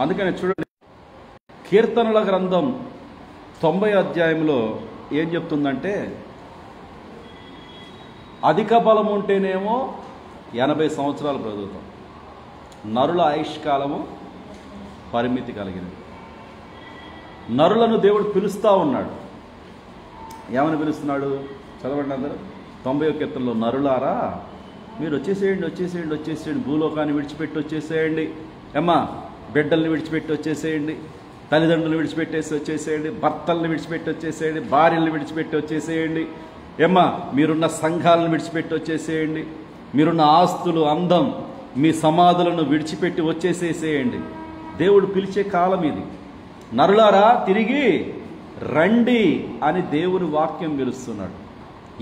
అందుకని చూడండి, కీర్తనల గ్రంథం 90 అధ్యాయంలో ఏం చెప్తుందంటే, అధిక బలం ఉంటేనేమో 80 సంవత్సరాలు బ్రతుకుతాం, నరుల ఆయుష్కాలము పరిమితి కలిగినది. నరులను దేవుడు పిలుస్తూ ఉన్నాడు. ఏమని పిలుస్తున్నాడు? చదవండి అందరూ. 90వ కీర్తనలో, నరులారా మీరు వచ్చేసేయండి, వచ్చేసేయండి, వచ్చేసేయండి, భూలోకాన్ని విడిచిపెట్టి వచ్చేసేయండి, ఏమ్మా బిడ్డల్ని విడిచిపెట్టి వచ్చేసేయండి, తల్లిదండ్రులను విడిచిపెట్టేసి వచ్చేసేయండి, భర్తల్ని విడిచిపెట్టి వచ్చేసేయండి, భార్యలను విడిచిపెట్టి వచ్చేసేయండి, ఏమ్మా మీరున్న సంఘాలను విడిచిపెట్టి వచ్చేసేయండి, మీరున్న ఆస్తులు, అందం, మీ సమాధులను విడిచిపెట్టి వచ్చేసేసేయండి. దేవుడు పిలిచే కాలం ఇది. నరులారా తిరిగి రండి అని దేవుని వాక్యం పిలుస్తున్నాడు.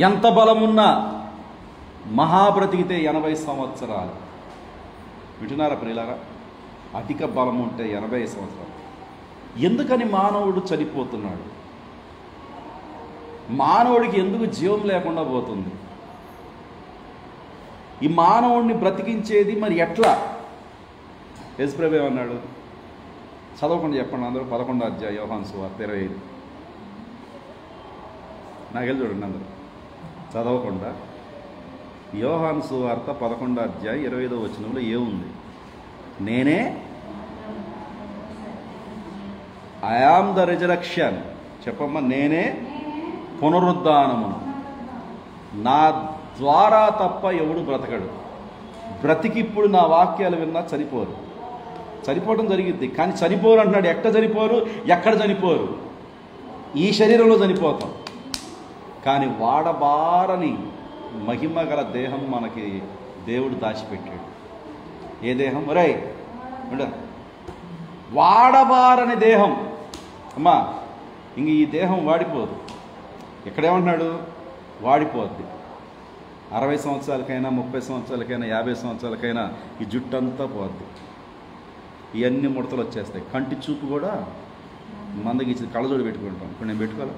ఎంత బలమున్నా మహాబ్రతికితే 80 సంవత్సరాలు. వింటున్నారా ప్రియులారా? అధిక బలం ఉంటే 80 సంవత్సరాలు. ఎందుకని మానవుడు చనిపోతున్నాడు? మానవుడికి ఎందుకు జీవం లేకుండా పోతుంది? ఈ మానవుడిని బ్రతికించేది మరి ఎట్లా? యేసుప్రభు ఏమన్నాడు? చదవకుండా చెప్పండి అందరూ. 11వ అధ్యాయం యోహాను సువార్త 25. నాకెళ్ళి చూడండి అందరూ. చదవకుండా యోహాను సువార్త 11వ అధ్యాయం 25వ వచనంలో ఏముంది? నేనే ఐ ఆమ్ ద రిజరక్షన్. చెప్పమ్మా. నేనే పునరుద్ధానమును, నా ద్వారా తప్ప ఎవడు బ్రతకడు. బ్రతికి ఇప్పుడు నా వాక్యాలు విన్నా చనిపోరు. చనిపోవడం జరిగింది, కానీ చనిపోరు అంటున్నాడు. ఎక్కడ చనిపోరు? ఎక్కడ చనిపోరు? ఈ శరీరంలో చనిపోతాం, కానీ వాడబారని మహిమ గల దేహం మనకి దేవుడు దాచిపెట్టాడు. ఏ దేహం? రై వాడబారని దేహం. అమ్మా ఇంక ఈ దేహం వాడిపోదు. ఎక్కడేమంటున్నాడు? వాడిపోద్ది. 60 సంవత్సరాలకైనా, 30 సంవత్సరాలకైనా, 50 సంవత్సరాలకైనా ఈ జుట్టు అంతా పోద్ది. ఇవన్నీ ముడతలు వచ్చేస్తాయి. కంటి చూపు కూడా మందగిచ్చి కళ్ళజోడు పెట్టుకుంటాం. ఇప్పుడు నేను పెట్టుకోవాలి.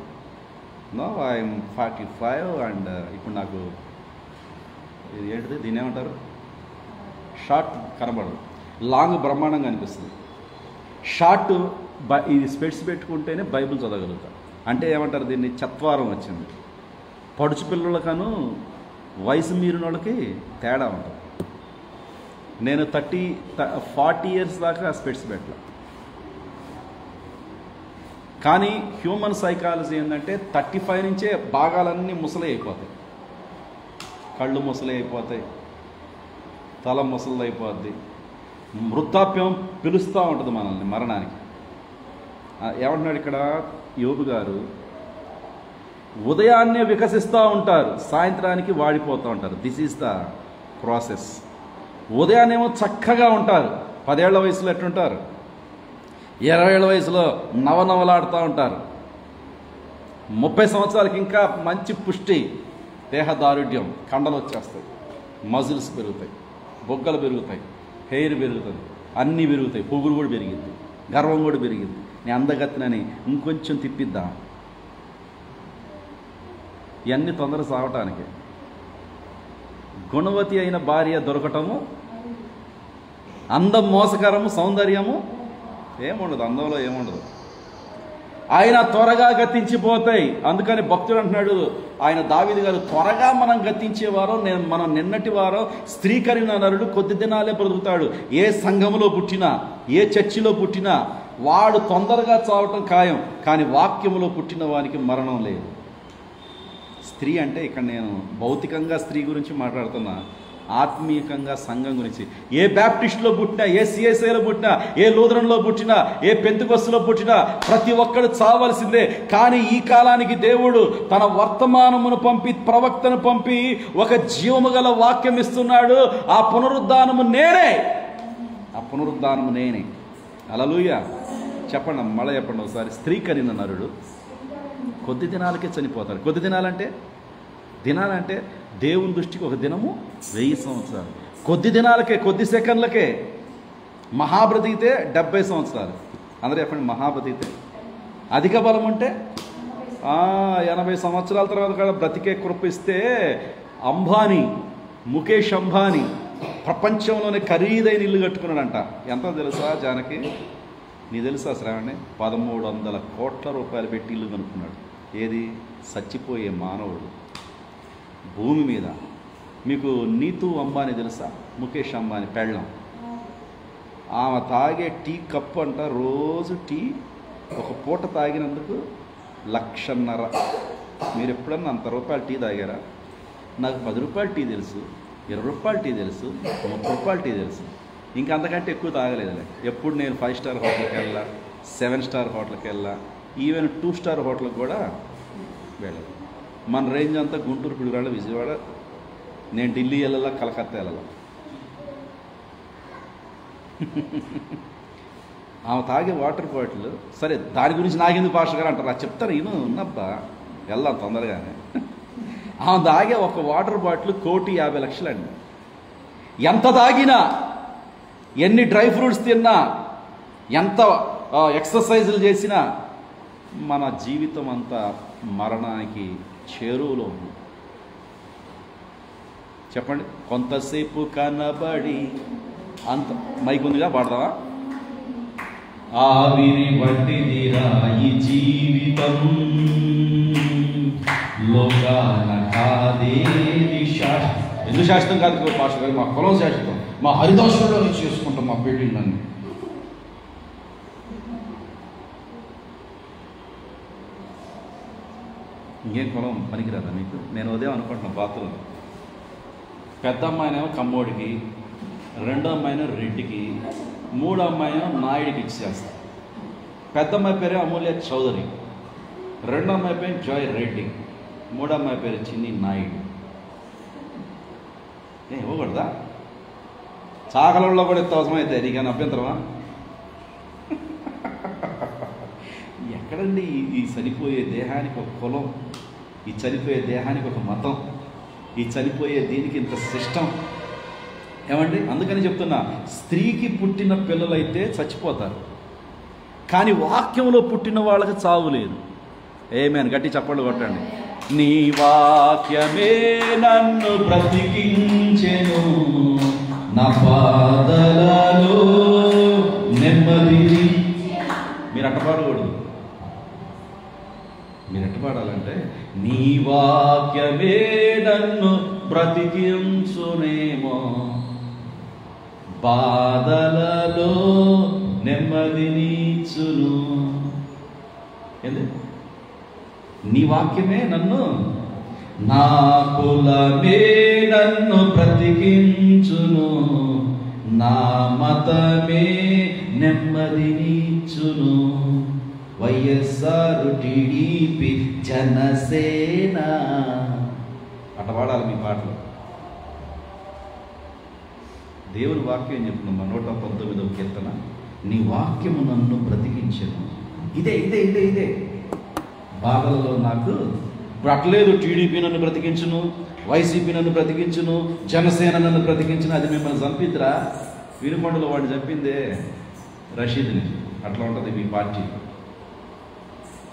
నో, ఐఎమ్ 45 అండ్ ఇప్పుడు నాకు ఇది ఏంటిది, దీన్ని ఏమంటారు? షార్ట్ కనబడదు, లాంగ్ బ్రహ్మాండంగా అనిపిస్తుంది. షార్ట్ ఇది స్పెట్స్ పెట్టుకుంటేనే బైబిల్ చదవగలుగుతా. అంటే ఏమంటారు దీన్ని? చత్వారం వచ్చింది. పడుచు పిల్లలకను వయసు మీరిన వాళ్ళకి తేడా ఉంటుంది. నేను 40 ఇయర్స్ దాకా స్పెట్స్ పెట్టలే. కానీ హ్యూమన్ సైకాలజీ ఏంటంటే 35 నుంచే భాగాలన్నీ ముసలి అయిపోతాయి. కళ్ళు ముసలి అయిపోతాయి, తల ముసలి అయిపోద్ది, వృద్ధాప్యం పిలుస్తూ ఉంటుంది మనల్ని మరణానికి. ఏమంటున్నాడు ఇక్కడ యోబు గారు? ఉదయాన్నే వికసిస్తూ ఉంటారు, సాయంత్రానికి వాడిపోతూ ఉంటారు. This is the process. ఉదయాన్నేమో చక్కగా ఉంటారు, 10 ఏళ్ల వయసులో ఎట్లుంటారు, 20 ఏళ్ల వయసులో నవనవలాడుతూ ఉంటారు. 30 సంవత్సరాలకి ఇంకా మంచి పుష్టి, దేహదారుఢ్యం, కండలు వచ్చేస్తాయి, మజిల్స్ పెరుగుతాయి, బొగ్గలు పెరుగుతాయి, హెయిర్ పెరుగుతుంది, అన్నీ పెరుగుతాయి, పొగురు కూడా పెరిగింది, గర్వం కూడా పెరిగింది. నేను అందగత్తినని ఇంకొంచెం తిప్పిద్దాం. ఇవన్నీ తొందర సాగటానికి. గుణవతి అయిన భార్య దొరకటము, అందం మోసకరము, సౌందర్యము ఏముండదు, అందంలో ఏముండదు. ఆయన త్వరగా గతించిపోతాయి. అందుకని భక్తుడు అంటున్నాడు, ఆయన దావీదు గారు, త్వరగా మనం గతించేవారో మనం నిన్నటి వారో స్త్రీ కలిగిన నరుడు కొద్ది దినాలే బ్రతుకుతాడు. ఏ సంఘములో పుట్టినా, ఏ చర్చిలో పుట్టినా వాడు తొందరగా చావటం ఖాయం. కానీ వాక్యములో పుట్టిన వానికి మరణం లేదు. స్త్రీ అంటే ఇక్కడ నేను భౌతికంగా స్త్రీ గురించి మాట్లాడుతున్నా, ఆత్మీయంగా సంఘం గురించి. ఏ బ్యాప్టిస్ట్లో పుట్టినా, ఏ సిఎస్ఐలో పుట్టినా, ఏ లూథరన్లో పుట్టినా, ఏ పెంతెకొస్తులో పుట్టినా ప్రతి ఒక్కడు చావలసిందే. కానీ ఈ కాలానికి దేవుడు తన వర్తమానమును పంపి, ప్రవక్తను పంపి ఒక జీవము గల వాక్యం ఇస్తున్నాడు. ఆ పునరుద్ధానము నేనే, ఆ పునరుద్ధానము నేనే. హల్లెలూయా. చెప్పండి, మళ్ళీ చెప్పండి ఒకసారి. స్త్రీ కనిన నరుడు కొద్ది దినాలకే చనిపోతాడు. కొద్ది దినాలంటే దేవుని దృష్టికి ఒక దినము 1000 సంవత్సరాలు. కొద్ది దినాలకే, కొద్ది సెకండ్లకే. మహాబ్రతికితే 70 సంవత్సరాలు. అందరూ చెప్పండి, మహాబ్రతికితే. అధిక బలం ఉంటే 80 సంవత్సరాల తర్వాత కూడా బ్రతికే కృపిస్తే అంబానీ, ముఖేష్ అంబానీ ప్రపంచంలోనే ఖరీదైన ఇల్లు కట్టుకున్నాడంట. ఎంత తెలుసా జానకి? నీ తెలుసా శ్రావణి 1300 కోట్ల రూపాయలు పెట్టి ఇల్లు కనుక్కున్నాడు. ఏది? చచ్చిపోయే మానవుడు భూమి మీద. మీకు నీతూ అంబానీ తెలుసా? ముఖేష్ అంబానీ పెళ్ళం. ఆమె తాగే టీ కప్పు అంట, రోజు టీ ఒక పూట తాగినందుకు 1,50,000. మీరు ఎప్పుడన్నా అంత రూపాయలు టీ తాగారా? నాకు 10 రూపాయలు టీ తెలుసు, 20 రూపాయలు టీ తెలుసు, 30 రూపాయలు టీ తెలుసు. ఇంకా అంతకంటే ఎక్కువ తాగలేదులే. ఎప్పుడు నేను 5 స్టార్ హోటల్కి వెళ్ళా, 7 స్టార్ హోటల్కి వెళ్ళా, ఈవెన్ 2 స్టార్ హోటల్కి కూడా వెళ్ళదు. మన రేంజ్ అంతా గుంటూరు, పిడుగురాళ్ళ, విజయవాడ. నేను ఢిల్లీ వెళ్ళాలా, కలకత్తా వెళ్ళాలా. ఆమె తాగే వాటర్ బాటిల్, సరే దాని గురించి నాకెందుకు పాస్టర్ గారు అంటారు, అది చెప్తాను. ఈయన ఉన్నబ్బా, వెళ్దాం తొందరగానే. ఆమె తాగే ఒక వాటర్ బాటిల్ 1,50,00,000 అండి. ఎంత తాగినా, ఎన్ని డ్రై ఫ్రూట్స్ తిన్నా, ఎంత ఎక్సర్సైజులు చేసినా మన జీవితం అంతా మరణానికి చేరువలో ఉంది. చెప్పండి. కొంతసేపు కనబడి అంత మైక్ ఉందిగా, పాడదామా? ఆవిరి వంటిదిరా ఈ జీవితం, లోకాన కాదేది శాశ్వతం. ఎందుకు శాశ్వతం కాదు పాస్టర్ గారు? మా కులం శాశ్వతం, మా హరిదాసుల్లో చేసుకుంటాం మా పెళ్ళిళ్ళని. ఇంకేం కులం పనికిరాదా మీకు? నేను ఉదయం అనుకుంటున్నా బాత్రూమ్. పెద్ద అమ్మాయినేమో కమ్మోడికి, రెండో అమ్మాయినో రెడ్డికి, మూడో అమ్మాయినో నాయుడికి ఇచ్చేస్తా. పెద్ద అమ్మాయి పేరు అమూల్య చౌదరి, రెండో అమ్మాయి పేరు జాయ్ రెడ్డి, మూడో అమ్మాయి పేరు చిన్ని నాయుడు. ఇవ్వకూడదా? చాకలలో కూడా ఎంత అవసరమైతే నీకన్నా అభ్యంతరమా? ఎక్కడండి ఈ చనిపోయే దేహానికి ఒక కులం, ఈ చనిపోయే దేహానికి ఒక మతం, ఈ చనిపోయే దీనికి ఇంత సిస్టం ఏమండి? అందుకని చెప్తున్నా, స్త్రీకి పుట్టిన పిల్లలైతే చచ్చిపోతారు, కానీ వాక్యంలో పుట్టిన వాళ్ళకి చావు లేదు. ఏమేన్ గట్టి చప్పట్లు కొట్టండి. నీ వాక్యమే నన్ను బ్రతికించెను, నా పాదలలో నెమ్మది. మీరు అట్ట పాడకూడదు. మీరు ఎట్ట పాడాలంటే, నీ వాక్యమే నన్ను బ్రతికించునేమో, బాధలలో నెమ్మదినిచ్చును. ఏంది? నీ వాక్యమే నన్ను, నా కులమే నన్ను బ్రతికించును, నా మతమే నెమ్మదినిచ్చును. వైఎస్ఆర్, టీడీపీ, జనసేన అట్ట పాడాలి మీ పాటలు. దేవుని వాక్యం చెప్తున్నాం 119వ కీర్తన, నీ వాక్యము నన్ను బ్రతికించెను. ఇదే ఇదే ఇదే ఇదే బాధల్లో నాకు బ్రతలేదు. టీడీపీ నన్ను బ్రతికించును, వైసీపీ నన్ను బ్రతికించును, జనసేన నన్ను బ్రతికించును. అది మిమ్మల్ని చంపిద్దిరా. వినుకొండలో వాడిని చంపిందే రషీద్ని. అట్లా ఉంటుంది మీ పార్టీ.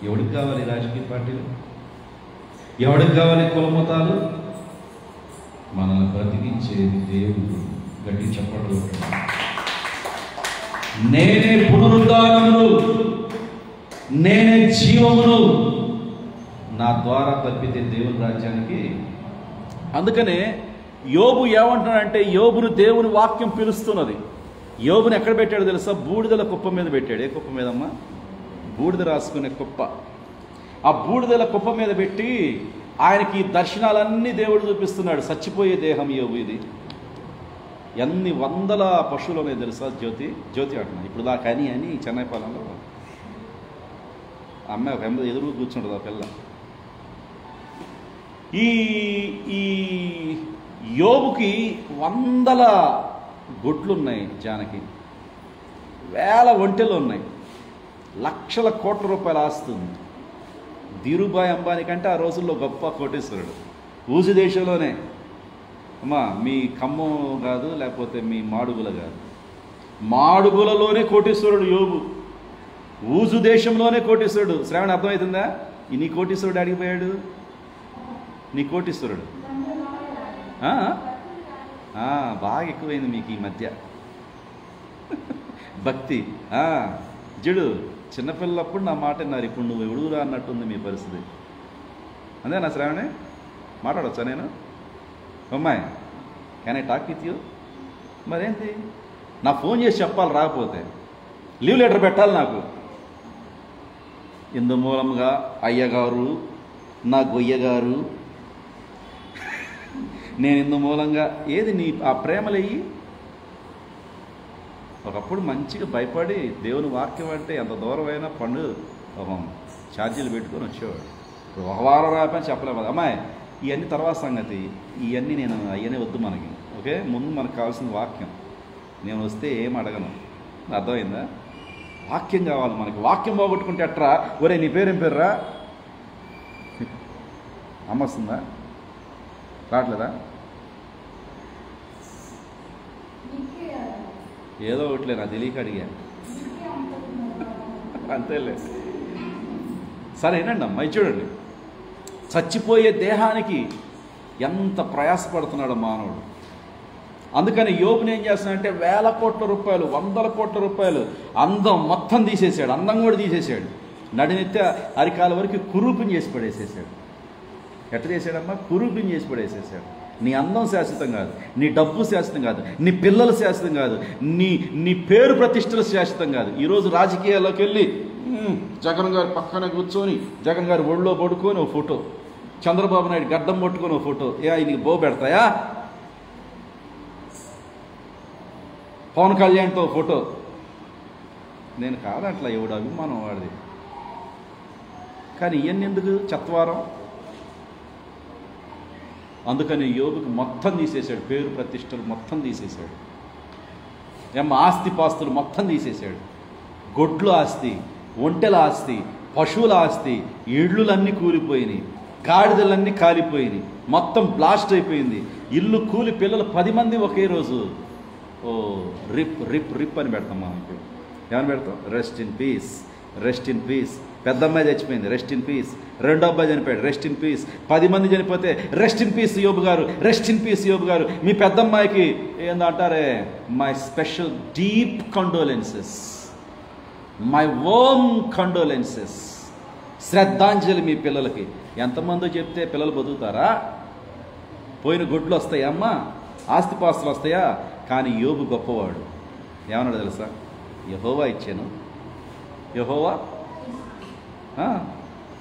ఎవడికి కావాలి రాజకీయ పార్టీలు? ఎవడికి కావాలి కుల మతాలు? మనల్ని బ్రతికించేది దేవుడు. గట్టి చెప్పట్లు. నేనే పునరుద్ధానమును, నేనే జీవమును. నా ద్వారా తప్పితే దేవుని రాజ్యానికి. అందుకనే యోబు ఏమంటున్నాడంటే, యోబును దేవుని వాక్యం పిలుస్తున్నది. యోబుని ఎక్కడ పెట్టాడు తెలుసా? బూడిదల కుప్ప మీద పెట్టాడు. ఏ కుప్ప మీదమ్మా? బూడిద రాసుకునే కుప్ప. ఆ బూడిదల కుప్ప మీద పెట్టి ఆయనకి దర్శనాలన్నీ దేవుడు చూపిస్తున్నాడు. చచ్చిపోయే దేహం యోబు ఇది. ఎన్ని వందల పశువులు ఉన్నాయి తెలుసా? జ్యోతి అంటున్నా ఇప్పుడు దాకా అని చెన్నైపాలెంలో అమ్మాయి ఒక ఎదురు కూర్చుంటుంది ఆ పిల్ల. ఈ యోబుకి వందల గొడ్లున్నాయి, జానకి వేల ఒంటెలు ఉన్నాయి, లక్షల కోట్ల రూపాయలు ఆస్తుంది. ధీరుభాయ్ అంబానీ కంటే ఆ రోజుల్లో గొప్ప కోటేశ్వరుడు. ఊజు దేశంలోనే, అమ్మా మీ ఖమ్మం కాదు, లేకపోతే మీ మాడుగుల కాదు, మాడుగులలోనే కోటేశ్వరుడు యోబు. ఊజు దేశంలోనే కోటేశ్వరుడు. శ్రావణ అర్థమవుతుందా? నీ కోటేశ్వరుడు అడిగిపోయాడు. నీ కోటేశ్వరుడు బాగా ఎక్కువైంది మీకు ఈ మధ్య భక్తి. జడు చిన్నపిల్లప్పుడు నా మాట విన్నారు, ఇప్పుడు నువ్వు ఎవడురా అన్నట్టుంది మీ పరిస్థితి. అంతే నా శ్రావణి, మాట్లాడవచ్చా నేను? అమ్మాయి can I talk with you? మరేంటి, నా ఫోన్ చేసి చెప్పాలి, రాకపోతే లీవ్ లెటర్ పెట్టాలి నాకు. ఇందు మూలంగా అయ్యగారు, నా గొయ్యగారు, నేను ఇందు మూలంగా ఏది నీ ఆ ప్రేమలయ్యి. ఒకప్పుడు మంచిగా భయపడి దేవుని వాక్యం అంటే ఎంత దూరమైనా పండు ఛార్జీలు పెట్టుకొని వచ్చేవాడు. ఇప్పుడు ఒక వారం రాపని చెప్పలేము. అమ్మాయి ఇవన్నీ తర్వాత సంగతి, ఇవన్నీ నేను అవన్నీ వద్దు మనకి. ఓకే, ముందు మనకు కావాల్సిన వాక్యం. నేను వస్తే ఏం అడగను, అర్థమైందా? వాక్యం కావాలి మనకి. వాక్యం పోగొట్టుకుంటే ఎట్రా? ఒరే నీ పేరేం పేర్రా? అమ్మ వస్తుందా? రావట్లేదా? ఏదో ఒకటిలే, నా తెలియక అడిగా అంతేలే. సరే ఏనండి అమ్మాయి, చూడండి చచ్చిపోయే దేహానికి ఎంత ప్రయాసపడుతున్నాడు మానవుడు. అందుకని యోబుని ఏం చేస్తున్నాడంటే వేల కోట్ల రూపాయలు, వందల కోట్ల రూపాయలు, అందం మొత్తం తీసేసాడు, అందం కూడా తీసేసాడు, నడినెత్తి అరికాల వరకు కురూపిని చేసి పడేసేసాడు. ఎట్లా చేశాడమ్మా? కురూపిని చేసి పడేసేసాడు. నీ అందం శాశ్వతం కాదు, నీ డబ్బు శాశ్వతం కాదు, నీ పిల్లలు శాశ్వతం కాదు, నీ పేరు ప్రతిష్టలు శాశ్వతం కాదు. ఈరోజు రాజకీయాల్లోకి వెళ్ళి జగన్ గారు పక్కన కూర్చొని, జగన్ గారు ఒళ్ళో పడుకొని ఓ ఫోటో, చంద్రబాబు నాయుడు గడ్డం పట్టుకొని ఓ ఫోటో, ఆయనకి బో పెడతాయా? పవన్ కళ్యాణ్తో ఫోటో. నేను కాదట్లా, ఎవడు అభిమానం వాడిది. కానీ ఇవన్నీ ఎందుకు చత్వారం? అందుకని యోబుకి మొత్తం తీసేశాడు, పేరు ప్రతిష్టలు మొత్తం తీసేశాడు, ఆస్తిపాస్తులు మొత్తం తీసేశాడు. గొడ్లు ఆస్తి, ఒంటెల ఆస్తి, పశువుల ఆస్తి, ఇళ్ళులన్నీ కూలిపోయినాయి, గాడిదలన్నీ కాలిపోయినాయి, మొత్తం బ్లాస్ట్ అయిపోయింది. ఇల్లు కూలి పిల్లలు 10 మంది ఒకే రోజు. ఓ రిప్ రిప్ రిప్ అని పెడతాం మనం. ఇప్పుడు ఏమని పెడతాం? Rest in peace, rest in peace. పెద్ద అమ్మాయి చచ్చిపోయింది, రెస్ట్ ఇన్ పీస్. రెండో అబ్బాయి చనిపోయాడు, రెస్ట్ ఇన్ పీస్. 10 మంది చనిపోతే రెస్ట్ ఇన్ పీస్ యోబు గారు, రెస్ట్ ఇన్ పీస్ యోబు గారు. మీ పెద్ద అమ్మాయికి ఏందంటారే, my special deep condolences, my warm condolences, శ్రద్ధాంజలి మీ పిల్లలకి. ఎంతమందో చెప్తే పిల్లలు బతుకుతారా? పోయిన గుడ్లు వస్తాయా అమ్మా? ఆస్తిపాస్తులు వస్తాయా? కానీ యోబు గొప్పవాడు. ఏమన్నాడు తెలుసా? యెహోవా ఇచ్చాను. యెహోవా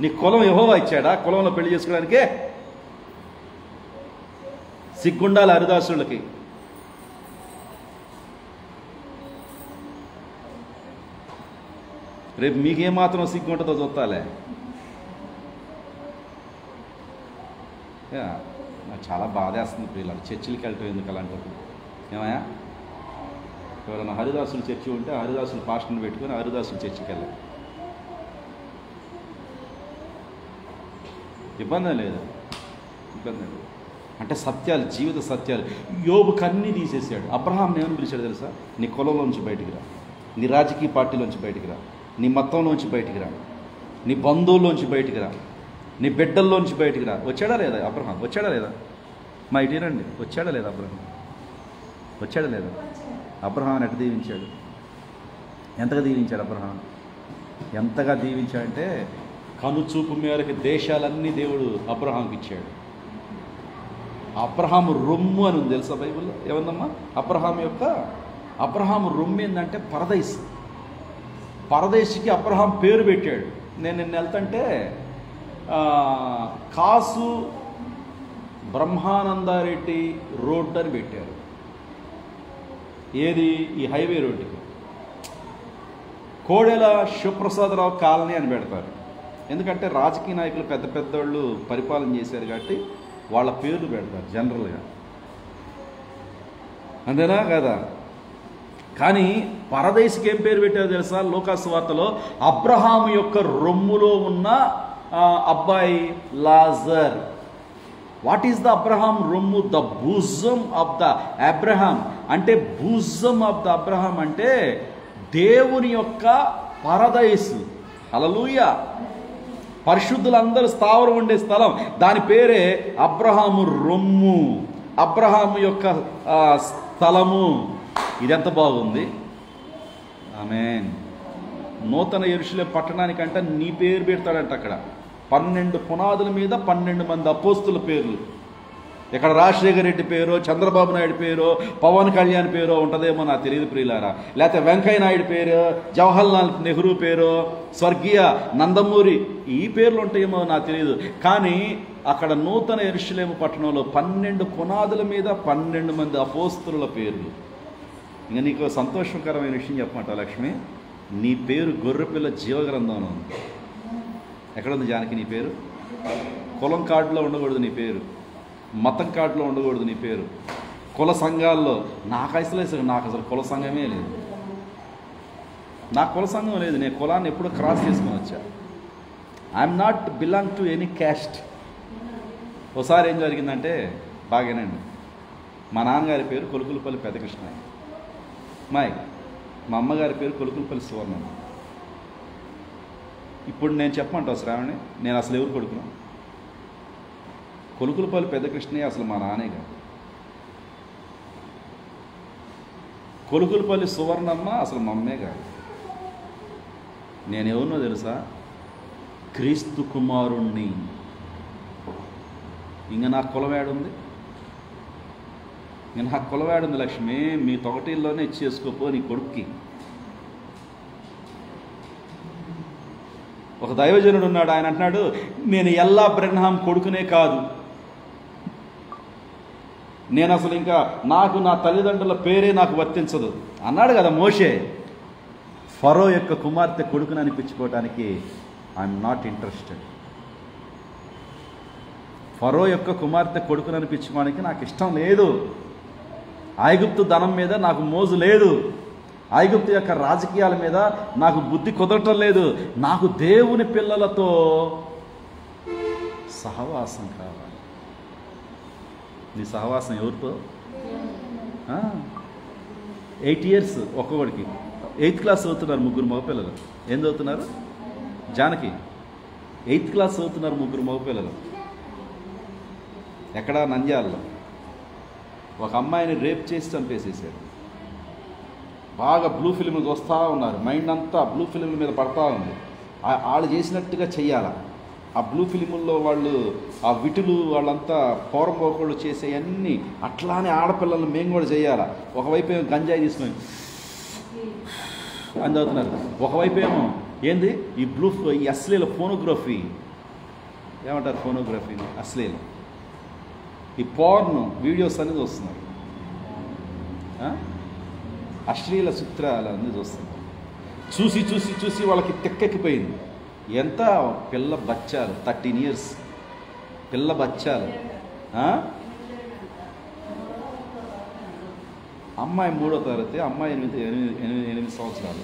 నీ కులం యెహోవా ఇచ్చాడా? కులంలో పెళ్లి చేసుకోవడానికే సిగ్గుండాలి హరిదాసులకి. రేపు మీకేమాత్రం సిగ్గుంటుందో చూస్తాలే. నాకు చాలా బాధేస్తుంది పిల్లలు చర్చిలకి వెళ్ళటం ఎందుకు అలాంటప్పుడు. ఏమయ్యా, ఎవరైనా హరిదాసులు చర్చి ఉంటే హరిదాసులు పాస్టర్ని పెట్టుకొని హరిదాసులు చర్చికి వెళ్ళాలి, ఇబ్బంది లేదు, ఇబ్బంది లేదు. అంటే సత్యాలు, జీవిత సత్యాలు. యోబుకు అన్నీ తీసేసాడు. అబ్రహాంని ఏమని పిలిచాడు తెలుసా? నీ కులంలోంచి బయటికి రా, నీ రాజకీయ పార్టీలోంచి బయటికి రా, నీ మతంలోంచి బయటికి రా, నీ బంధువుల్లోంచి బయటికి రా, నీ బిడ్డల్లోంచి బయటికి రా. వచ్చాడా లేదా అబ్రహాం? వచ్చాడా లేదా? మా ఇటీరండి, వచ్చాడా లేదా అబ్రహాం? వచ్చాడా లేదా? అబ్రహాం ఎట్లా దీవించాడు? ఎంతగా దీవించాడు అబ్రహాం? ఎంతగా దీవించాడంటే కనుచూపు మేరకు దేశాలన్నీ దేవుడు అబ్రహాంకి ఇచ్చాడు. అబ్రహాము రొమ్ము అని ఉంది తెలుసా బైబిల్లో? ఏముందమ్మా? అబ్రహాము రొమ్ము ఏంటంటే పరదేశ్. పరదేశికి అబ్రహాం పేరు పెట్టాడు. నేను నిన్న వెళ్తుంటే కాసు బ్రహ్మానందారెడ్డి రోడ్డు అని పెట్టారు. ఏది? ఈ హైవే రోడ్డుకి. కోడెల శివప్రసాదరావు కాలనీ అని పెడతారు. ఎందుకంటే రాజకీయ నాయకులు పెద్ద పెద్దోళ్ళు పరిపాలన చేశారు కాబట్టి వాళ్ళ పేర్లు పెడతారు జనరల్గా, అంతేనా కదా? కానీ పరదేశికి ఏం పేరు పెట్టారో తెలుసా? లోకాసు వార్తలో అబ్రహాము యొక్క రొమ్ములో ఉన్న అబ్బాయి Lazarus. What is the Abraham రొమ్ము? The bosom of the Abraham. అంటే బూజం ఆఫ్ ద అబ్రహాం అంటే దేవుని యొక్క పరదేశు. హల్లెలూయా! పరిశుద్ధులందరూ స్థావరం ఉండే స్థలం, దాని పేరే అబ్రహాము రొమ్ము, అబ్రహాము యొక్క స్థలము. ఇదెంత బాగుంది! ఆమేన్. నూతన యెరూషలేము పట్టణానికంటే నీ పేరు పెడతాడంట. అక్కడ 12 పునాదుల మీద 12 మంది అపోస్తుల పేర్లు. ఇక్కడ రాజశేఖర రెడ్డి పేరో, చంద్రబాబు నాయుడు పేరో, పవన్ కళ్యాణ్ పేరో ఉంటుందేమో నాకు తెలియదు ప్రియులారా. లేకపోతే వెంకయ్య నాయుడు పేరు, జవహర్లాల్ నెహ్రూ పేరు, స్వర్గీయ నందమూరి ఈ పేర్లు ఉంటాయేమో నాకు తెలియదు. కానీ అక్కడ నూతన యెరూషలేము పట్టణంలో 12 పునాదుల మీద 12 మంది అపోస్తుల పేర్లు. ఇంకా నీకు సంతోషకరమైన విషయం చెప్పమంట లక్ష్మి, నీ పేరు గొర్రెపిల్ల జీవగ్రంథంలో ఉంది. ఎక్కడుంది జానకి నీ పేరు? కులం కార్డులో ఉండకూడదు నీ పేరు, మతం కార్డులో ఉండకూడదు నీ పేరు, కుల సంఘాల్లో. నాకు అసలు కుల సంఘమే లేదు. నాకు కుల సంఘం లేదు. నేను కులాన్ని ఎప్పుడూ క్రాస్ చేసుకొని వచ్చా. I'm not belong to any caste. ఒకసారి ఏం జరిగిందంటే, బాగానండి, మా నాన్నగారి పేరు కొలుకులపల్లి పెద్దకృష్ణ, మా అమ్మగారి పేరు కొలుకులపల్లి సువర్ణ. ఇప్పుడు నేను చెప్పమంటావు శ్రావణి, నేను అసలు ఎవరు కొడుకున్నాను? కొలుకులపల్లి పెద్దకృష్ణయ్య అసలు మా నాన్నే కాదు. కొలుకులపల్లి సువర్ణమ్మ అసలు మా అమ్మే కాదు. నేను ఎవరినో తెలుసా? క్రీస్తు కుమారుణ్ణి. ఇంక నాకు కులవేడుంది, ఇంక నాకు కులవేడుంది లక్ష్మి. మీ తొగటిల్లోనే ఇచ్చేసుకోపో నీ కొడుక్కి. ఒక దైవజనుడు ఉన్నాడు, ఆయన అంటున్నాడు, నేను ఎల్లా బ్రెన్హాం కొడుకునే కాదు, నేను అసలు ఇంకా నాకు నా తల్లిదండ్రుల పేరే నాకు వర్తించదు అన్నాడు కదా మోషే. ఫరో యొక్క కుమార్తె కొడుకుని అనిపించుకోవటానికి ఐఎమ్ నాట్ ఇంట్రెస్టెడ్. ఫరో యొక్క కుమార్తె కొడుకుని అనిపించుకోవడానికి నాకు ఇష్టం లేదు. ఐగుప్తు ధనం మీద నాకు మోజు లేదు. ఐగుప్తు యొక్క రాజకీయాల మీద నాకు బుద్ధి కుదరటం లేదు. నాకు దేవుని పిల్లలతో సహవాసం కావాలి. నీ సహవాసం ఎవరితో? 8 years ఒక్కొక్కడికి. 8th class చదువుతున్నారు 3 మగపిల్లలు. ఏం చదువుతున్నారు జానకి? 8th class చదువుతున్నారు 3 మగపిల్లలు. ఎక్కడ? నంద్యాలలో. ఒక అమ్మాయిని రేప్ చేసి చంపేసేసాడు. బాగా బ్లూ ఫిల్మ్లు చూస్తూ ఉన్నారు, మైండ్ అంతా బ్లూ ఫిల్మ్ల మీద పడతా ఉంది. వాళ్ళు చేసినట్టుగా చెయ్యాల. ఆ బ్లూ ఫిలిముల్లో వాళ్ళు ఆ విటులు వాళ్ళంతా పౌరంపోకుళ్ళు చేసేవన్నీ అట్లానే ఆడపిల్లలను మేము కూడా చేయాలా. ఒకవైపు ఏమో గంజాయి తీసుకొని అని చదువుతున్నారు, ఒకవైపు ఏమో ఏంది ఈ అశ్లీల ఫోనోగ్రఫీ, ఏమంటారు ఫోనోగ్రఫీని? అశ్లీల ఈ పోర్న్ వీడియోస్ అనేది వస్తున్నారు, అశ్లీల చిత్రాలు అన్నీ చూస్తున్నారు. చూసి చూసి చూసి వాళ్ళకి తెక్కెక్కిపోయింది. ఎంత పిల్ల బచ్చాలు, 13 years పిల్ల బచ్చాలు. అమ్మాయి 3వ తరగతి, అమ్మాయి 8 సంవత్సరాలు.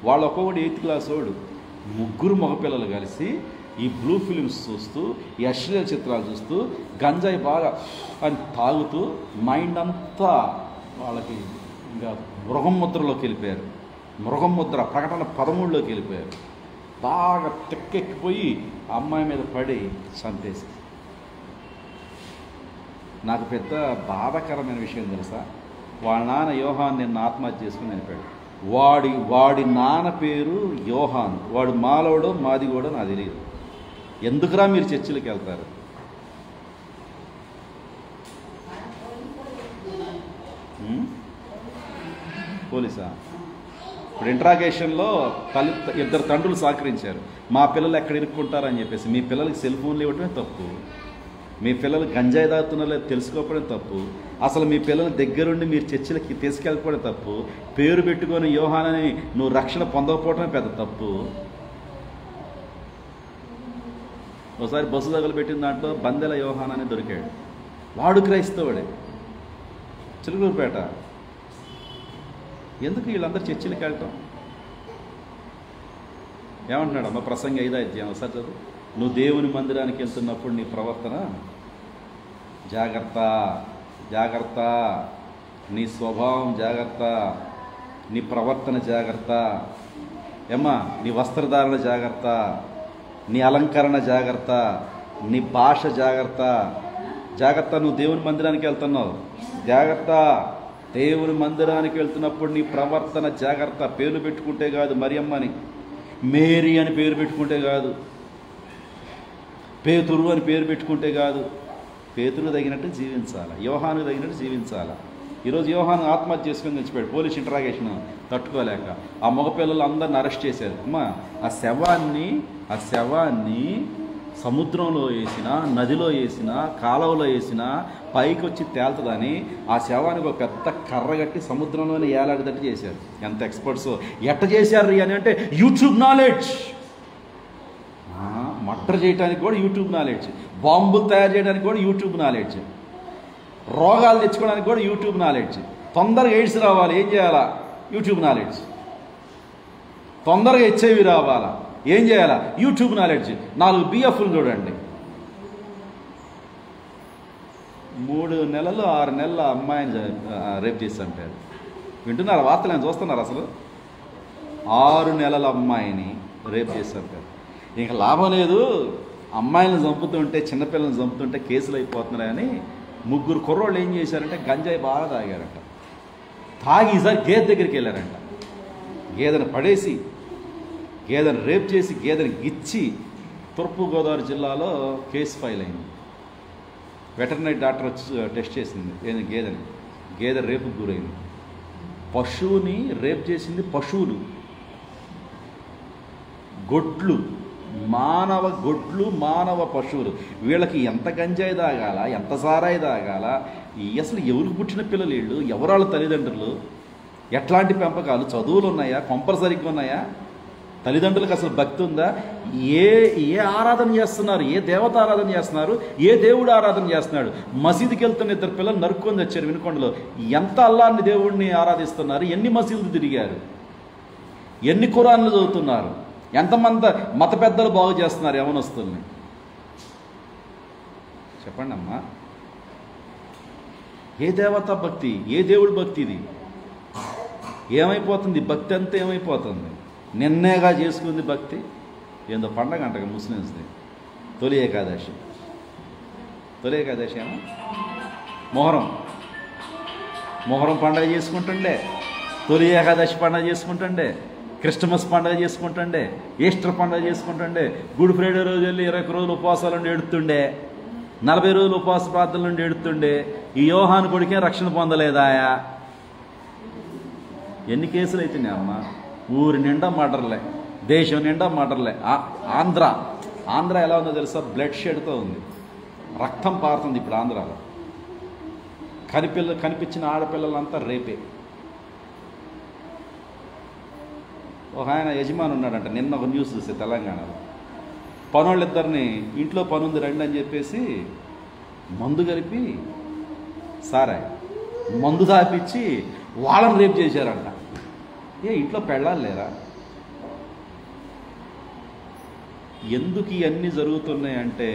వాళ్ళు ఒక్కొక్కటి 8th class వాడు. 3 మగపిల్లలు కలిసి ఈ బ్లూ ఫిలిమ్స్ చూస్తూ, ఈ అశ్లీల చిత్రాలు చూస్తూ, గంజాయి బాగా అని తాగుతూ మైండ్ అంతా వాళ్ళకి ఇంకా మృగం ముద్రలోకి వెళ్ళిపోయారు. మృగం ముద్ర ప్రకటన 13లోకి వెళ్ళిపోయారు. బాగా తెక్కెక్కిపోయి అమ్మాయి మీద పడి చంపేసి. నాకు పెద్ద బాధాకరమైన విషయం తెలుసా? వాళ్ళ నాన్న యోహాన్ నిన్న ఆత్మహత్య చేసుకుని చనిపోయాడు. వాడి నాన్న పేరు యోహాన్. వాడు మాలోడో మాది కూడా నాకు తెలియదు. ఎందుకురా మీరు చర్చిలకు వెళ్తారు? పోలీసా? ఇప్పుడు ఇంట్రాగేషన్లో 2 తండ్రులు సహకరించారు. మా పిల్లలు ఎక్కడ ఇరుక్కుంటారని చెప్పేసి. మీ పిల్లలకి సెల్ ఫోన్లు ఇవ్వటమే తప్పు, మీ పిల్లలు గంజాయి తాగుతున్నారో లేదో తెలుసుకోవడం తప్పు, అసలు మీ పిల్లల దగ్గరుండి మీరు చర్చిలకి తీసుకెళ్ళిపోవడం తప్పు, పేరు పెట్టుకొని యోహానని నువ్వు రక్షణ పొందకపోవడమే పెద్ద తప్పు. ఒకసారి బస్సు తగలబెట్టిన దాంట్లో బందెల యోహాన్ అని దొరికాడు. వాడు క్రైస్తవుడే, చిలుకూరుపేట. ఎందుకు వీళ్ళందరూ చర్చిలకు వెళ్ళటం? ఏమంటున్నాడు అమ్మ ప్రసంగి 5వ అధ్యాయం ఒకసారి చదువు. నువ్వు దేవుని మందిరానికి వెళ్తున్నప్పుడు నీ ప్రవర్తన జాగ్రత్త, జాగ్రత్త, నీ స్వభావం జాగ్రత్త, నీ ప్రవర్తన జాగ్రత్త, ఏమ్మా నీ వస్త్రధారణ జాగ్రత్త, నీ అలంకరణ జాగ్రత్త, నీ భాష జాగ్రత్త, జాగ్రత్త. నువ్వు దేవుని మందిరానికి వెళ్తున్నావు, జాగ్రత్త. దేవుని మందిరానికి వెళ్తున్నప్పుడు నీ ప్రవర్తన జాగ్రత్త. పేర్లు పెట్టుకుంటే కాదు, మరియమ్మని మేరీ అని పేరు పెట్టుకుంటే కాదు, పేతురు అని పేరు పెట్టుకుంటే కాదు. పేతురు తగినట్టు జీవించాలి, యోహాను తగినట్టు జీవించాలి. ఈరోజు యోహాను ఆత్మహత్య చేసుకుని తెచ్చిపోయాడు, పోలీస్ ఇంటరాగేషన్ తట్టుకోలేక. ఆ మగపిల్లలు అందరిని అరెస్ట్ చేశారు. అమ్మా ఆ శవాన్ని సముద్రంలో వేసినా, నదిలో వేసినా, కాలువలో వేసినా పైకి వచ్చి తేలుతుందని ఆ శవానికి ఒక పెద్ద కర్ర కట్టి సముద్రంలోనే ఏలాడేటట్టు చేశారు. ఎంత ఎక్స్పర్ట్స్ ఎట్ట చేశారు అని అంటే యూట్యూబ్ నాలెడ్జ్. మర్డర్ చేయడానికి కూడా యూట్యూబ్ నాలెడ్జ్, బాంబులు తయారు చేయడానికి కూడా యూట్యూబ్ నాలెడ్జ్, రోగాలు తెచ్చుకోవడానికి కూడా యూట్యూబ్ నాలెడ్జ్. తొందరగా ఎయిడ్స్ రావాలి ఏం చేయాలా? YouTube knowledge. తొందరగా హెచ్ఐవి రావాలా ఏం చేయాలా? YouTube knowledge. 4 బిఎఫ్లు చూడండి, 3 నెలలు 6 నెలల అమ్మాయిని రేప్ చేసి అంటారు. వింటున్నారు వార్తలు? నేను చూస్తున్నారు అసలు 6 నెలల అమ్మాయిని రేప్ చేసి అంటారు. ఇంకా లాభం లేదు, అమ్మాయిలను చంపుతుంటే, చిన్నపిల్లలను చంపుతుంటే కేసులు అయిపోతున్నాయని 3 కుర్రోళ్ళు ఏం చేశారంటే గంజాయి బాగా తాగారంట. తాగి ఈసారి గేదె దగ్గరికి వెళ్ళారంట. గేదెను పడేసి, గేదెను రేప్ చేసి, గేదెను గిచ్చి తూర్పుగోదావరి జిల్లాలో కేసు ఫైల్ అయింది. వెటర్నరీ డాక్టర్ వచ్చి టెస్ట్ చేసింది గేదె రేపుకు గురైంది. పశువుని రేప్ చేసింది పశువులు, గొడ్లు, మానవ పశువులు. వీళ్ళకి ఎంత గంజాయి తాగాల, ఎంత సారాయి తాగాల? అసలు ఎవరికి పుట్టిన పిల్లలు వీళ్ళు? ఎవరాళ్ళ తల్లిదండ్రులు? ఎట్లాంటి పెంపకాలు? చదువులు ఉన్నాయా? కొంపలు సరిగ్గా ఉన్నాయా? తల్లిదండ్రులకు అసలు భక్తి ఉందా? ఏ ఆరాధన చేస్తున్నారు? ఏ దేవత ఆరాధన చేస్తున్నారు? ఏ దేవుడు ఆరాధన చేస్తున్నాడు? మసీదుకి వెళ్తున్న 2 పిల్లలు నరుక్కొని వచ్చారు వినుకొండలో. ఎంత అల్లాహ్ని దేవుడిని ఆరాధిస్తున్నారు? ఎన్ని మసీదులు తిరిగారు? ఎన్ని ఖురాన్లు చదువుతున్నారు? ఎంతమంది మత పెద్దలు బాగు చేస్తున్నారు యవనస్తుల్ని? చెప్పండి అమ్మా. ఏ దేవత భక్తి? ఏ దేవుడి భక్తి ఇది? ఏమైపోతుంది భక్తి? అంతా ఏమైపోతుంది? నిన్నేగా చేసుకుంది భక్తి. ఏందో పండగ అంటగా ముస్లిమ్స్ది, తొలి ఏకాదశి ఏమో మొహరం పండగ చేసుకుంటుండే, తొలి ఏకాదశి పండగ చేసుకుంటుండే, క్రిస్టమస్ పండుగ చేసుకుంటుండే, ఈస్టర్ పండుగ చేసుకుంటుండే, గుడ్ ఫ్రైడే రోజు వెళ్ళి 21 రోజులు ఉపవాసాల నుండి ఎడుతుండే, 40 రోజులు ఉపవాస ప్రార్థనల నుండి ఎడుతుండే. ఈ యోహాను కొడుకే రక్షణ పొందలేదాయా? ఎన్ని కేసులు అవుతున్నాయి అమ్మ? ఊరి నిండా మర్డర్లే, దేశం నిండా మర్డర్లే. ఆంధ్ర ఎలా ఉందో తెలుసా? బ్లడ్ షెడ్తో ఉంది, రక్తం పారుతుంది ఇప్పుడు ఆంధ్రాలో. కనిపించిన ఆడపిల్లలంతా రేపే. ఒక ఆయన యజమాని ఉన్నాడంట, నిన్న ఒక న్యూస్ చూస్తే తెలంగాణలో, పనోళ్ళిద్దరిని ఇంట్లో పనుంది రండి అని చెప్పేసి మందు కలిపి మందు తాపించి వాళ్ళని రేపు చేశారంట. ఇంట్లో పెళ్ళాలి లేరా? ఎందుకు ఇవన్నీ జరుగుతున్నాయంటే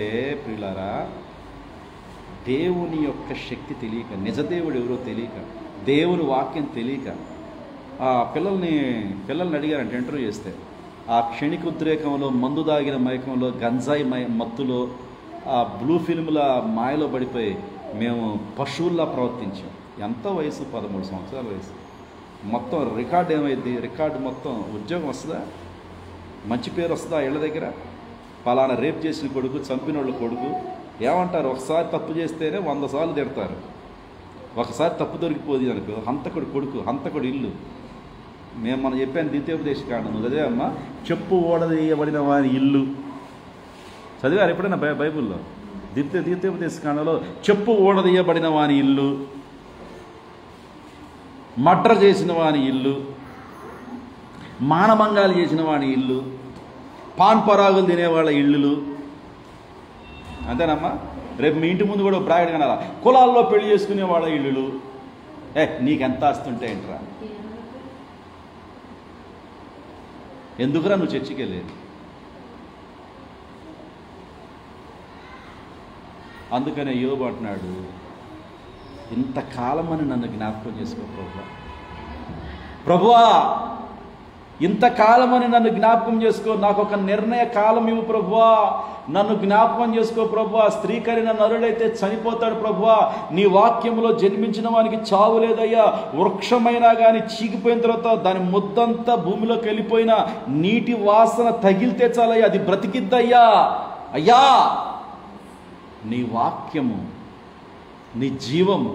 ప్రియులారా, దేవుని యొక్క శక్తి తెలియక, నిజదేవుడు ఎవరో తెలియక, దేవుని వాక్యం తెలియక. ఆ పిల్లల్ని అడిగారంటే ఇంటర్వ్యూ చేస్తే, ఆ క్షణిక ఉద్రేకంలో, మందు దాగిన మైకంలో, గంజాయి మత్తులో, ఆ బ్లూ ఫిల్మ్ల మాయలో పడిపోయి మేము పశువుల్లా ప్రవర్తించాం. ఎంత వయసు? 13 సంవత్సరాల వయసు. మొత్తం రికార్డు ఏమైంది? రికార్డు మొత్తం ఉద్యోగం వస్తుందా? మంచి పేరు వస్తుందా ఇళ్ళ దగ్గర? పలానా రేప్ చేసిన కొడుకు, చంపిన వాళ్ళ కొడుకు. ఏమంటారు? ఒకసారి తప్పు చేస్తేనే 100 సార్లు తిడతారు. ఒకసారి తప్పు దొరికిపోదు అనుకో, హంతకుడు కొడుకు, హంతకుడు ఇల్లు. మనం చెప్పాను ద్వితీయోపదేశ కాండం, నువ్వు చదివామ్మా? చెప్పు ఓడదీయబడిన వాని ఇల్లు చదివారు ఎప్పుడైనా బైబుల్లో? ద్వితీయోపదేశ కాండంలో చెప్పు ఓడదీయబడిన వాని ఇల్లు, మర్డర్ చేసిన వాని ఇల్లు, మానభంగాలు చేసిన వాని ఇల్లు, పాన్ పరాగులు తినేవాళ్ళ ఇల్లులు. అంతేనమ్మా? రేపు మీ ఇంటి ముందు కూడా బ్రాకెట్ కనాలా, కులాల్లో పెళ్లి చేసుకునే వాళ్ళ ఇల్లులు. నీకెంత ఆస్తుంటే ఏంట్రా? ఎందుకురా నువ్వు చర్చికి వెళ్ళేది? అందుకనే యోబు అంటున్నాడు, ఇంతకాలం అని నన్ను జ్ఞాపకం చేసుకో ప్రభువా. ఇంతకాలమని నన్ను జ్ఞాపకం చేసుకో, నాకు ఒక నిర్ణయ కాలం ఇవ్వు ప్రభువా, నన్ను జ్ఞాపకం చేసుకో ప్రభువా. స్త్రీ కనిన నరుడైతే చనిపోతాడు ప్రభువా, నీ వాక్యంలో జన్మించిన వానికి చావు లేదయ్యా. వృక్షమైనా కానీ చీకిపోయిన తర్వాత దాని ముద్దంతా భూమిలోకి వెళ్ళిపోయిన నీటి వాసన తగిలితే చాలయ్యా, అది బ్రతికిద్దయ్యా. అయ్యా నీ వాక్యము, నీ జీవము,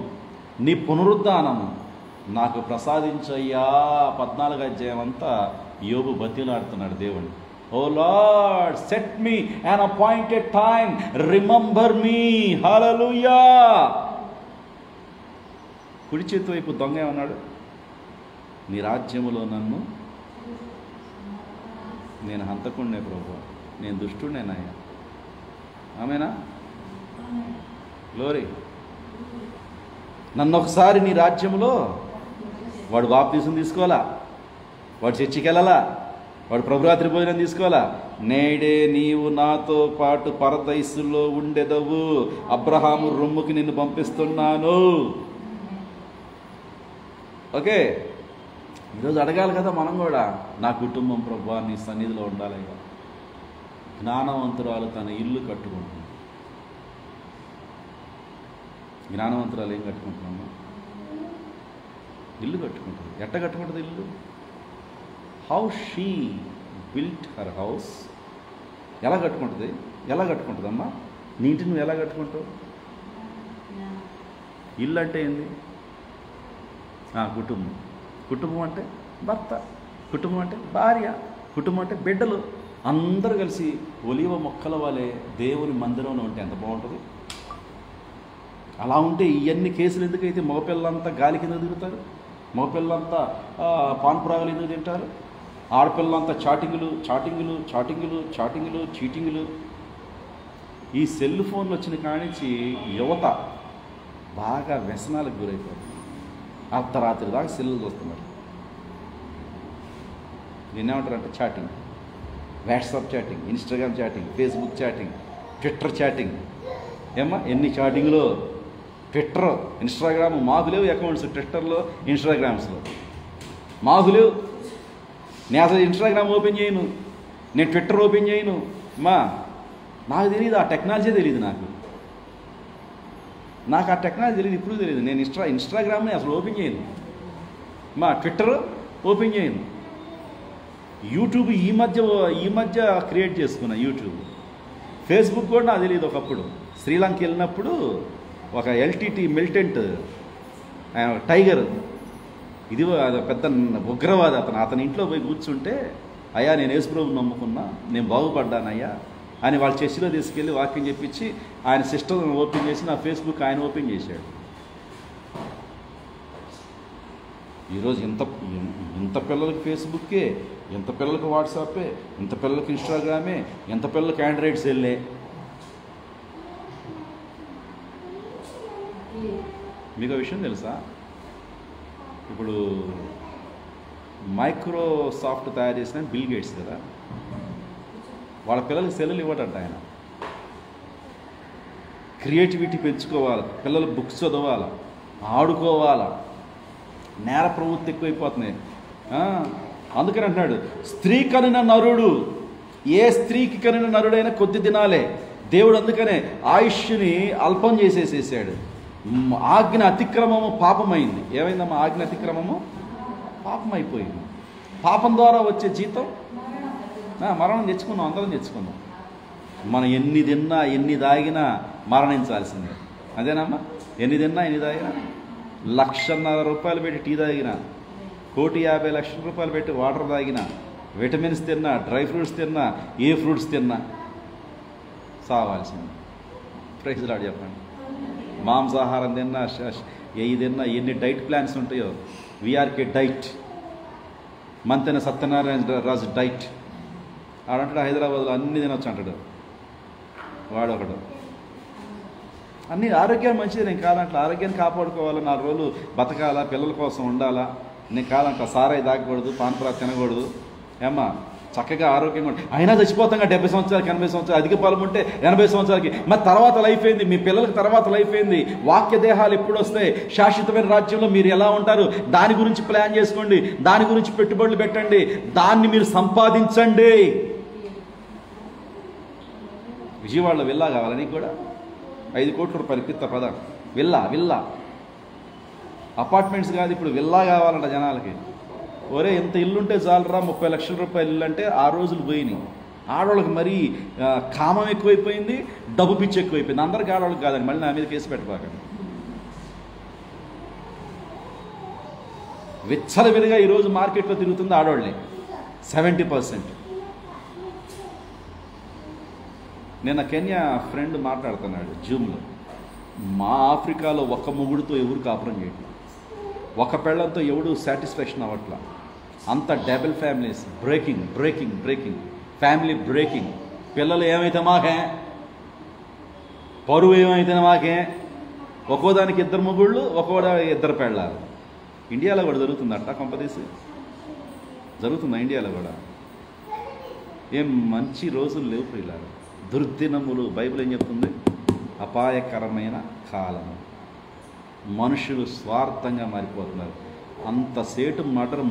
నీ పునరుద్ధానము నాకు ప్రసాదించయ్యా. 14వ అధ్యాయం అంతా యోబు బతిలాడుతున్నాడు దేవుని. O Lord, set me an appointed time, remember me. Hallelujah. కుడి చేతి వైపు దొంగ ఏమన్నాడు? నీ రాజ్యములో నన్ను, నేను హంతకుండే ప్రభు, నేను దుష్టుడేనాయా. ఆమేనా? గ్లోరీ. నన్ను ఒకసారి నీ రాజ్యంలో, వాడు బాప్తీసం తీసుకోవాలా, వాడు చర్చికి వెళ్ళాలా, వాడు ప్రభురాత్రి భోజనం తీసుకోవాలా. నేడే నీవు నాతో పాటు పరదైసులో ఉండెదవు, అబ్రహాము రొమ్ముకి నిన్ను పంపిస్తున్నాను. ఓకే, ఈరోజు అడగాలి కదా మనం కూడా, నా కుటుంబం ప్రభువా నీ సన్నిధిలో ఉండాలయ్యా. జ్ఞానవంతురాలు తన ఇల్లు కట్టుకుంటుంది. జ్ఞానవంతురాలు ఏం కట్టుకుంటున్నామా? ఇల్లు కట్టుకుంటుంది. ఎట్ట కట్టుకుంటుంది ఇల్లు? How she built her house. ఎలా కట్టుకుంటుంది? ఎలా కట్టుకుంటుందమ్మా? నీ ఇంటిని నువ్వు ఎలా కట్టుకుంటావు? ఇల్లు అంటే ఏంది? కుటుంబం. కుటుంబం అంటే భర్త, కుటుంబం అంటే భార్య, కుటుంబం అంటే బిడ్డలు, అందరూ కలిసి ఒలివ మొక్కల వలె దేవుని మందిరంలో ఉంటే ఎంత బాగుంటుంది. అలా ఉంటే ఇవన్నీ కేసులు ఎందుకైతే? మగపిల్లలంతా గాలి కింద తిరుగుతారు, మగపిల్లలంతా పాన్పురాగులు ఎందుకు తింటారు, ఆడపిల్లలంతా చాటింగులు చాటింగులు చాటింగులు చాటింగులు చీటింగులు. ఈ సెల్ ఫోన్లు వచ్చిన కానించి యువత బాగా వ్యసనాలకు గురైపోతుంది. అర్ధరాత్రి దాకా సెల్లు చూస్తున్నారు. నేనేమంటారంటే chatting, WhatsApp chatting, Instagram chatting, Facebook chatting, Twitter chatting. ఏమ్మా ఎన్ని చాటింగ్లో! ట్విట్టర్, ఇన్స్టాగ్రామ్ మాకు లేవు అకౌంట్స్ ట్విట్టర్లో, ఇన్స్టాగ్రామ్స్లో మాకు లేవు. నేను అసలు ఇన్స్టాగ్రామ్ ఓపెన్ చేయను, నేను ట్విట్టర్ ఓపెన్ చేయను. నాకు తెలియదు, ఆ టెక్నాలజీ తెలియదు నాకు ఆ టెక్నాలజీ తెలియదు, ఇప్పుడు తెలియదు. నేను ఇన్స్టాగ్రామ్ని అసలు ఓపెన్ చేయను, ట్విట్టర్ ఓపెన్ చేయను. యూట్యూబ్ ఈ మధ్య క్రియేట్ చేసుకున్నా యూట్యూబ్. ఫేస్బుక్ కూడా నాకు తెలియదు. ఒకప్పుడు శ్రీలంక వెళ్ళినప్పుడు ఒక ఎల్టీటీ మిలిటెంట్ టైగర్, ఇది పెద్ద ఉగ్రవాది, అతని ఇంట్లో పోయి కూర్చుంటే, అయ్యా నేను యేసుప్రభువుని నమ్ముకున్నా, నేను బాగుపడ్డానయ్యా అని వాళ్ళ చర్చిలో తీసుకెళ్ళి వాక్యం చెప్పించి ఆయన సిస్టమ్ ఓపెన్ చేసి నా ఫేస్బుక్ ఆయన ఓపెన్ చేశాడు. ఈరోజు ఇంత పిల్లలకి ఫేస్బుక్కే, ఎంత పిల్లలకి వాట్సాపే, ఎంత పిల్లలకి ఇన్స్టాగ్రామే, ఎంత పిల్లలకి ఆండ్రాయిడ్ సెల్లే. మీకు విషయం తెలుసా? ఇప్పుడు మైక్రోసాఫ్ట్ తయారు చేసిన బిల్ గేట్స్ కదా, వాళ్ళ పిల్లలకి సెల్లులు ఇవ్వటంట ఆయన. క్రియేటివిటీ పెంచుకోవాలి, పిల్లలు బుక్స్ చదవాలి, ఆడుకోవాలా. నేర ప్రవృత్తి ఎక్కువైపోతున్నాయి. అందుకని అంటున్నాడు, స్త్రీ కనిన నరుడు, ఏ స్త్రీకి కనిన నరుడైనా కొద్ది దినాలే. దేవుడు అందుకనే ఆయుష్ని అల్పం చేసేసేసాడు. ఆజ్ఞ అతిక్రమము పాపమైంది. ఏమైందమ్మా? ఆజ్ఞ అతిక్రమము పాపం అయిపోయింది. పాపం ద్వారా వచ్చే జీతం మరణం తెచ్చుకున్నాం, అందరం తెచ్చుకున్నాం. మనం ఎన్ని తిన్నా ఎన్ని తాగినా మరణించాల్సిందే. అదేనమ్మా? ఎన్ని తిన్నా ఎన్ని తాగినా, 1,50,000 రూపాయలు పెట్టి టీ తాగినా, 1,50,00,000 రూపాయలు పెట్టి వాటర్ తాగినా, విటమిన్స్ తిన్నా, డ్రై ఫ్రూట్స్ తిన్నా, ఏ ఫ్రూట్స్ తిన్నా సావాల్సింది. ప్రైజ్ లార్డ్ చెప్పండి. మాంసాహారం తిన్నా, ఏది తిన్నా, ఎన్ని డైట్ ప్లాన్స్ ఉంటాయో. VRK diet, Manthena Satyanarayana Raju diet. ఆడంటాడు హైదరాబాద్లో అన్ని తినొచ్చు అంటాడు వాడొకడు. అన్నీ ఆరోగ్యం మంచిది, నేను కాదంట. ఆరోగ్యాన్ని కాపాడుకోవాలా, 4 రోజులు బతకాలా, పిల్లల కోసం ఉండాలా. నేను కాదంట. సారాయి తాగకూడదు, పాన్పురా తినకూడదు, ఏమ్మా చక్కగా ఆరోగ్యంగా ఉంటుంది. అయినా చచ్చిపోతాం 70 సంవత్సరాలకి 80 సంవత్సరాలు, అధిక బలం ఉంటే 80 సంవత్సరాలకి. మరి తర్వాత లైఫ్ ఏంది? మీ పిల్లలకి తర్వాత లైఫ్ ఏంది? వాక్య దేహాలు ఎప్పుడు వస్తాయి? శాశ్వతమైన రాజ్యంలో మీరు ఎలా ఉంటారు? దాని గురించి ప్లాన్ చేసుకోండి, దాని గురించి పెట్టుబడులు పెట్టండి, దాన్ని మీరు సంపాదించండి. విజయవాడలో విల్లా కావాలి నీకు కూడా? 5 కోట్ల రూపాయలు పిత్త పద. విల్లా అపార్ట్మెంట్స్ కాదు, ఇప్పుడు విల్లా కావాలంట జనాలకి. ఒరే ఎంత ఇల్లుంటే చాలరా, 30 లక్షల రూపాయలు ఇల్లు అంటే ఆ రోజులు పోయినాయి. ఆడవాళ్ళకి మరీ కామం ఎక్కువైపోయింది, డబ్బు పిచ్చి ఎక్కువైపోయింది. అందరికి ఆడవాళ్ళకి కాదండి, మళ్ళీ నా మీద కేసు పెట్టబాకండి. విచ్చలవిడిగా ఈరోజు మార్కెట్లో తిరుగుతుంది ఆడవాళ్ళే 70%. నిన్న కెన్యా ఫ్రెండ్ మాట్లాడుతున్నాడు జూమ్లో. మా ఆఫ్రికాలో ఒక్క మొగుడుతో ఎవరు కాపురం చేయట్లా, ఒక పెళ్ళంతో ఎవడు సాటిస్ఫాక్షన్ అవ్వట్లా. అంత double families, breaking family breaking. పిల్లలు ఏమైతే మాకే, పరువు ఏమైతే మాకే, ఒక్కోదానికి 2 మొగుళ్ళు, ఒక్కోదా 2 పెళ్ళాలు. ఇండియాలో కూడా జరుగుతుందట, కొంపదీసి జరుగుతుందా ఇండియాలో కూడా? ఏం మంచి రోజులు లేవు పిల్లలు, దుర్దినములు. బైబిల్ ఏం చెప్తుంది? అపాయకరమైన కాలం. మనుషులు స్వార్థంగా మారిపోతున్నారు. అంతసేటు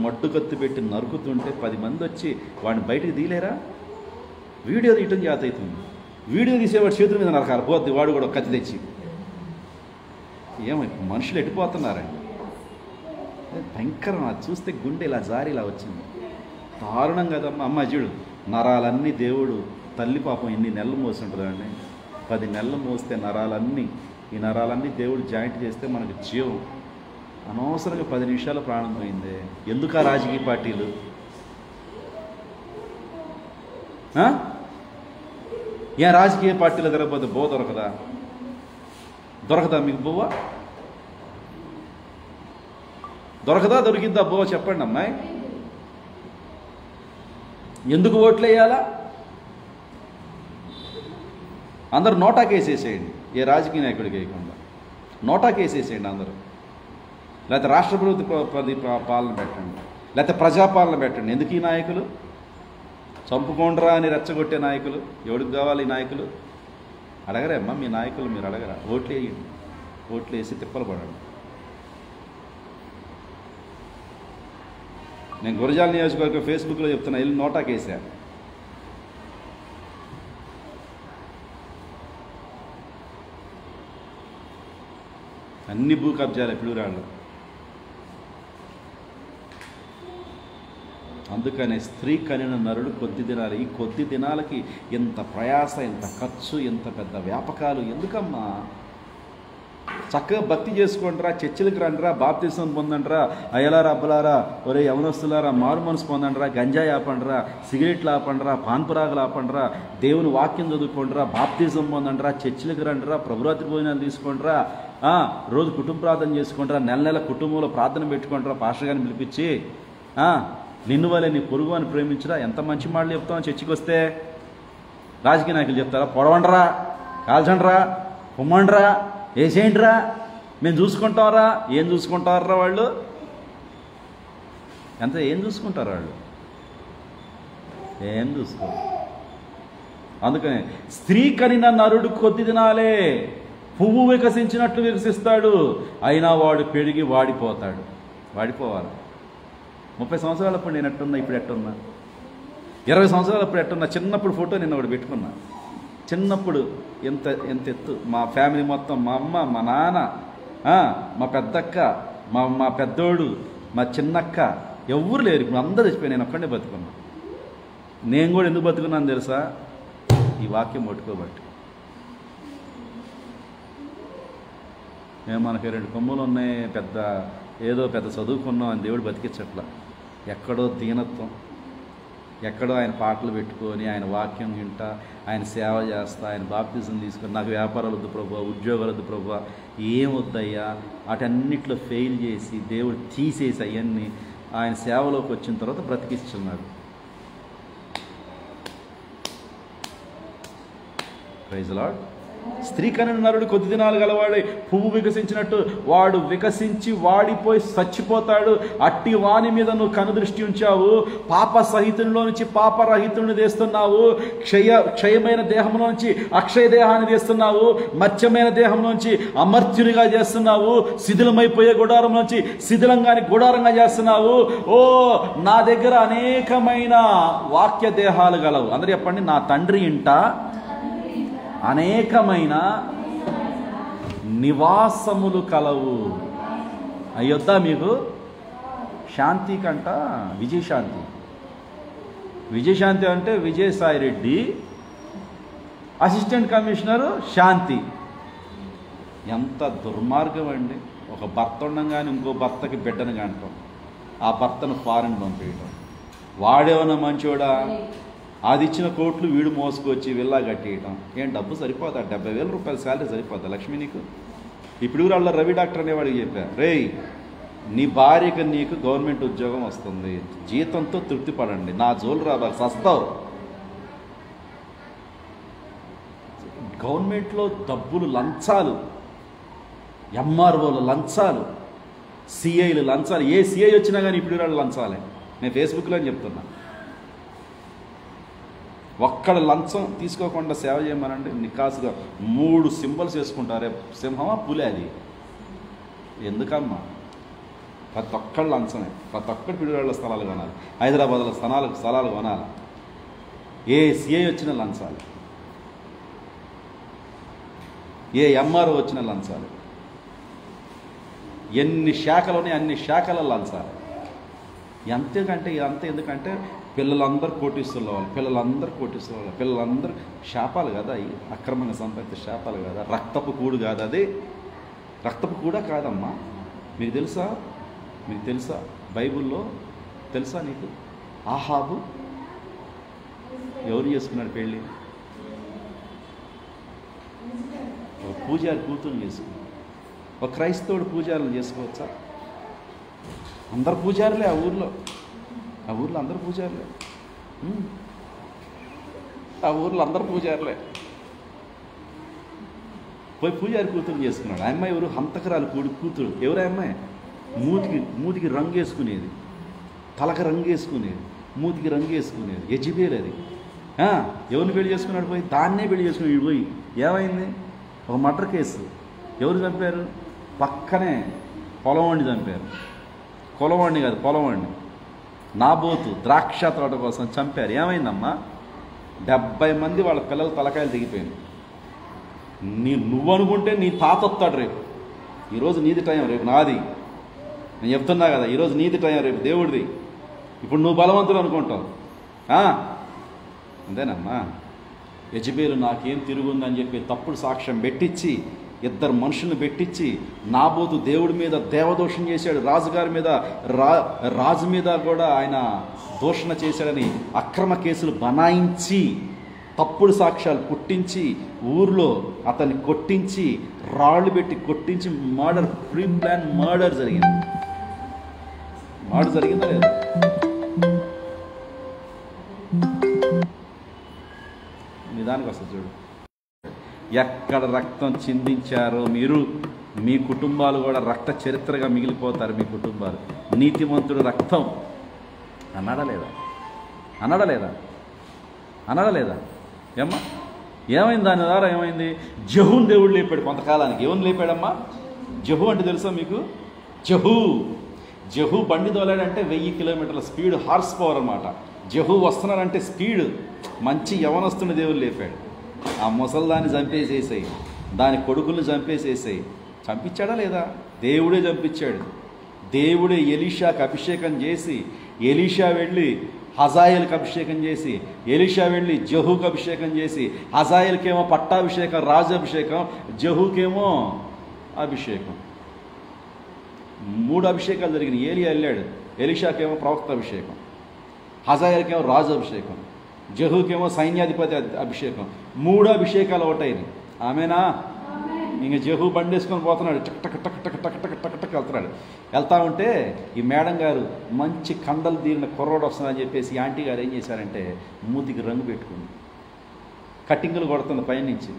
మడ్డు కత్తి పెట్టి నరుకుతుంటే 10 మంది వచ్చి వాడిని బయటికి తీయలేరా? వీడియో తీయటం జాత అవుతుంది. వీడియో తీసేవాడు చేతుల మీద నరకాలి, పోద్ది వాడు కూడా కత్తి తెచ్చి. ఏమో మనుషులు ఎట్టిపోతున్నారండి, భయంకరం. అది చూస్తే గుండె ఇలా జారి ఇలా వచ్చింది. దారుణం కదమ్మా. అమ్మ చూడు, నరాలన్నీ దేవుడు, తల్లి పాపం ఎన్ని నెలలు మోస్తుంటుందండి? 10 నెలలు మోస్తే ఈ నరాలన్నీ దేవుడు జాయింట్ చేస్తే మనకు జీవం. అనవసరంగా 10 నిమిషాల ప్రాణం పోయింది. ఎందుకు ఆ రాజకీయ పార్టీలు? ఏ రాజకీయ పార్టీలు తిరగకపోతే బో దొరకదా మీకు? బువ్వ దొరికిద్దా బువ్వ? చెప్పండి అమ్మాయి. ఎందుకు ఓట్లు వేయాలా? అందరూ నోటా కేసేసేయండి, ఏ రాజకీయ నాయకుడికి వేయకుండా నోటా కేసేసేయండి అందరూ. లేకపోతే రాష్ట్ర ప్రభుత్వ పాలన పెట్టండి, లేకపోతే ప్రజాపాలన పెట్టండి. ఎందుకు ఈ నాయకులు? చంపుకోండ్రా అని రెచ్చగొట్టే నాయకులు. ఎవరికి కావాలి ఈ నాయకులు? అడగరే అమ్మా మీ నాయకులు, మీరు అడగరా? ఓట్లు వేయండి, ఓట్లు వేసి తిప్పలు పడండి. నేను గురజాల నియోజకవర్గం ఫేస్బుక్లో చెప్తున్నా, వెళ్ళి నోటా కేసా. అన్ని భూ కబ్జాలు పిడుగురాళ్ళు. అందుకనే స్త్రీ కనిన నరుడు కొద్ది దినాలు. ఈ కొద్ది దినాలకి ఎంత ప్రయాస, ఎంత ఖర్చు, ఎంత పెద్ద వ్యాపకాలు. ఎందుకమ్మా? చక్కగా భక్తి చేసుకోండిరా, చర్చిలకు రండిరా, బాప్తిసం పొందండిరా, అయ్యలారా అబ్బలారా, ఒరే యవనస్తులారా, మారు మనసు పొందండిరా, గంజాయి ఆపండిరా, సిగరెట్లు ఆపండిరా, పాన్పురాగులు ఆపండిరా, దేవుని వాక్యం చదువుకోండిరా, బాప్తిజం పొందండిరా, చర్చిలకు రండిరా, ప్రభురాత్రి భోజనాలు తీసుకోండిరా, రోజు కుటుంబ ప్రార్థన చేసుకోండిరా, నెల కుటుంబంలో ప్రార్థన పెట్టుకోండిరా, పాస్టర్ గారిని పిలిపించి, నిన్ను వలే నీ పొరుగు అని ప్రేమించరా. ఎంత మంచి మాటలు చెప్తామని చర్చికి వస్తే రాజకీయ నాయకులు చెప్తారా? పొడవండిరా, కాల్చండిరా, పొమ్మండిరా, వేసేయండిరా, మేము చూసుకుంటారా? ఏం చూసుకుంటారా వాళ్ళు? ఏం చూసుకుంటారు వాళ్ళు? ఏం చూసుకోరు. అందుకని స్త్రీ కనిన నరుడు కొద్ది దినాలే, పువ్వు వికసించినట్లు వికసిస్తాడు, అయినా వాడు పెరిగి వాడిపోవాలి. 30 సంవత్సరాలప్పుడు నేను ఎట్టున్నా, ఇప్పుడు ఎట్టున్నా? 20 సంవత్సరాలప్పుడు ఎట్టున్నా? చిన్నప్పుడు ఫోటో నిన్న ఒకటి పెట్టుకున్నా. చిన్నప్పుడు ఎంత ఎత్తు, మా ఫ్యామిలీ మొత్తం, మా అమ్మ, మా నాన్న, మా పెద్దక్క, మా పెద్దోడు, మా చిన్నక్క, ఎవరు లేరు. ఇప్పుడు అందరూ చచ్చిపోయి నేను ఒక్కడే బతుకున్నా. నేను కూడా ఎందుకు బతుకున్నాను తెలుసా? ఈ వాక్యం పట్టుకోబట్టి. మనకి 2 కొమ్ములు ఉన్నాయి, ఏదో పెద్ద చదువుకున్నాం అని దేవుడు బతికించట్లా. ఎక్కడో దీనత్వం, ఎక్కడో ఆయన పాటలు పెట్టుకొని, ఆయన వాక్యం వింటా, ఆయన సేవ చేస్తా, ఆయన బాప్తిజం తీసుకొని, నాకు వ్యాపారాలు వద్దు ప్రభువా, ఉద్యోగాలు వద్దు ప్రభువా, ఏం వద్దయ్యా, వాటన్నిట్లో ఫెయిల్ చేసి దేవుడు తీసేసి అవన్నీ ఆయన సేవలోకి వచ్చిన తర్వాత బ్రతికిస్తున్నాడు. Praise the lord. స్త్రీ కనిన నరుడు కొద్ది దినాలు గలవాడే పువ్వు వికసించినట్టు వాడు వికసించి వాడిపోయి చచ్చిపోతాడు. అట్టి వాని మీద నువ్వు కనుదృష్టి ఉంచావు. పాప సహితునిలో నుంచి పాపరహితుని తీస్తున్నావు. క్షయమైన దేహంలో నుంచి అక్షయ దేహాన్ని తీస్తున్నావు. మత్స్యమైన దేహంలోంచి అమర్త్యునిగా చేస్తున్నావు. శిథిలమైపోయే గుడారం నుంచి శిథిలంగాని గుడారంగా చేస్తున్నావు. ఓ, నా దగ్గర అనేకమైన వాక్య దేహాలు గలవు. అందరూ చెప్పండి, నా తండ్రి ఇంట అనేకమైన నివాసములు కలవు. అయ్యొద్దా మీకు శాంతి కంట విజయశాంతి. విజయశాంతి అంటే విజయసాయి రెడ్డి, అసిస్టెంట్ కమిషనరు శాంతి. ఎంత దుర్మార్గం అండి. ఒక భర్త ఉండగానే ఇంకో భర్తకి బిడ్డను కంటాం, ఆ భర్తను ఫారెన్ పంపేయడం. వాడేమన్నా మంచోడా? అది ఇచ్చిన కోట్లు వీడు మోసుకొచ్చి విల్లా కట్టేయటం. ఏం డబ్బు సరిపోతా? 70,000 రూపాయల శాలరీ సరిపోతా లక్ష్మి నీకు? ఇప్పుడు వాళ్ళ రవి డాక్టర్ అనేవాడికి చెప్పా, రేయ్ నీ భార్యకి నీకు గవర్నమెంట్ ఉద్యోగం వస్తుంది, జీతంతో తృప్తి పడండి, నా జోలు రాబాకు సస్తావు. గవర్నమెంట్లో డబ్బులు లంచాలు, ఎంఆర్ఓలు లంచాలు, సిఐలు లంచాలు. ఏ సిఐ వచ్చినా కానీ ఇప్పుడు వాళ్ళు లంచాలే. నేను ఫేస్బుక్లో చెప్తున్నా, ఒక్కడ లంచం తీసుకోకుండా సేవ చేయమనండి. నికాసుగా 3 సింబల్స్ వేసుకుంటారే, సింహమా పులి? అది ఎందుకమ్మా? ప్రతి ఒక్కళ్ళు లంచమే. ప్రతి ఒక్కటి పిడుగుల స్థలాలు కొనాలి, హైదరాబాద్లో స్థలాలు కొనాలి. ఏ సిఐ వచ్చిన లంచాలి, ఏ ఎంఆర్ఓ వచ్చిన లంచాలి. ఎన్ని శాఖలు ఉన్నాయి అన్ని శాఖల లంచాలి. ఎంతకంటే ఇదంతా ఎందుకంటే పిల్లలందరూ కోటీస్తున్నారు, పిల్లలందరూ శాపాలు కదా, అవి అక్రమంగా సంపాదించే శాపాలు కదా, రక్తపు కూడు కాదు అది. రక్తపు కూడా కాదమ్మా. మీకు తెలుసా బైబిల్లో తెలుసా నీకు? ఆహాబు ఎవరు చేసుకున్నాడు పెళ్ళి? ఒక పూజారి కూతురు చేసుకున్నాడు. ఒక క్రైస్తవుడు పూజారులు చేసుకోవచ్చా? అందరు పూజారులే ఆ ఊర్లో అందరు పూజారులే. పోయి పూజారి కూతురు చేసుకున్నాడు. ఆ అమ్మాయి ఎవరు? హంతకరాలు కూతురు. ఎవరు అమ్మాయి? మూతికి రంగు వేసుకునేది, తలకి రంగు వేసుకునేది, మూతికి రంగు వేసుకునేది. యజబేల్ అది. ఎవరిని పెళ్లి చేసుకున్నాడు? పోయి దాన్నే పెళ్లి చేసుకున్నాడు. పోయి ఏమైంది? ఒక మర్డర్ కేసు. ఎవరు చంపారు? పక్కనే పొలవాడిని చంపారు. కులవాడిని కాదు, పొలవాడిని. నాబోతు ద్రాక్ష తోట కోసం చంపారు. ఏమైందమ్మా? 70 మంది వాళ్ళ పిల్లల తలకాయలు దిగిపోయింది. నువ్వు అనుకుంటే నీ తాత వస్తాడు రేపు. ఈరోజు నీది టైం, రేపు నాది. నేను చెప్తున్నా కదా, ఈరోజు నీది టైం, రేపు దేవుడిది. ఇప్పుడు నువ్వు బలవంతుడు అనుకుంటావు. అంతేనమ్మా. యజబేలు నాకేం తిరుగుందని చెప్పి తప్పుడు సాక్ష్యం పెట్టించి, 2 మనుషులను పెట్టించి, నాబోతు దేవుడి మీద దేవదోషం చేశాడు, రాజుగారి మీద రాజు మీద కూడా ఆయన దూషణ చేశాడని అక్రమ కేసులు బనాయించి, తప్పుడు సాక్ష్యాలు పుట్టించి, ఊర్లో అతన్ని కొట్టించి, రాళ్ళు పెట్టి కొట్టించి మర్డర్, ప్రీ ప్లాన్ మర్డర్ జరిగింది. జరిగిందా లేదా? నిదానికి వస్తుంది చూడు. ఎక్కడ రక్తం చిందించారో మీరు, మీ కుటుంబాలు కూడా రక్త చరిత్రగా మిగిలిపోతారు. మీ కుటుంబాలు నీతిమంతుడు రక్తం అన్నాడా లేదా? ఏమ్మా ఏమైంది? దాని ద్వారా ఏమైంది? జహూని దేవుడు లేపాడు కొంతకాలానికి. ఏమని లేపాడమ్మా? జహూ అంటే తెలుసా మీకు? జహూ బండి తోలాడంటే 1000 కిలోమీటర్ల స్పీడ్, హార్స్ పవర్ అనమాట. జహూ వస్తున్నాడంటే స్పీడ్. మంచి యవనస్తుని దేవుడు లేపాడు. ఆ ముసల్దాన్ని చంపేసేసాయి, దాని కొడుకులను చంపేసేసాయి. చంపించాడా లేదా? దేవుడే చంపించాడు. దేవుడే ఎలీషాకి అభిషేకం చేసి, ఎలీషా వెళ్ళి హజాయేల్కి అభిషేకం చేసి, ఎలీషా వెళ్ళి జహూకి అభిషేకం చేసి, హజాయేల్కేమో పట్టాభిషేకం, రాజాభిషేకం, జహూకేమో అభిషేకం. 3 అభిషేకాలు జరిగినాయి. ఏలియా వెళ్ళాడు, ఎలీషాకేమో ప్రవక్త అభిషేకం, హజాయేల్కేమో రాజు అభిషేకం, జహూకేమో సైన్యాధిపతి అభిషేకం. 3 అభిషేకాలు ఒకటైంది. ఆమెనా? ఇంక జహూ బండి వేసుకొని పోతున్నాడు, టక్ టక్ టక్ టక్ టక్ టక్ టక్ వెళ్తున్నాడు. వెళ్తా ఉంటే ఈ మేడం గారు మంచి కండలు తీరిన కుర్రోడు వస్తుందని చెప్పేసి ఆంటీ గారు ఏం చేశారంటే మూతికి రంగు పెట్టుకుంది, కటింగులు కొడుతుంది పైనుంచి,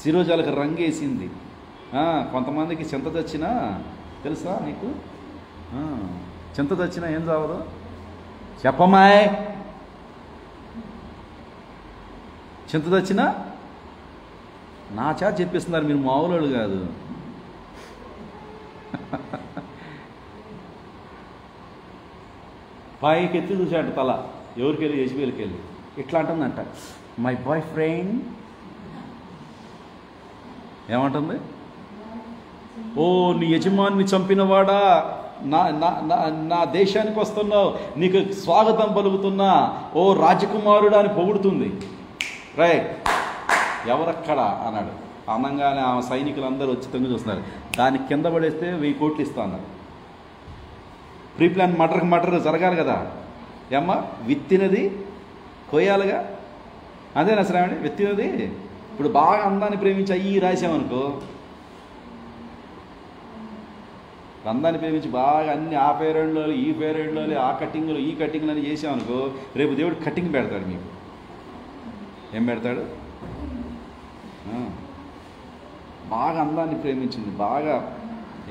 శిరోజాలకు రంగేసింది. కొంతమందికి చింత తెచ్చినా తెలుసా నీకు? చింత తెచ్చినా ఏం చావదు? చెప్పమాయ్. చింత తెచ్చినా నా చేత చెప్పిస్తున్నారు, మీరు మామూలు కాదు. పైకి ఎత్తి చూశాడు తల. ఎవరికి వెళ్ళి? యజ్బేలుకి వెళ్ళి. ఇట్లా అంటుందంట, మై బాయ్ ఫ్రెండ్. ఏమంటుంది? ఓ నీ యజమాన్ని చంపినవాడా, నా నా నా దేశానికి వస్తున్నావు, నీకు స్వాగతం పలుకుతున్నా, ఓ రాజకుమారుడా అని పొగుడుతుంది. రైట్, ఎవరక్కడ అన్నాడు. అనగానే ఆ సైనికులందరూ వచ్చి తొంగి చూస్తున్నారు. దానికి కింద పడేస్తే 1000 కోట్లు ఇస్తా అన్నారు. ప్రీ ప్లాన్ మటర్ జరగాలి కదా. ఏమ్మా, విత్తినది కొయ్యాలిగా. అదేనా శ్రావణి? విత్తినది ఇప్పుడు బాగా అందాన్ని ప్రేమించి అయ్యి రాసామనుకో, అందాన్ని ప్రేమించి బాగా అన్ని ఆ పేరెండ్లో ఈ పేరెండ్లో ఆ కటింగ్లు ఈ కటింగ్లు అని చేసామనుకో, రేపు దేవుడు కటింగ్ పెడతాడు మీకు. ఏం పెడతాడు? బాగా అందాన్ని ప్రేమించింది, బాగా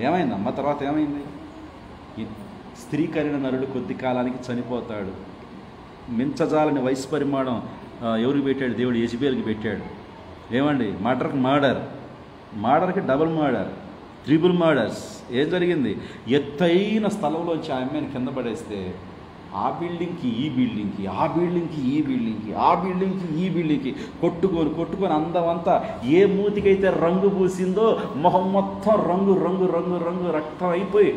ఏమైంది అమ్మ? తర్వాత ఏమైంది? ఈ స్త్రీ కరిన నరుడు కొద్ది కాలానికి చనిపోతాడు. మించజాలని వయసు పరిమాణం ఎవరికి పెట్టాడు? దేవుడు యెజబెల్కి పెట్టాడు. ఏమండి? మర్డర్కి డబుల్ మర్డర్, ట్రిపుల్ మర్డర్స్. ఏం జరిగింది? ఎత్తైన స్థలంలోంచి ఆ అమ్మాయిని కింద పడేస్తే ఆ బిల్డింగ్కి ఈ బిల్డింగ్కి, ఆ బిల్డింగ్కి ఈ బిల్డింగ్కి, ఆ బిల్డింగ్కి ఈ బిల్డింగ్కి కొట్టుకొని అందమంతా ఏ మూతికైతే రంగు పూసిందో మొహం మొత్తం రంగు రంగు రంగు రంగు రక్తం అయిపోయి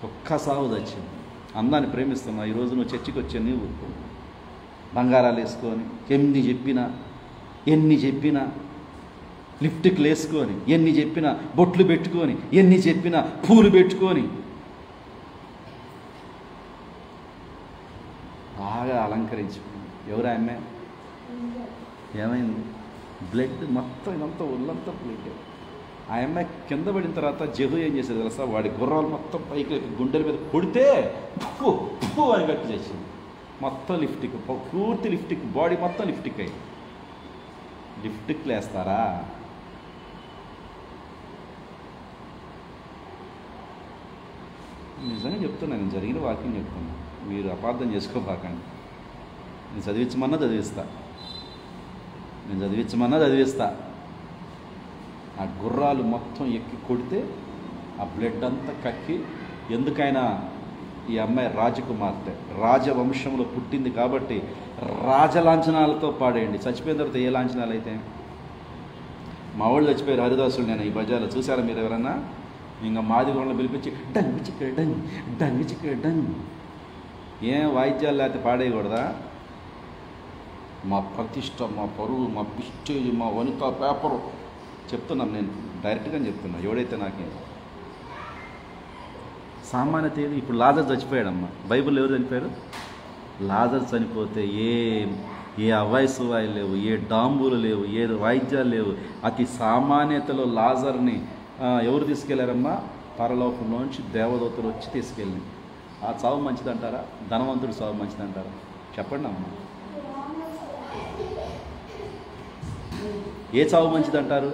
ఒక్క సావు తెచ్చింది. అందాన్ని ప్రేమిస్తున్నా. ఈరోజు నువ్వు చర్చికి వచ్చే నువ్వు బంగారాలు వేసుకొని ఎన్ని చెప్పినా లిప్టిక్లు వేసుకొని, ఎన్ని చెప్పినా బొట్లు పెట్టుకొని, ఎన్ని చెప్పినా పూలు పెట్టుకొని బాగా అలంకరించుకుంది. ఎవరు ఆమె? ఏమైంది? బ్లడ్ మొత్తం ఇదంతా ఒళ్ళంతా బ్లడ్. ఆ అమ్మాయి కింద పడిన తర్వాత జహు ఏం చేసేది తెలుసా? వాడి గుర్రాలు మొత్తం పైకి గుండెల మీద కొడితే పువ్వు అని గట్టి చేసింది. మొత్తం లిఫ్టిక్, పూర్తి లిఫ్టిక్, బాడీ మొత్తం లిఫ్టిక్ అయ్యి. లిఫ్టిక్లు వేస్తారా? నిజంగా చెప్తున్నా, నేను జరిగిన వాక్యం చెప్తున్నా, మీరు అపార్థం చేసుకోబాకండి. నేను చదివించమన్నా చదివిస్తా. ఆ గుర్రాలు మొత్తం ఎక్కి కొడితే ఆ బ్లడ్ అంతా కక్కి, ఎందుకైనా ఈ అమ్మాయి రాజకుమార్తె, రాజవంశంలో పుట్టింది కాబట్టి రాజలాంఛనాలతో పాడేయండి. చచ్చిపోయిన తర్వాత ఏ లాంఛనాలు అయితే? మా వాళ్ళు చచ్చిపోయారు, హరిదాసులు. నేను ఈ బజార్లో చూసారా మీరు ఎవరన్నా? ఇంకా మాదిగోళ్ళని పిలిపించి డంగ్ చిక్క డంగ్ ఏం వాయిద్యాలు లేకపోతే పాడేయకూడదా? మా ప్రతిష్ట, మా పరువు, మా పిస్టేజ్, మా వనితా పేపరు చెప్తున్నాను. నేను డైరెక్ట్గా చెప్తున్నా. ఎవడైతే నాకేం సామాన్యత ఏది? ఇప్పుడు లాజర్ చచ్చిపోయాడమ్మా. బైబిల్లో ఎవరు చనిపోయారు? లాజర్ చనిపోతే ఏ అవాయిసువాయి లేవు, ఏ డాంబులు లేవు, ఏ వాయిద్యాలు లేవు. అతి సామాన్యతలో లాజర్ని ఎవరు తీసుకెళ్లారమ్మా? పరలోకంలోంచి దేవదూతలు వచ్చి తీసుకెళ్ళి. ఆ చావు మంచిదంటారా? ధనవంతుడు చావు మంచిదంటారా? చెప్పండి అమ్మా, ఏ చావు మంచిదంటారు?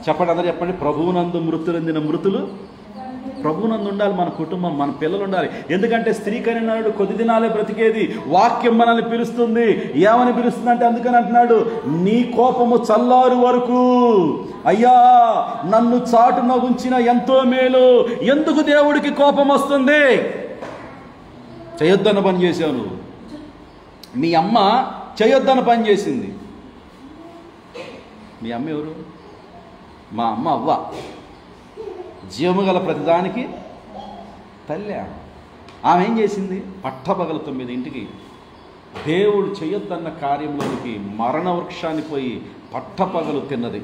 చెప్పండి, అందరూ చెప్పండి. ప్రభువునందు మృతులందిన మృతులు ప్రభువునందు ఉండాలి. మన కుటుంబం, మన పిల్లలు ఉండాలి. ఎందుకంటే స్త్రీ కనినాడు కొద్ది దినాలే బ్రతికేది. వాక్యం మనల్ని పిలుస్తుంది. ఏమని పిలుస్తుంది అంటే, అందుకని అంటున్నాడు, నీ కోపము చల్లారు వరకు అయ్యా నన్ను చాటున ఉంచిన ఎంతో మేలు. ఎందుకు దేవుడికి కోపం వస్తుంది? చేయొద్దన్న పని చేసావు నువ్వు. మీ అమ్మ చేయొద్దన్న పని చేసింది. మీ అమ్మ ఎవరు? మా అమ్మ అవ్వ. జీవము గల ప్రతిదానికి తల్లి. ఆమె ఏం చేసింది? పట్టపగల 9ంటికి దేవుడు చేయొద్దన్న కార్యంలోనికి మరణ వృక్షాన్ని పోయి పట్టపగలు తిన్నది.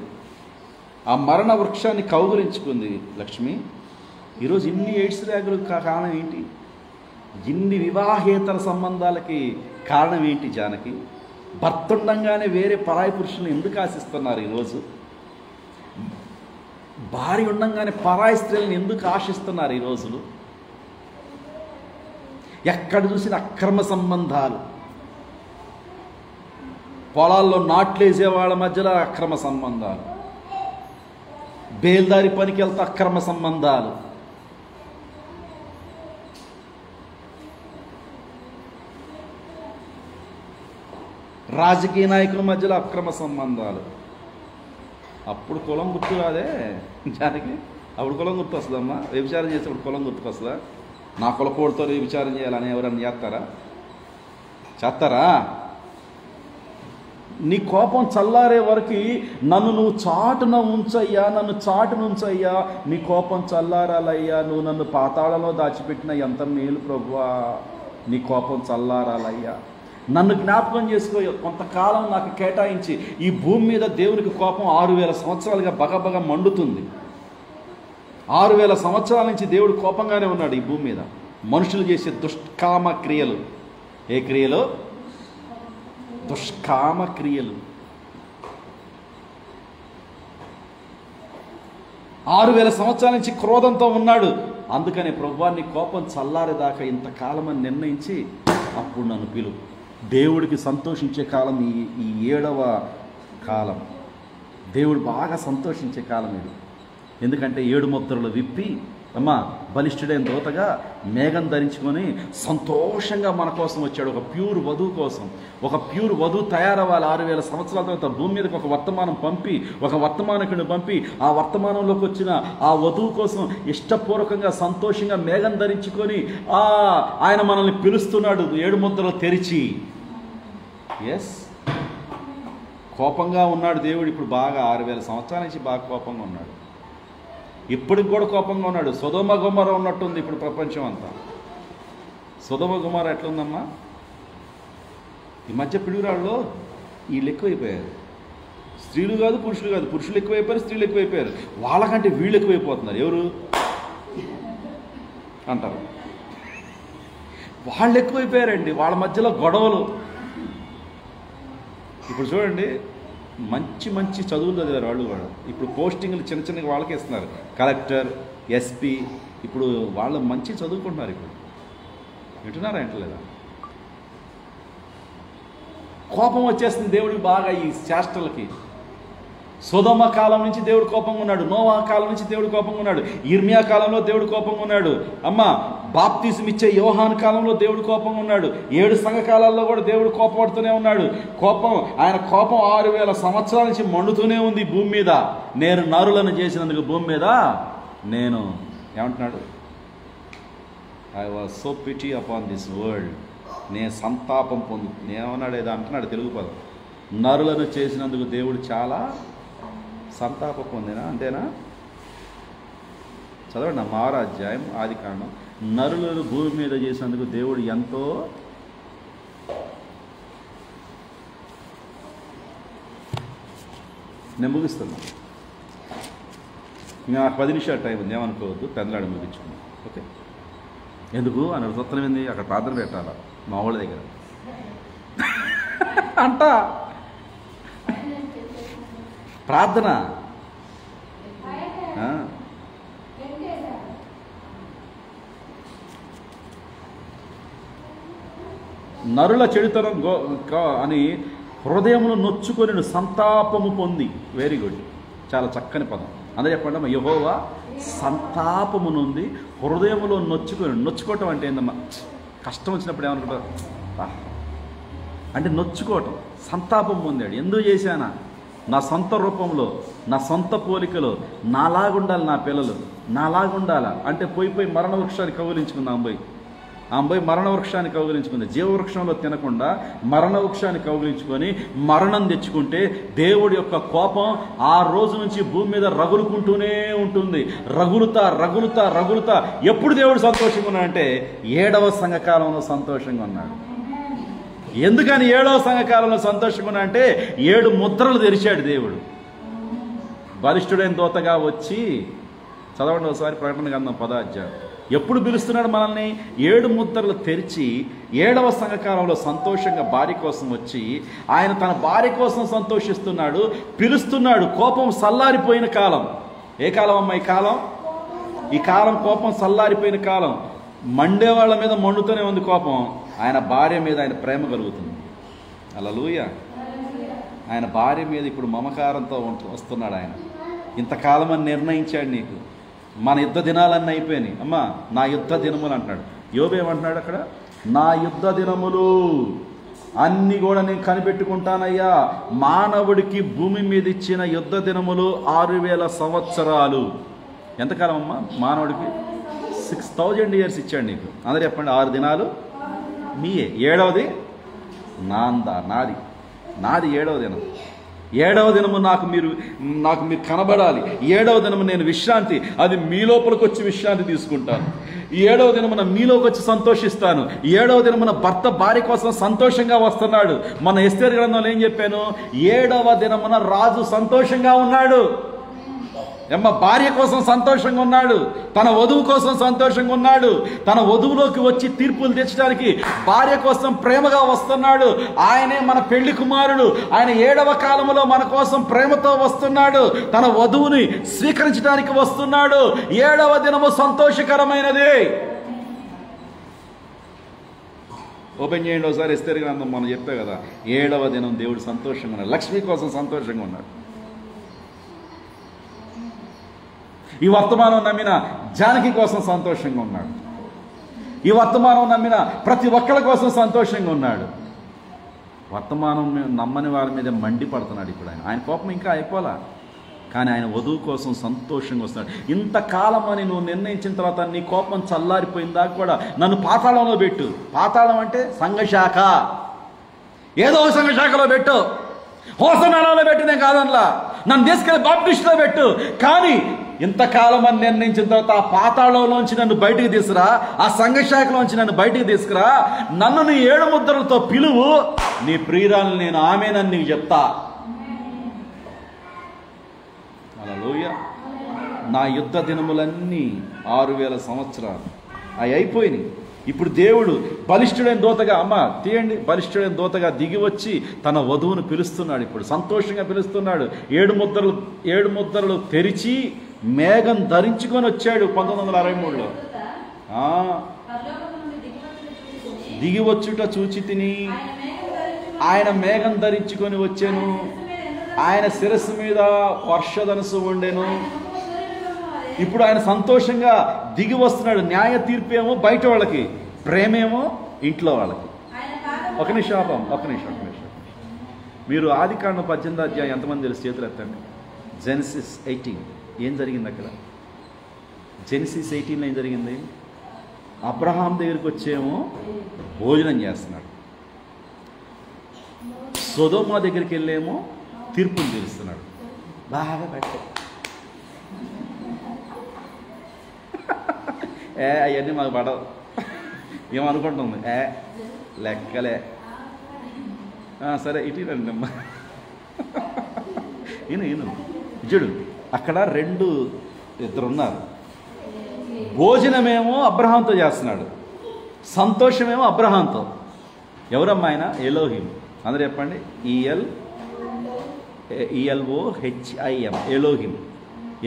ఆ మరణ వృక్షాన్ని కౌగులించుకుంది లక్ష్మి. ఈరోజు ఇన్ని ఎయిడ్స్ ర్యాగులు కారణం ఏంటి? ఇన్ని వివాహేతర సంబంధాలకి కారణం ఏంటి? జానకి భర్త ఉండంగానే వేరే పరాయి పురుషులను ఎందుకు ఆశిస్తున్నారు? ఈరోజు భార్య ఉండంగానే పరాయి స్త్రీలను ఎందుకు ఆశిస్తున్నారు? ఈ రోజులు ఎక్కడ చూసిన అక్రమ సంబంధాలు, పొలాల్లో నాట్లేసే వాళ్ళ మధ్యలో అక్రమ సంబంధాలు, బేల్దారి పనికి వెళ్తా అక్రమ సంబంధాలు, రాజకీయ నాయకుల మధ్యలో అక్రమ సంబంధాలు. అప్పుడు కులం గుర్తు రాదే జానకి? అప్పుడు కులం గుర్తు వస్తుందమ్మా? వ్యభిచారం చేసేప్పుడు కులం గుర్తుకొస్తుందా? నా కులపోడితో వ్యభిచారం చేయాలని ఎవరన్నా చేస్తారా? నీ కోపం చల్లారే వరకు నన్ను నువ్వు చాటున ఉంచయ్యా, నన్ను చాటున ఉంచయ్యా, నీ కోపం చల్లారాలయ్యా. నువ్వు నన్ను పాతాళంలో దాచిపెట్టిన ఎంత మేలు ప్రభువా, నీ కోపం చల్లారాలయ్యా. నన్ను జ్ఞాపకం చేసుకో, కొంతకాలం నాకు కేటాయించి. ఈ భూమి మీద దేవునికి కోపం 6000 సంవత్సరాలుగా బగబగ మండుతుంది. 6000 సంవత్సరాల నుంచి దేవుడు కోపంగానే ఉన్నాడు ఈ భూమి మీద. మనుషులు చేసే దుష్కామ క్రియలు, ఏ క్రియలు? దుష్కామ క్రియలు. 6000 సంవత్సరాల నుంచి క్రోధంతో ఉన్నాడు. అందుకనే ప్రభువా నీ కోపం చల్లారేదాకా ఇంతకాలమని నిర్ణయించి అప్పుడు నన్ను పిలువు. దేవుడికి సంతోషించే కాలం ఈ 7వ కాలం. దేవుడు బాగా సంతోషించే కాలం ఇది. ఎందుకంటే 7 ముద్రలు విప్పి అమ్మా బలిష్ఠుడైన దూతగా మేఘం ధరించుకొని సంతోషంగా మన కోసం వచ్చాడు. ఒక ప్యూర్ వధువు కోసం, ఒక ప్యూర్ వధువు తయారవ్వాలి. 6000 సంవత్సరాల తర్వాత భూమి మీదకి ఒక వర్తమానం పంపి, ఒక వర్తమానకుడిని పంపి, ఆ వర్తమానంలోకి వచ్చిన ఆ వధువు కోసం ఇష్టపూర్వకంగా సంతోషంగా మేఘం ధరించుకొని ఆయన మనల్ని పిలుస్తున్నాడు 7 ముద్రలు తెరిచి. ఎస్, కోపంగా ఉన్నాడు దేవుడు ఇప్పుడు బాగా. 6000 సంవత్సరాల నుంచి బాగా కోపంగా ఉన్నాడు. ఇప్పటికి కూడా కోపంగా ఉన్నాడు. సొదొమ గొమొర ఉన్నట్టుంది ఇప్పుడు ప్రపంచం అంతా. సొదొమ గొమొర ఎట్లుందమ్మా? ఈ మధ్య పిడుగురాళ్ళలో వీళ్ళు ఎక్కువైపోయారు. స్త్రీలు కాదు పురుషులు కాదు, పురుషులు ఎక్కువైపోయారు, స్త్రీలు ఎక్కువైపోయారు. వాళ్ళకంటే వీళ్ళు ఎక్కువైపోతున్నారు. ఎవరు అంటారు? వాళ్ళు ఎక్కువైపోయారండి. వాళ్ళ మధ్యలో గొడవలు. ఇప్పుడు చూడండి, మంచి మంచి చదువులు చదివారు వాళ్ళు కూడా. ఇప్పుడు పోస్టింగ్లు చిన్న చిన్నగా వాళ్ళకే ఇస్తున్నారు. Collector, SP. ఇప్పుడు వాళ్ళు మంచి చదువుకుంటున్నారు. ఇప్పుడు వింటున్నారా వింటలేదా? కోపం వచ్చేస్తుంది దేవుడికి బాగా ఈ శాస్త్రాలకి. సొదొమ కాలం నుంచి దేవుడు కోపంగా ఉన్నాడు. నోవా కాలం నుంచి దేవుడు కోపంగా ఉన్నాడు. ఇర్మియా కాలంలో దేవుడు కోపంగా ఉన్నాడు. అమ్మ బాప్తిసం ఇచ్చే యోహాను కాలంలో దేవుడు కోపంగా ఉన్నాడు. 7 సంఘకాలాల్లో కూడా దేవుడు కోపపడుతూనే ఉన్నాడు. ఆయన కోపం 6000 సంవత్సరాల నుంచి మండుతూనే ఉంది భూమి మీద. నేను నరులను చేసినందుకు భూమి మీద నేను ఏమంటున్నాడు? I was so pity upon this world. నేను సంతాపం ఏమన్నాడు? ఏదో అంటున్నాడు తెలుగు పదం. నరులను చేసినందుకు దేవుడు చాలా సంతాపం పొందినా, అంతేనా? చదవండి 6వ అధ్యాయం ఆదికాండం. నరులను భూమి మీద చేసినందుకు దేవుడు ఎంతో నేను ముగిస్తున్నా. ఇంకా 10 నిమిషాలు టైం ఉంది, ఏమనుకోవద్దు. పెందలాడి ముగించుకున్నాం. ఓకే, ఎందుకు అని సొత్తనం ఏంది? అక్కడ ప్రార్థన పెట్టాలా మా వాళ్ళ దగ్గర అంట. ప్రార్థన నరుల చెడుతనం అని హృదయమును నొచ్చుకొని సంతాపము పొంది. వెరీ గుడ్, చాలా చక్కని పదం. అందరూ చెప్పండి, యెహోవా సంతాపము నుండి హృదయములో నొచ్చుకోవటం అంటే ఏందమ్మా? కష్టం వచ్చినప్పుడు ఏమనుకుంటారు అంటే నొచ్చుకోవటం. సంతాపం పొందాడు. ఎందుకు చేశానా? నా సొంత రూపంలో, నా సొంత పోలికలో నాలాగుండాలి నా పిల్లలు, నాలాగుండాలా అంటే పోయి మరణ వృక్షాన్ని కౌగిలించుకుంది అంబోయి మరణ వృక్షాన్ని కౌగిలించుకుంది. జీవవృక్షంలో తినకుండా మరణ వృక్షాన్ని కౌగిలించుకొని మరణం తెచ్చుకుంటే దేవుడి యొక్క కోపం ఆ రోజు నుంచి భూమి మీద రగులుకుంటూనే ఉంటుంది. రగులుతా ఎప్పుడు దేవుడు సంతోషంగా ఉన్నాడంటే 7వ సంఘకాలంలో సంతోషంగా ఉన్నాడు. ఎందుకని 7వ సంఘకాలంలో సంతోషంగా ఉన్నా అంటే 7 ముద్రలు తెరిచాడు దేవుడు. బలిష్ఠుడైన దూతగా వచ్చి చదవండి ఒకసారి ప్రకటన గ్రంథం 10వ అధ్యాయం. ఎప్పుడు పిలుస్తున్నాడు మనల్ని? 7 ముద్రలు తెరిచి 7వ సంఘకాలంలో సంతోషంగా భార్య కోసం వచ్చి ఆయన తన భార్య కోసం సంతోషిస్తున్నాడు, పిలుస్తున్నాడు. కోపం సల్లారిపోయిన కాలం. ఏ కాలం అమ్మా ఈ కాలం? ఈ కాలం కోపం సల్లారిపోయిన కాలం. మండే వాళ్ళ మీద మండుతూనే ఉంది కోపం. ఆయన భార్య మీద ఆయన ప్రేమ కలుగుతుంది. హల్లెలూయా. ఆయన భార్య మీద ఇప్పుడు మమకారంతో వస్తున్నాడు ఆయన. ఇంతకాలం అని నిర్ణయించాడు నీకు. మన యుద్ధ దినాలన్నీ అయిపోయినాయి. అమ్మా నా యుద్ధ దినములు అంటున్నాడు. యోబు ఏమంటున్నాడు అక్కడ? నా యుద్ధ దినములు అన్నీ కూడా నేను కనిపెట్టుకుంటానయ్యా. మానవుడికి భూమి మీద ఇచ్చిన యుద్ధ దినములు 6000 సంవత్సరాలు. ఎంతకాలం అమ్మా మానవుడికి? 6000 years ఇచ్చాడు నీకు. అందరూ చెప్పండి, 6 దినాలు మీయే, 7వది నాది 7వ దినం. 7వ దినము నాకు మీరు కనబడాలి. 7వ దినము నేను విశ్రాంతి, అది మీ లోపలికి వచ్చి విశ్రాంతి తీసుకుంటాను. 7వ దినమున మీలోకి వచ్చి సంతోషిస్తాను. 7వ దినమున భర్త భార్య కోసం సంతోషంగా వస్తున్నాడు. మన ఎస్తేరు గ్రంథంలో ఏం చెప్పాను? 7వ దినమున రాజు సంతోషంగా ఉన్నాడు. భార్య కోసం సంతోషంగా ఉన్నాడు, తన వధువు కోసం సంతోషంగా ఉన్నాడు. తన వధువులోకి వచ్చి తీర్పులు తెచ్చడానికి భార్య కోసం ప్రేమగా వస్తున్నాడు. ఆయనే మన పెళ్లి కుమారుడు. ఆయన 7వ కాలములో మన కోసం ప్రేమతో వస్తున్నాడు. తన వధువుని స్వీకరించడానికి వస్తున్నాడు. 7వ దినము సంతోషకరమైనది. ఓపెన్ చేయండి ఒకసారి ఎస్తేరు గ్రంథం. మనం చెప్పే కదా, 7వ దినం దేవుడు సంతోషంగా ఉన్నాడు. లక్ష్మి కోసం సంతోషంగా ఉన్నాడు. ఈ వర్తమానం నమ్మిన జానకి కోసం సంతోషంగా ఉన్నాడు. ఈ వర్తమానం నమ్మిన ప్రతి ఒక్కరి కోసం సంతోషంగా ఉన్నాడు. వర్తమానం నమ్మని వారి మీద మండిపడుతున్నాడు ఇప్పుడు ఆయన కోపం ఇంకా అయిపోలా, కానీ ఆయన వధువు కోసం సంతోషంగా వస్తున్నాడు. ఇంతకాలం అని నువ్వు నిర్ణయించిన తర్వాత నీ కోపం చల్లారిపోయిందా కూడా నన్ను పాతాళంలో పెట్టు. పాతాళం అంటే సంఘశాఖ, ఏదో ఒక సంఘశాఖలో పెట్టు. హోసనాలలో పెట్టు, నేను కాదనలా. నన్ను తీసుకెళ్ళి బాప్టిస్ట్లో పెట్టు. కానీ ఇంతకాలం అని నిర్ణయించిన తర్వాత ఆ పాతాళంలోంచి నన్ను బయటికి తీసుకురా, ఆ సంఘశాఖలోంచి నన్ను బయటికి తీసుకురా. నన్ను నీ 7 ముద్రలతో పిలువు, నీ ప్రియురాలను నేను ఆమెనని నీకు చెప్తా. హల్లెలూయా. నా యుద్ధ దినములన్నీ 6000 సంవత్సరాలు అవి అయిపోయినాయి. ఇప్పుడు దేవుడు బలిష్ఠుడైన దూతగా, తీయండి, బలిష్ఠుడైన దూతగా దిగి వచ్చి తన వధువును పిలుస్తున్నాడు. ఇప్పుడు సంతోషంగా పిలుస్తున్నాడు. 7 ముద్రలు తెరిచి మేఘం ధరించుకొని వచ్చాడు 1963లో. దిగి వచ్చుట చూచి తిని ఆయన మేఘం ధరించుకొని వచ్చాను. ఆయన శిరస్సు మీద వర్షధనుసు ఉండెను. ఇప్పుడు ఆయన సంతోషంగా దిగి వస్తున్నాడు. న్యాయ తీర్పేమో బయట వాళ్ళకి, ప్రేమేమో ఇంట్లో వాళ్ళకి. ఒక నిమిషం. మీరు ఆదికాండం 18వ అధ్యాయం ఎంతమంది తెలుసు? చేతులు ఎత్తండి. జెనసిస్ 18 ఏం జరిగింది అక్కడ? జెనసిస్ 18లో ఏం జరిగింది? అబ్రహాం దగ్గరికి వచ్చేమో భోజనం చేస్తున్నాడు. సొదొమ దగ్గరికి వెళ్ళేమో తీర్పులు తీరుస్తున్నాడు. బాగా పెట్ట అవన్నీ మాకు పడవు. ఏమనుకుంటుంది? లెక్కలే. సరే ఇటు రండి అమ్మా. ఈయన చూడు, అక్కడ ఇద్దరు ఉన్నారు. భోజనమేమో అబ్రహాంతో చేస్తున్నాడు, సంతోషమేమో అబ్రహాంతో. ఎవరమ్మా ఆయన? ఎలోహిం. అందరూ చెప్పండి, ELOHIM, ఎలోహిం.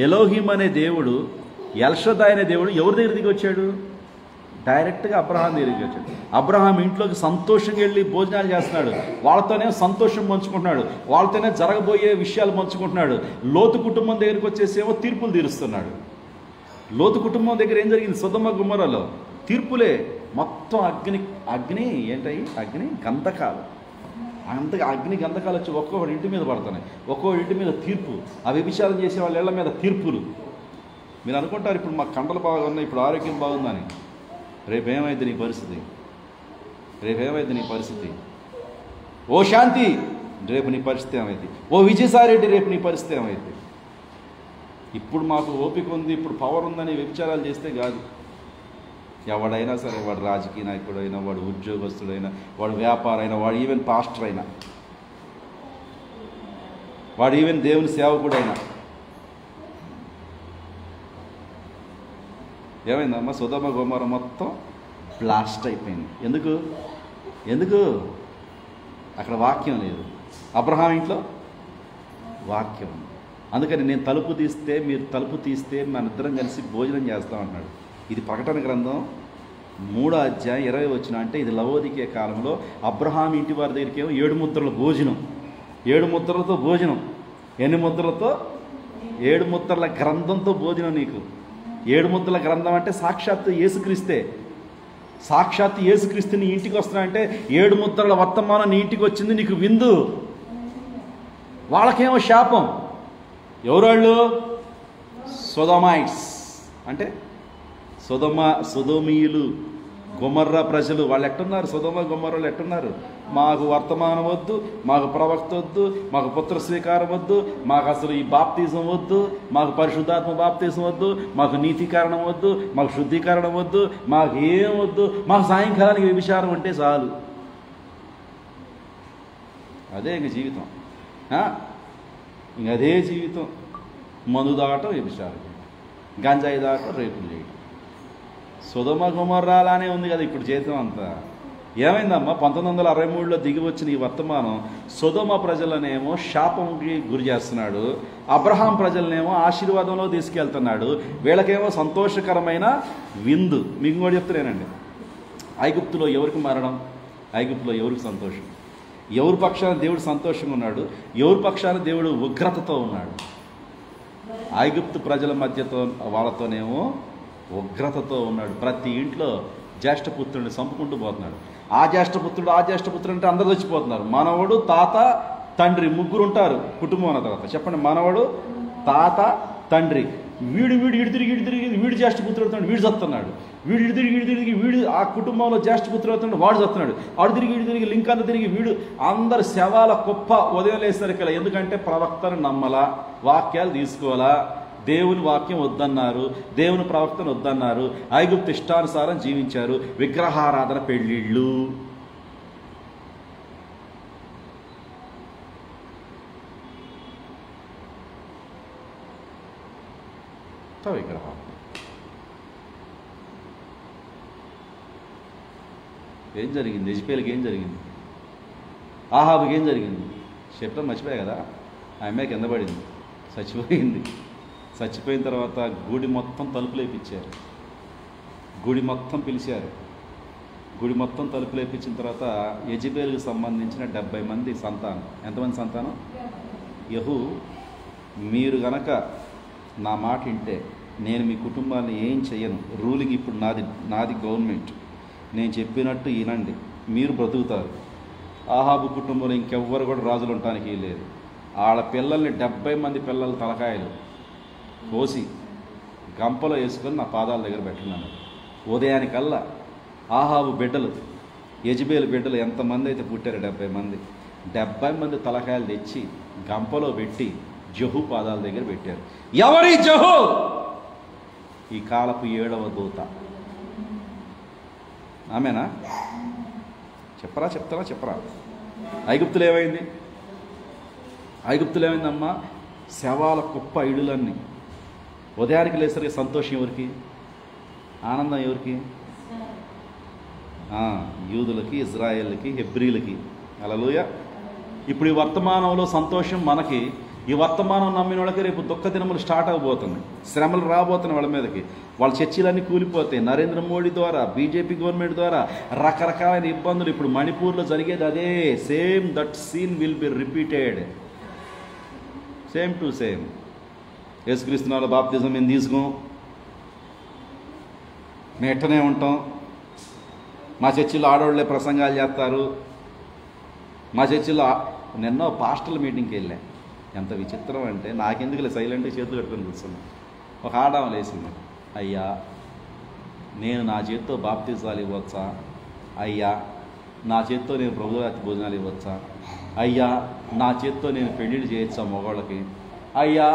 ఎలోహిం అనే దేవుడు, ఎల్షదాయ్ అనే దేవుడు ఎవరి దగ్గర దిగి వచ్చాడు? డైరెక్ట్గా అబ్రహాం దగ్గరికి వచ్చాడు. అబ్రహాం ఇంట్లోకి సంతోషంగా వెళ్ళి భోజనాలు చేస్తున్నాడు. వాళ్ళతోనే సంతోషం పంచుకుంటున్నాడు, వాళ్ళతోనే జరగబోయే విషయాలు పంచుకుంటున్నాడు. లోతు కుటుంబం దగ్గరికి వచ్చేసేమో తీర్పులు తీరుస్తున్నాడు. లోతు కుటుంబం దగ్గర ఏం జరిగింది? సొదొమ గొమొర్రాలో తీర్పులే. మొత్తం అగ్ని ఏంటయి? అగ్ని గంధకాలు. అగ్ని గంధకాలు వచ్చి ఒక్కొక్కటి ఇంటి మీద పడుతున్నాయి, ఒక్కొక్కటి ఇంటి మీద తీర్పు. ఆ వ్యభిచారం చేసే వాళ్ళ ఇళ్ల మీద తీర్పులు. మీరు అనుకుంటారు ఇప్పుడు మాకు కండలు బాగున్నాయి, ఇప్పుడు ఆరోగ్యం బాగుందని. రేపేమైంది నీ పరిస్థితి? రేపేమైంది నీ పరిస్థితి? ఓ శాంతి, రేపు నీ పరిస్థితి ఏమైంది? ఓ విజయసాయిరెడ్డి, రేపు నీ పరిస్థితి ఏమైంది? ఇప్పుడు మాకు ఓపిక ఉంది, ఇప్పుడు పవర్ ఉందని వ్యభిచారాలు చేస్తే కాదు. ఎవడైనా సరే, వాడు రాజకీయ నాయకుడైనా, వాడు ఉద్యోగస్తుడైనా, వాడు వ్యాపారైనా, వాడు ఈవెన్ పాస్టర్ అయినా, వాడు ఈవెన్ దేవుని సేవకుడైనా. ఏమైందమ్మా? సొదొమ గొమొర్రా మొత్తం బ్లాస్ట్ అయిపోయింది. ఎందుకు? అక్కడ వాక్యం లేదు. అబ్రహాం ఇంట్లో వాక్యం ఉంది. అందుకని నేను తలుపు తీస్తే, మీరు తలుపు తీస్తే మన ఇద్దరం కలిసి భోజనం చేస్తామన్నాడు. ఇది ప్రకటన గ్రంథం 3వ అధ్యాయం 20 వచనం. అంటే ఇది లవోదికే కాలంలో అబ్రహాం ఇంటి వారి దగ్గరికి ఏమో 7 ముద్రల భోజనం. 7 ముద్రలతో భోజనం. ఎన్ని ముద్రలతో? 7 ముద్రల గ్రంథంతో భోజనం నీకు. 7 ముద్రల గ్రంథం అంటే సాక్షాత్తు యేసుక్రీస్తే. సాక్షాత్తు యేసుక్రీస్తు నీ ఇంటికి వస్తున్నాయంటే 7 ముద్రల వర్తమానం నీ ఇంటికి వచ్చింది, నీకు విందు. వాళ్ళకేమో శాపం. ఎవరు వాళ్ళు? సొదొమైట్స్ అంటే సొదొమీయులు, గొమర్రా ప్రజలు. వాళ్ళు ఎట్టున్నారు? సొదొమ గొమర్రాలు ఎట్టున్నారు? మాకు వర్తమానం వద్దు, మాకు ప్రవక్త వద్దు, మాకు పుత్ర స్వీకారం వద్దు, మాకు అసలు ఈ బాప్తిజం వద్దు, మాకు పరిశుద్ధాత్మ బాప్తిజం వద్దు, మాకు నీతీకరణం వద్దు, మాకు శుద్ధీకరణం వద్దు, మాకు ఏం వద్దు, మాకు సాయంకాలానికి వ్యభిచారం అంటే చాలు. అదే ఇంక జీవితం. ఇంక అదే జీవితం. మందు దాటం, వ్యభిచారం, గంజాయి దాటం, రేపులు చేయడం. సొదొమ గొమొర్రాలానే ఉంది కదా ఇప్పుడు జీవితం అంతా. ఏమైందమ్మా? 1963లో దిగి వచ్చిన ఈ వర్తమానం సొదొమ ప్రజలనేమో శాపంకి గురి చేస్తున్నాడు, అబ్రహాం ప్రజలనేమో ఆశీర్వాదంలో తీసుకెళ్తున్నాడు. వీళ్ళకేమో సంతోషకరమైన విందు. మీకు కూడా చెప్తున్నానండి, ఐగుప్తులో ఎవరికి మరణం, ఐగుప్తులో ఎవరికి సంతోషం, ఎవరి పక్షాన దేవుడు సంతోషంగా ఉన్నాడు, ఎవరి పక్షాన దేవుడు ఉగ్రతతో ఉన్నాడు. ఐగుప్తు ప్రజల మధ్యతో వాళ్ళతోనేమో ఉగ్రతతో ఉన్నాడు. ప్రతి ఇంట్లో జ్యేష్ఠపుత్రుడిని చంపుకుంటూ పోతున్నాడు. ఆ జ్యేష్ఠపుత్రుడు అంటే అందరు చచ్చిపోతున్నారు. మనవడు, తాత, తండ్రి, ముగ్గురు ఉంటారు కుటుంబం అన్న తర్వాత. చెప్పండి, మనవడు, తాత, తండ్రి. వీడు ఇటు తిరిగి వీడు జ్యేష్ఠపుత్రుడు అవుతున్నాడు, వీడు చస్తున్నాడు. వీడు ఇటు తిరిగి వీడు ఆ కుటుంబంలో జ్యేష్ఠపుత్రుడు అవుతున్నాడు, వాడు చస్తున్నాడు. ఆడు తిరిగి లింకంతా తిరిగి వీడు. అందరు శవాల కుప్ప ఉదయం లేసరికి. ఎందుకంటే ప్రవక్తను నమ్మలా, వాక్యాలు తీసుకోవాలా, దేవుని వాక్యం వద్దన్నారు, దేవుని ప్రవక్తను వద్దన్నారు, ఐగుప్తు ఇష్టానుసారం జీవించారు, విగ్రహారాధన, పెళ్ళిళ్ళు. విగ్రహం ఏం జరిగింది? యెజబెలుకి ఏం జరిగింది? ఆహాబుకి ఏం జరిగింది? చెప్పడం మర్చిపోయా కదా. ఆ అమ్మాయి కింద పడింది, చచ్చిపోయింది. చచ్చిపోయిన తర్వాత గుడి మొత్తం తలుపులేపించారు, గుడి మొత్తం పిలిచారు. గుడి మొత్తం తలుపులేపించిన తర్వాత యెజబెలుకు సంబంధించిన 70 మంది సంతానం. ఎంతమంది సంతానం? యెహూ, మీరు గనక నా మాట వింటే నేను మీ కుటుంబాన్ని ఏం చెయ్యను. రూలింగ్ ఇప్పుడు నాది గవర్నమెంట్. నేను చెప్పినట్టు వినండి, మీరు బ్రతుకుతారు. ఆహాబు కుటుంబంలో ఇంకెవ్వరు కూడా రాజులు ఉండటానికి లేదు. వాళ్ళ పిల్లల్ని 70 మంది పిల్లల తలకాయలు కోసి గంపలో వేసుకొని నా పాదాల దగ్గర పెట్టినాను. ఉదయానికల్లా ఆహాబు బిడ్డలు, యెజబెలు బిడ్డలు ఎంతమంది అయితే పుట్టారు, 70 మంది. 70 మంది తలకాయలు తెచ్చి గంపలో పెట్టి జహు పాదాల దగ్గర పెట్టారు. ఎవరి జహు? ఈ కాలపు 7వ దూత. ఆమెనా? చెప్పరా? ఐగుప్తులు ఏమైందమ్మా? శవాల కుప్ప ఇళ్ళులన్నీ. ఉదయానికి లేసరికి సంతోషం ఎవరికి? ఆనందం ఎవరికి? యూదులకి, ఇజ్రాయేళ్ళకి, హెబ్రీలకి. హల్లెలూయా. ఇప్పుడు ఈ వర్తమానంలో సంతోషం మనకి. ఈ వర్తమానం నమ్మిన వాళ్ళకి రేపు దుఃఖ దినములు స్టార్ట్ అవబోతున్నాయి, శ్రమలు రాబోతున్నాయి వాళ్ళ మీదకి. వాళ్ళ చర్చిలన్నీ కూలిపోతాయి. నరేంద్ర మోడీ ద్వారా, బీజేపీ గవర్నమెంట్ ద్వారా రకరకాలైన ఇబ్బందులు. ఇప్పుడు మణిపూర్లో జరిగేది అదే. Same that scene will be repeated, same to same. యేసుక్రీస్తునాలో బాప్తిజం మేము తీసుకోం, మేము ఎట్టనే ఉంటాం. మా చర్చిలో ఆడవాళ్ళే ప్రసంగాలు చేస్తారు. మా చర్చిలో నిన్న పాస్టర్ల మీటింగ్కి వెళ్ళా. ఎంత విచిత్రం అంటే, నాకెందుకులే సైలెంట్గా చేతులు కట్టుకొని కూర్చున్నా. ఒక ఆడవం లేచింది, అయ్యా నేను నా చేతితో బాప్తిజాలు ఇవ్వచ్చా? అయ్యా నా చేతితో నేను ప్రభురాత్రి భోజనాలు ఇవ్వచ్చా? అయ్యా నా చేతితో నేను పెళ్ళిళ్ళు చేయొచ్చా మగవాళ్ళకి? అయ్యా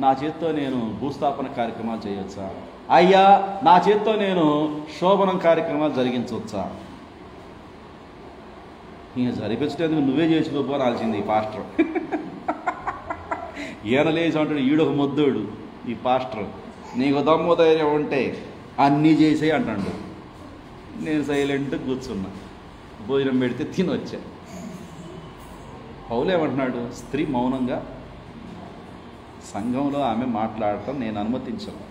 నా చేతితో నేను భూస్థాపన కార్యక్రమాలు చేయొచ్చా? అయ్యా నా చేతితో నేను శోభనం కార్యక్రమాలు జరిగించవచ్చా? ఇక జరిపించడానికి నువ్వే చేసుకోపోనాల్సింది ఈ పాస్టర్. ఈయన లేచి అంటాడు, ఈడొక మొద్దోడు ఈ పాస్టర్, నీకు దమ్ము ధైర్యం ఉంటే అన్నీ చేసేయి అంటాడు. నేను సైలెంట్గా కూర్చున్నా. భోజనం పెడితే తినొచ్చా. పౌలు ఏమంటున్నాడు? స్త్రీ మౌనంగా సంఘంలో ఆమె మాట్లాడటం నేను అనుమతించను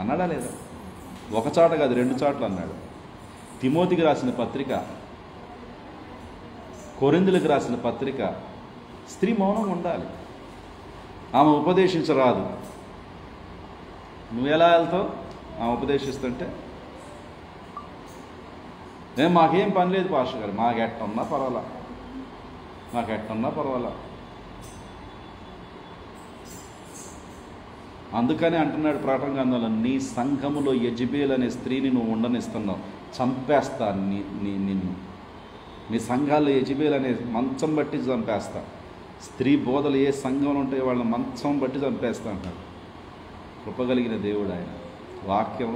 అన్నాడా లేదా? ఒక చోట కాదు, 2 చోట్ల అన్నాడు. తిమోతికి రాసిన పత్రిక, కొరింథీయులకు రాసిన పత్రిక, స్త్రీ మౌనంగా ఉండాలి. ఆమె ఉపదేశించరాదు. నువ్వు ఎలా వెళ్తావు ఆమె ఉపదేశిస్తుంటే? మాకేం పని లేదు పాస్టర్ గారు, మాకెట్టున్నా పర్వాలా. అందుకని అంటున్నాడు ప్రకటన గ్రంథంలో, నీ సంఘములో యెజబెల్ అనే స్త్రీని నువ్వు ఉండనిస్తున్నావు, చంపేస్తా నిన్ను. నీ సంఘాల్లో యెజబెల్ అనే మంచం బట్టి చంపేస్తా. స్త్రీ బోధలు ఏ సంఘంలో ఉంటే వాళ్ళని మంచం బట్టి చంపేస్తా అంటాడు. కృపగలిగిన దేవుడు ఆయన. వాక్యం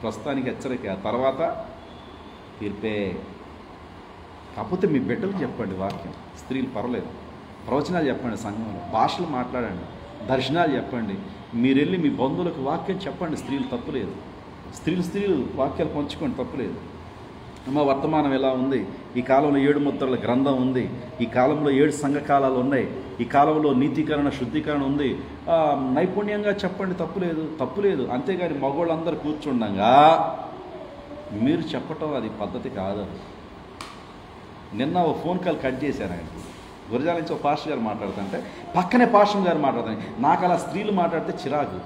ప్రస్తుతానికి హెచ్చరిక, ఆ తర్వాత తీర్పే. కాకపోతే మీ బిడ్డలు చెప్పండి వాక్యం. స్త్రీలు పర్లేదు, ప్రవచనాలు చెప్పండి, సంఘంలో భాషలు మాట్లాడండి, దర్శనాలు చెప్పండి. మీరు వెళ్ళి మీ బంధువులకు వాక్యం చెప్పండి. స్త్రీలు తప్పులేదు. స్త్రీలు వాక్యాలు పంచుకోండి, తప్పులేదు. అమ్మ వర్తమానం ఎలా ఉంది? ఈ కాలంలో 7 ముద్రల గ్రంథం ఉంది. ఈ కాలంలో 7 సంఘకాలాలు ఉన్నాయి. ఈ కాలంలో నీతీకరణ, శుద్ధీకరణ ఉంది. నైపుణ్యంగా చెప్పండి, తప్పులేదు. అంతేగాని మగవాళ్ళందరూ కూర్చుండగా మీరు చెప్పటం అది పద్ధతి కాదు. నిన్న ఓ ఫోన్ కాల్ కట్ చేశాను. ఆయన గురజాల నుంచి ఒక పాస్టర్ గారు మాట్లాడుతుంటే పక్కనే పాస్టర్ గారు మాట్లాడుతాను. నాకు అలా స్త్రీలు మాట్లాడితే చిరాకు.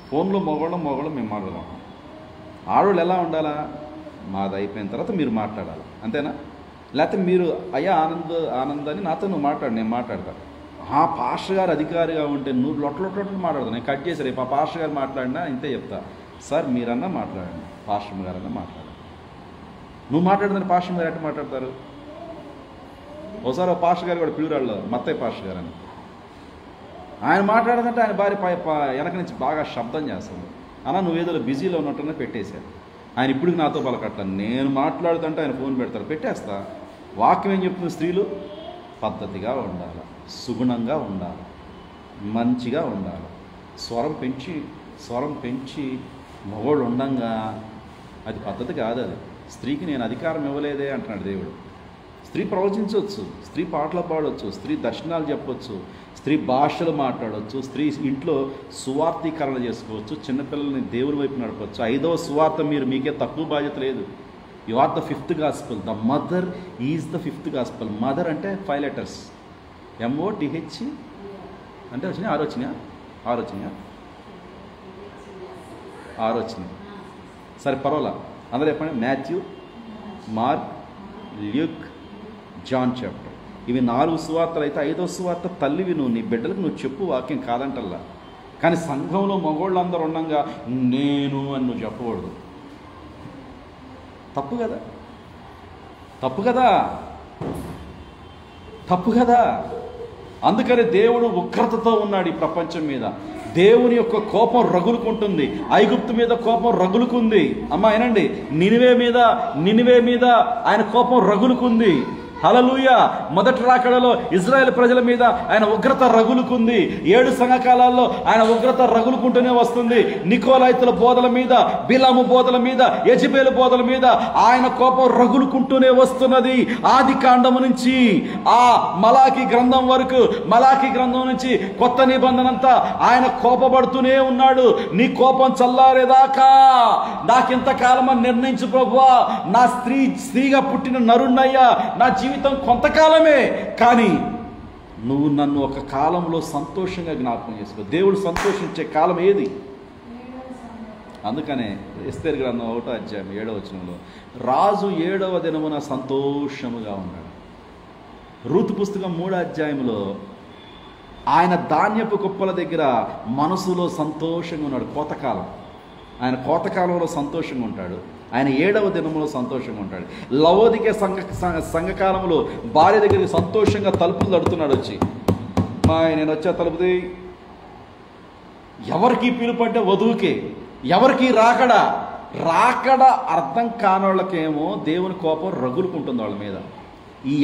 ఫోన్లో మగవాళ్ళం మేము మాట్లాడదాం. ఆడవాళ్ళు ఎలా ఉండాలా? మాది అయిపోయిన తర్వాత మీరు మాట్లాడాలి, అంతేనా? లేకపోతే మీరు అయ్యా ఆనంద్ అని నాతో నువ్వు మాట్లాడు, నేను మాట్లాడతాను. పాస్టర్ గారు అధికారిగా ఉంటే నువ్వు లొట్టలు మాట్లాడతాను. నేను కట్ చేసి రేపు ఆ పాస్టర్ గారు మాట్లాడినా ఇంతే చెప్తా. సార్ మీరన్నా మాట్లాడండి, పాస్టర్ గారన్నా మాట్లాడండి. నువ్వు మాట్లాడుతుంటే పాస్టర్ గారు ఎట్లా మాట్లాడతారు? ఒకసారి ఒక పాస్టర్ గారు కూడా ప్యూరాల్లో మత్తయ్య పాస్టర్ గారు అని ఆయన మాట్లాడుతుంటే ఆయన భార్య వెనక నుంచి బాగా శబ్దం చేస్తుంది. అలా నువ్వేదో బిజీలో ఉన్నట్టున్నా పెట్టేశారు. ఆయన ఇప్పటికి నాతో పలకట్ల. నేను మాట్లాడుతుంటే ఆయన ఫోన్ పెడతారు, పెట్టేస్తా. వాక్యం ఏం చెప్తుంది? స్త్రీలు పద్ధతిగా ఉండాలి, సుగుణంగా ఉండాలి, మంచిగా ఉండాలి. స్వరం పెంచి మగోళ్ళు ఉండంగా అది పద్ధతి కాదు. అది స్త్రీకి నేను అధికారం ఇవ్వలేదే అంటున్నాడు దేవుడు. స్త్రీ ప్రవచించవచ్చు, స్త్రీ పాటలు పాడవచ్చు, స్త్రీ దర్శనాలు చెప్పవచ్చు, స్త్రీ భాషలు మాట్లాడవచ్చు, స్త్రీ ఇంట్లో సువార్తీకరణ చేసుకోవచ్చు, చిన్నపిల్లల్ని దేవుని వైపు నడపవచ్చు. 5వ సువార్త మీకే తక్కువ బాధ్యత లేదు. You are the 5th gospel. The mother is the 5th gospel. Mother అంటే 5 letters, MOTH అంటే వచ్చినాయి. 6 వచ్చినాయి. సరే పర్వాలా, అందరూ చెప్పండి. Matthew, Mark, Luke, John chapter. ఇవి 4 సువార్తలు అయితే 5వ సువార్త తల్లివి నువ్వు. నీ బిడ్డలకు నువ్వు చెప్పు, వాక్యం కాదంటల్లా. కానీ సంఘంలో మగోళ్ళందరూ ఉండగా నేను అని నువ్వు చెప్పకూడదు. తప్పు కదా. అందుకని దేవుడు ఉగ్రతతో ఉన్నాడు ఈ ప్రపంచం మీద. దేవుని యొక్క కోపం రగులుకుంటుంది. ఐగుప్తు మీద కోపం రగులుకుంది. అమ్మా వినండి, నినివే మీద ఆయన కోపం రగులుకుంది. హల్లెలూయా. మొదటి రాకడలో ఇజ్రాయెల్ ప్రజల మీద ఆయన ఉగ్రత రగులుకుంది. 7 సంఘకాలాల్లో ఆయన ఉగ్రత రగులుకుంటూనే వస్తుంది. నికోలాయితుల బోధల మీద, బిలాము బోధల మీద, యెజబెలు బోధల మీద ఆయన కోపం రగులుకుంటూనే వస్తున్నది. ఆది కాండము నుంచి ఆ మలాకి గ్రంథం వరకు, మలాకి గ్రంథం నుంచి కొత్త నిబంధన అంతా ఆయన కోపపడుతూనే ఉన్నాడు. నీ కోపం చల్లారేదాకా నాకింతకాలమని నిర్ణయించు ప్రభువా. నా స్త్రీగా పుట్టిన నరుణ్ణయ్యా, నా జీవితం కొంతకాలమే, కానీ నువ్వు నన్ను ఒక కాలంలో సంతోషంగా జ్ఞాపకం చేసుకో. దేవుడు సంతోషించే కాలం ఏది? అందుకనే ఎస్తేరు గ్రంథం 1వ అధ్యాయం 7వ వచనంలో రాజు 7వ దినమున సంతోషముగా ఉన్నాడు. రూతు పుస్తకం 3వ అధ్యాయంలో ఆయన ధాన్యపు కుప్పల దగ్గర మనసులో సంతోషంగా ఉన్నాడు. కోతకాలం, ఆయన కోతకాలంలో సంతోషంగా ఉంటాడు. ఆయన 7వ దినంలో సంతోషంగా ఉంటాడు. లవోదికే సంఘకాలంలో భార్య దగ్గరికి సంతోషంగా తలుపులు తడుతున్నాడు. వచ్చి నేను వచ్చా తలుపుది. ఎవరికి పిలుపు అంటే వధువుకే, ఎవరికి రాకడ అర్థం కానోళ్ళకేమో దేవుని కోపం రగులుకుంటుంది వాళ్ళ మీద. ఈ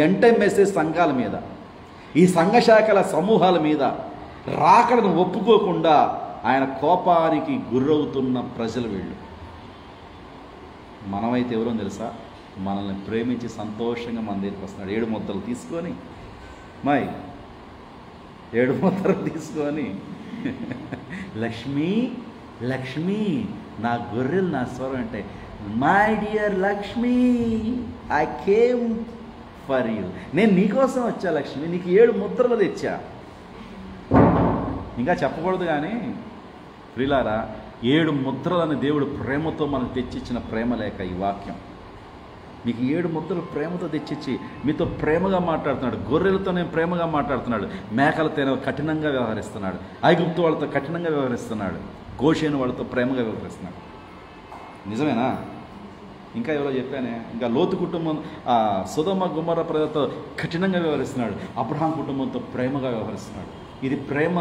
మెసేజ్ సంఘాల మీద, ఈ సంఘ శాఖల సమూహాల మీద రాకడను ఒప్పుకోకుండా ఆయన కోపానికి గురవుతున్న ప్రజలు వీళ్ళు. మనమైతే ఎవరో తెలుసా? మనల్ని ప్రేమించి సంతోషంగా మన దగ్గరికి వస్తున్నాడు. 7 ముద్దలు తీసుకొని 7 ముద్దలు తీసుకొని లక్ష్మి నా గొర్రెలు నా స్వరం అంటే, my dear Lakshmi, I came for you. నేను నీకోసం వచ్చా లక్ష్మి, నీకు 7 ముద్రలు తెచ్చా. ఇంకా చెప్పకూడదు కానీ ప్రియులారా, 7 ముద్రలని దేవుడు ప్రేమతో మనకు తెచ్చిచ్చిన ప్రేమ లేఖ ఈ వాక్యం. మీకు 7 ముద్రలు ప్రేమతో తెచ్చిచ్చి మీతో ప్రేమగా మాట్లాడుతున్నాడు. గొర్రెలతో నేను ప్రేమగా మాట్లాడుతున్నాడు, మేకలతో కఠినంగా వ్యవహరిస్తున్నాడు, ఐగుప్తు వాళ్ళతో కఠినంగా వ్యవహరిస్తున్నాడు, గోషేను వాళ్ళతో ప్రేమగా వ్యవహరిస్తున్నాడు. నిజమేనా? ఇంకా ఎవరో చెప్పానే, ఇంకా లోతు కుటుంబం సొదొమ గొమొర్రా ప్రజలతో కఠినంగా వ్యవహరిస్తున్నాడు, అబ్రహాం కుటుంబంతో ప్రేమగా వ్యవహరిస్తున్నాడు. ఇది ప్రేమ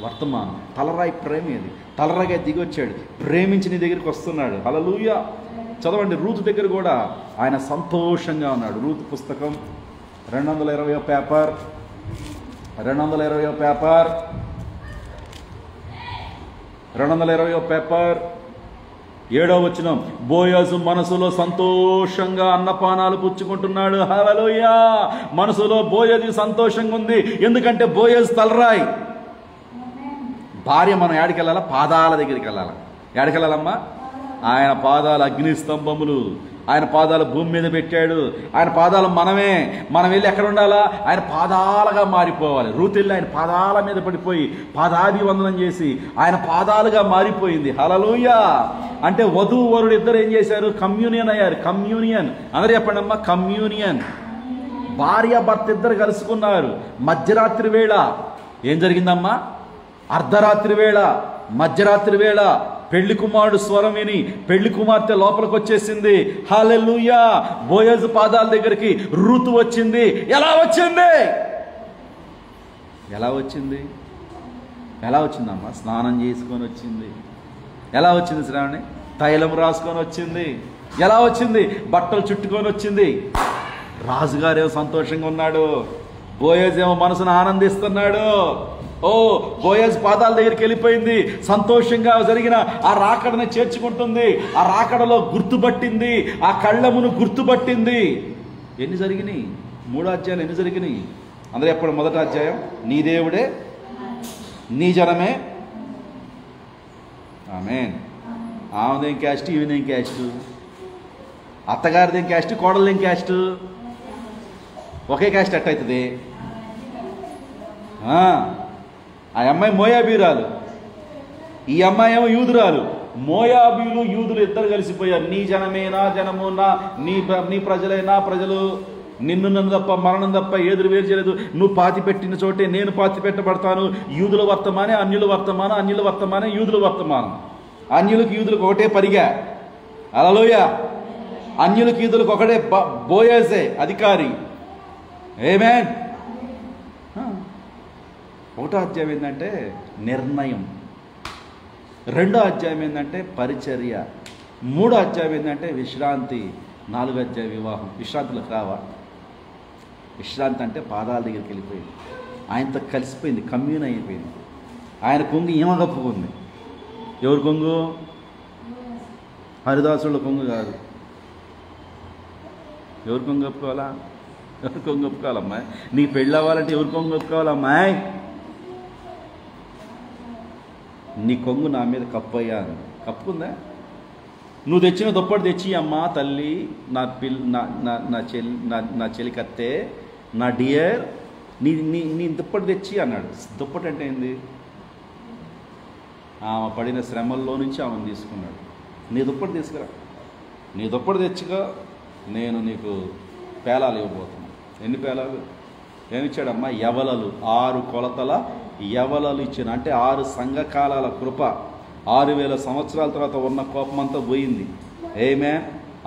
వర్తమానం. తలరాయి ప్రేమ. ఇది తలరాయిగా దిగొచ్చాడు, ప్రేమించి నీ దగ్గరికి వస్తున్నాడు. హల్లెలూయా. చదవండి, రూతు దగ్గర కూడా ఆయన సంతోషంగా ఉన్నాడు. రూతు పుస్తకం 220వ పేపర్ 7వ వచనం. బోయజు మనసులో సంతోషంగా అన్నపానాలు పుచ్చుకుంటున్నాడు. హల్లెలూయా. మనసులో బోయజు సంతోషంగా ఉంది, ఎందుకంటే బోయజు తలరాయి. భార్య మనం యాడికి వెళ్ళాలా? పాదాల దగ్గరికి వెళ్ళాలా. యాడికి వెళ్ళాలమ్మా? ఆయన పాదాలు అగ్ని స్తంభములు, ఆయన పాదాలు భూమి మీద పెట్టాడు. ఆయన పాదాలు మనమే. మనం వెళ్ళి ఎక్కడ ఉండాలా? ఆయన పాదాలుగా మారిపోవాలి. రూతు వెళ్ళి ఆయన పాదాల మీద పడిపోయి పాదాభివందనం చేసి ఆయన పాదాలుగా మారిపోయింది. హల్లెలూయా. అంటే వధువు వరుడు ఇద్దరు ఏం చేశారు? కమ్యూనియన్ అయ్యారు. కమ్యూనియన్ అందరూ చెప్పండి అమ్మా, కమ్యూనియన్. భార్య భర్త ఇద్దరు కలుసుకున్నారు. మధ్యరాత్రి వేళ ఏం జరిగిందమ్మా? అర్ధరాత్రి వేళ, మధ్యరాత్రి వేళ పెళ్లి కుమారుడు స్వరం విని పెళ్లి కుమార్తె లోపలికి వచ్చేసింది. హల్లెలూయా. బోయజు పాదాల దగ్గరికి రూతు వచ్చింది. ఎలా వచ్చింది? ఎలా వచ్చిందమ్మా? స్నానం చేసుకొని వచ్చింది. ఎలా వచ్చింది శ్రావణి? తైలం రాసుకొని వచ్చింది. ఎలా వచ్చింది? బట్టలు చుట్టుకొని వచ్చింది. రాజుగారేమో సంతోషంగా ఉన్నాడు, బోయజు ఏమో మనసును ఆనందిస్తున్నాడు. బోయజ్ పాదాల దగ్గరికి వెళ్ళిపోయింది. సంతోషంగా జరిగిన ఆ రాకడని చేర్చుకుంటుంది. ఆ రాకడలో గుర్తుపట్టింది, ఆ కళ్ళమును గుర్తుపట్టింది. ఎన్ని జరిగినాయి? 3 అధ్యాయాలు ఎన్ని జరిగినాయి? అందరూ ఎప్పుడు? మొదటి అధ్యాయం, నీ దేవుడే నీ జనమే. ఆమేన్. ఆమెదేం క్యాస్ట్, ఈవినేం క్యాస్ట్, అత్తగారిదేం క్యాస్ట్, కోడలదేం క్యాస్ట్? ఒకే క్యాస్ట్ ఎట్టయితుంది? ఆ అమ్మాయి మోయాబీరాలు, ఈ అమ్మాయి ఏమో యూదురాలు. మోయాబీలు యూదులు ఇద్దరు కలిసిపోయారు. నీ జనమే నా జనము, నీ ప్రజలే నా ప్రజలు, నన్ను తప్ప మరణం తప్ప ఏదురు వేరు చేయలేదు. నువ్వు పాతి పెట్టిన చోటే నేను పాతి పెట్టబడతాను. యూదుల వర్తమానే అన్యుల వర్తమానం, అన్యుల వర్తమానే యూదుల వర్తమానం. అన్యులకు యూదులకు ఒకటే పరిగా. హల్లెలూయా. అన్యులకు యూదులకు ఒకటే బోయజే అధికారి. ఆమేన్. 1వ అధ్యాయం ఏంటంటే నిర్ణయం, 2వ అధ్యాయం ఏంటంటే పరిచర్య, 3వ అధ్యాయం ఏంటంటే విశ్రాంతి, 4వ అధ్యాయం వివాహం. విశ్రాంతిలోకి రావా? విశ్రాంతి అంటే పాదాల దగ్గరికి వెళ్ళిపోయింది, ఆయనతో కలిసిపోయింది, కమ్యూన్ అయిపోయింది. ఆయన కొంగు ఏమ కప్పుకుంది. ఎవరు కొంగు? హరిదాసుల కొంగు కాదు. ఎవరు కొంగు కప్పుకోవాలా? ఎవరు కొంగు కప్పుకోవాలమ్మాయి? నీ పెళ్ళి అవ్వాలంటే ఎవరు కొంగు కప్పుకోవాలమ్మాయి? నీ కొంగు నా మీద కప్పయ్యాను. కప్పుకుందా? నువ్వు తెచ్చిన దుప్పటి తెచ్చి, అమ్మా తల్లి, నా చెలికత్తే, నా డియర్, నీ దుప్పటి తెచ్చి అన్నాడు. దుప్పటి అంటే ఏంది? ఆమె పడిన శ్రమల్లో నుంచి ఆమెను తీసుకున్నాడు. నీ దుప్పటి తీసుకురా, నీ దుప్పటి తెచ్చుగా, నేను నీకు పేలాలు ఇవ్వబోతున్నాను. ఎన్ని పేలాలు? ఏమిచ్చాడమ్మా? యవలలు, 6 కొలతల యవలలు ఇచ్చిన. అంటే 6 సంఘకాలాల కృప. 6000 సంవత్సరాల తర్వాత ఉన్న కోపమంతా పోయింది. ఆమేన్.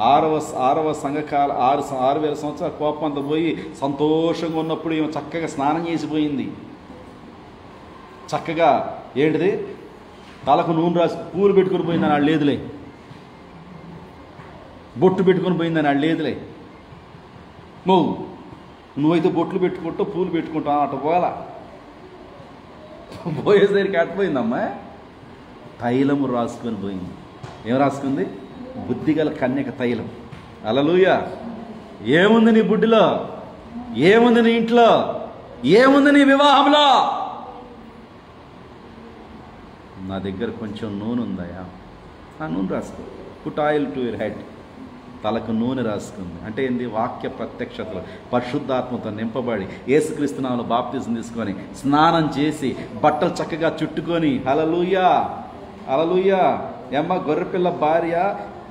6వ సంఘకాల 6000 సంవత్సరాల కోపమంతా పోయి సంతోషంగా ఉన్నప్పుడు ఈమె చక్కగా స్నానం చేసిపోయింది. చక్కగా ఏంటిది? తలకు నూనె రాసి పూలు పెట్టుకుని పోయిందని ఆడు లేదులే. బొట్టు పెట్టుకొని పోయిందని ఆడు లేదులే. నువ్వైతే బొట్లు పెట్టుకుంటావు, పూలు పెట్టుకుంటావు, అటు పోవాలా? పోయేసరికి అట్టిపోయిందమ్మా. తైలము రాసుకొని పోయింది. ఏం రాసుకుంది? బుద్ధిగల కన్యక తైలం. హల్లెలూయా. ఏముంది నీ బుడ్డిలో? ఏముంది నీ ఇంట్లో? ఏముంది నీ వివాహంలో? నా దగ్గర కొంచెం నూనె ఉందయా, ఆ నూనె రాసుకో. Put oil to your head. తలకు నూనె రాసుకుంది. అంటే ఏంది? వాక్య ప్రత్యక్షతలు, పరిశుద్ధాత్మతో నింపబడి యేసుక్రీస్తు నామములో బాప్తిజం తీసుకొని స్నానం చేసి బట్టలు చక్కగా చుట్టుకొని హల్లెలూయా హల్లెలూయా. ఏమ్మ గొర్రెపిల్ల భార్య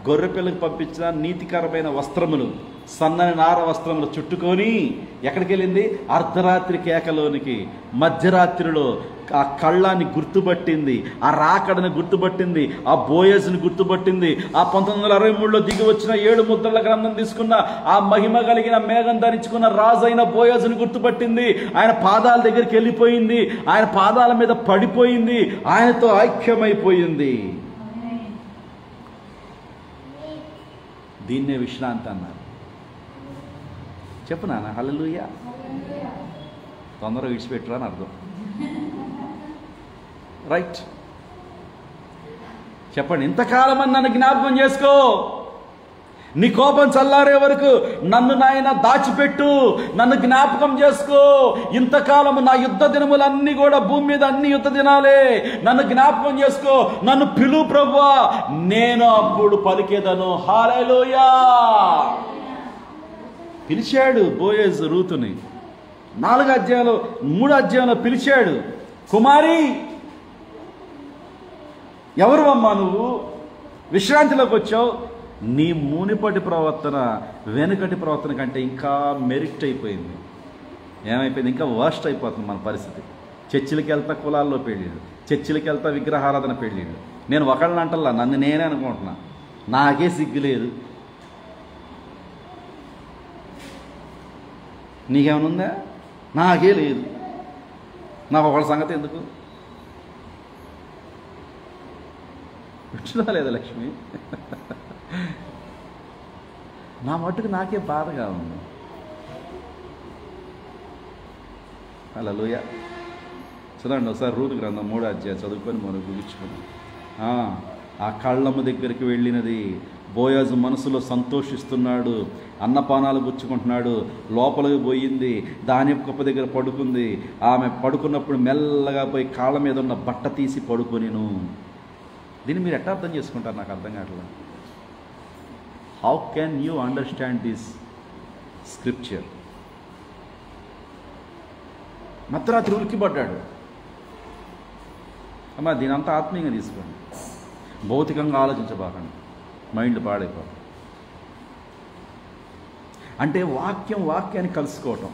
గొర్రెపిల్లకి పంపించిన నీతికరమైన వస్త్రములు, సన్నని నార వస్త్రములు చుట్టుకొని ఎక్కడికి వెళ్ళింది? అర్ధరాత్రి కేకలోనికి. మధ్యరాత్రిలో ఆ కళ్ళాన్ని గుర్తుపట్టింది, ఆ రాకడని గుర్తుపట్టింది, ఆ బోయజ్ని గుర్తుపట్టింది. ఆ 1963లో దిగి వచ్చిన 7 ముద్రల గ్రంథం తీసుకున్న ఆ మహిమ కలిగిన మేఘం ధరించుకున్న రాజు అయిన బోయజ్ని గుర్తుపట్టింది. ఆయన పాదాల దగ్గరికి వెళ్ళిపోయింది, ఆయన పాదాల మీద పడిపోయింది, ఆయనతో ఐక్యమైపోయింది. దీన్నే విశ్రాంతి అన్నారు. చెప్పు నాన్న హల్లెలూయా. తొందరగా విడిచిపెట్టురా అని అర్థం. రైట్, చెప్పండి. ఇంతకాలం అని నన్ను జ్ఞాపకం చేసుకో, నీ కోపం చల్లారే వరకు నన్ను నాయన దాచిపెట్టు, నన్ను జ్ఞాపకం చేసుకో. ఇంతకాలం నా యుద్ధ దినములన్నీ కూడా భూమి మీద అన్ని యుద్ధ దినాలే. నన్ను జ్ఞాపకం చేసుకో, నన్ను పిలువు ప్రభువా, నేను అప్పుడు పలికేదను. హల్లెలూయా. పిలిచాడు బోయజ్ రూతుని. 3 అధ్యాయంలో పిలిచాడు. కుమారి, ఎవరు అమ్మా నువ్వు? విశ్రాంతిలోకి వచ్చావు. నీ మునిపటి ప్రవర్తన వెనుకటి ప్రవర్తన కంటే ఇంకా మెరిట్ అయిపోయింది. ఏమైపోయింది? ఇంకా వర్స్ట్ అయిపోతుంది మన పరిస్థితి. చర్చిలకి వెళ్తా కులాల్లో పెళ్ళిళ్ళు, చర్చిలకి వెళ్తా విగ్రహారాధన పెళ్ళిళ్ళు. నేను ఒకళ్ళని అంటల్లా, నన్ను నేనే అనుకుంటున్నా. నాకే సిగ్గు లేదు. నీకేమైనా ఉందా? నాకే లేదు. నాకు ఒకళ్ళ సంగతి ఎందుకు? వింటున్నా లేదా లక్ష్మి? నా మట్టుకు నాకే బాధగా ఉంది. హల్లెలూయా. చదవండి ఒకసారి రూతు గ్రంథం 3వ అధ్యాయం చదువుకొని మనం ముగించుకున్నాం. ఆ కళ్ళమ్మ దగ్గరికి వెళ్ళినది. బోయజు మనసులో సంతోషిస్తున్నాడు, అన్నపానాలు గుచ్చుకుంటున్నాడు. లోపలికి పోయింది, ధాన్యపు కుప్ప దగ్గర పడుకుంది. ఆమె పడుకున్నప్పుడు మెల్లగా పోయి కాళ్ళ మీద ఉన్న బట్ట తీసి పడుకొనిను. దీన్ని మీరు ఎట్లా అర్థం చేసుకుంటారు? నాకు అర్థం కావట్లేదు. How can you understand this scripture? మధ్యరాత్రి ఉలిక్కిపడ్డాడు. అమ్మా, దీని అంతా ఆత్మీయంగా తీసుకోండి, భౌతికంగా ఆలోచించబాకండి, మైండ్ పాడైపోతుంది. అంటే వాక్యాన్ని కలుసుకోవటం,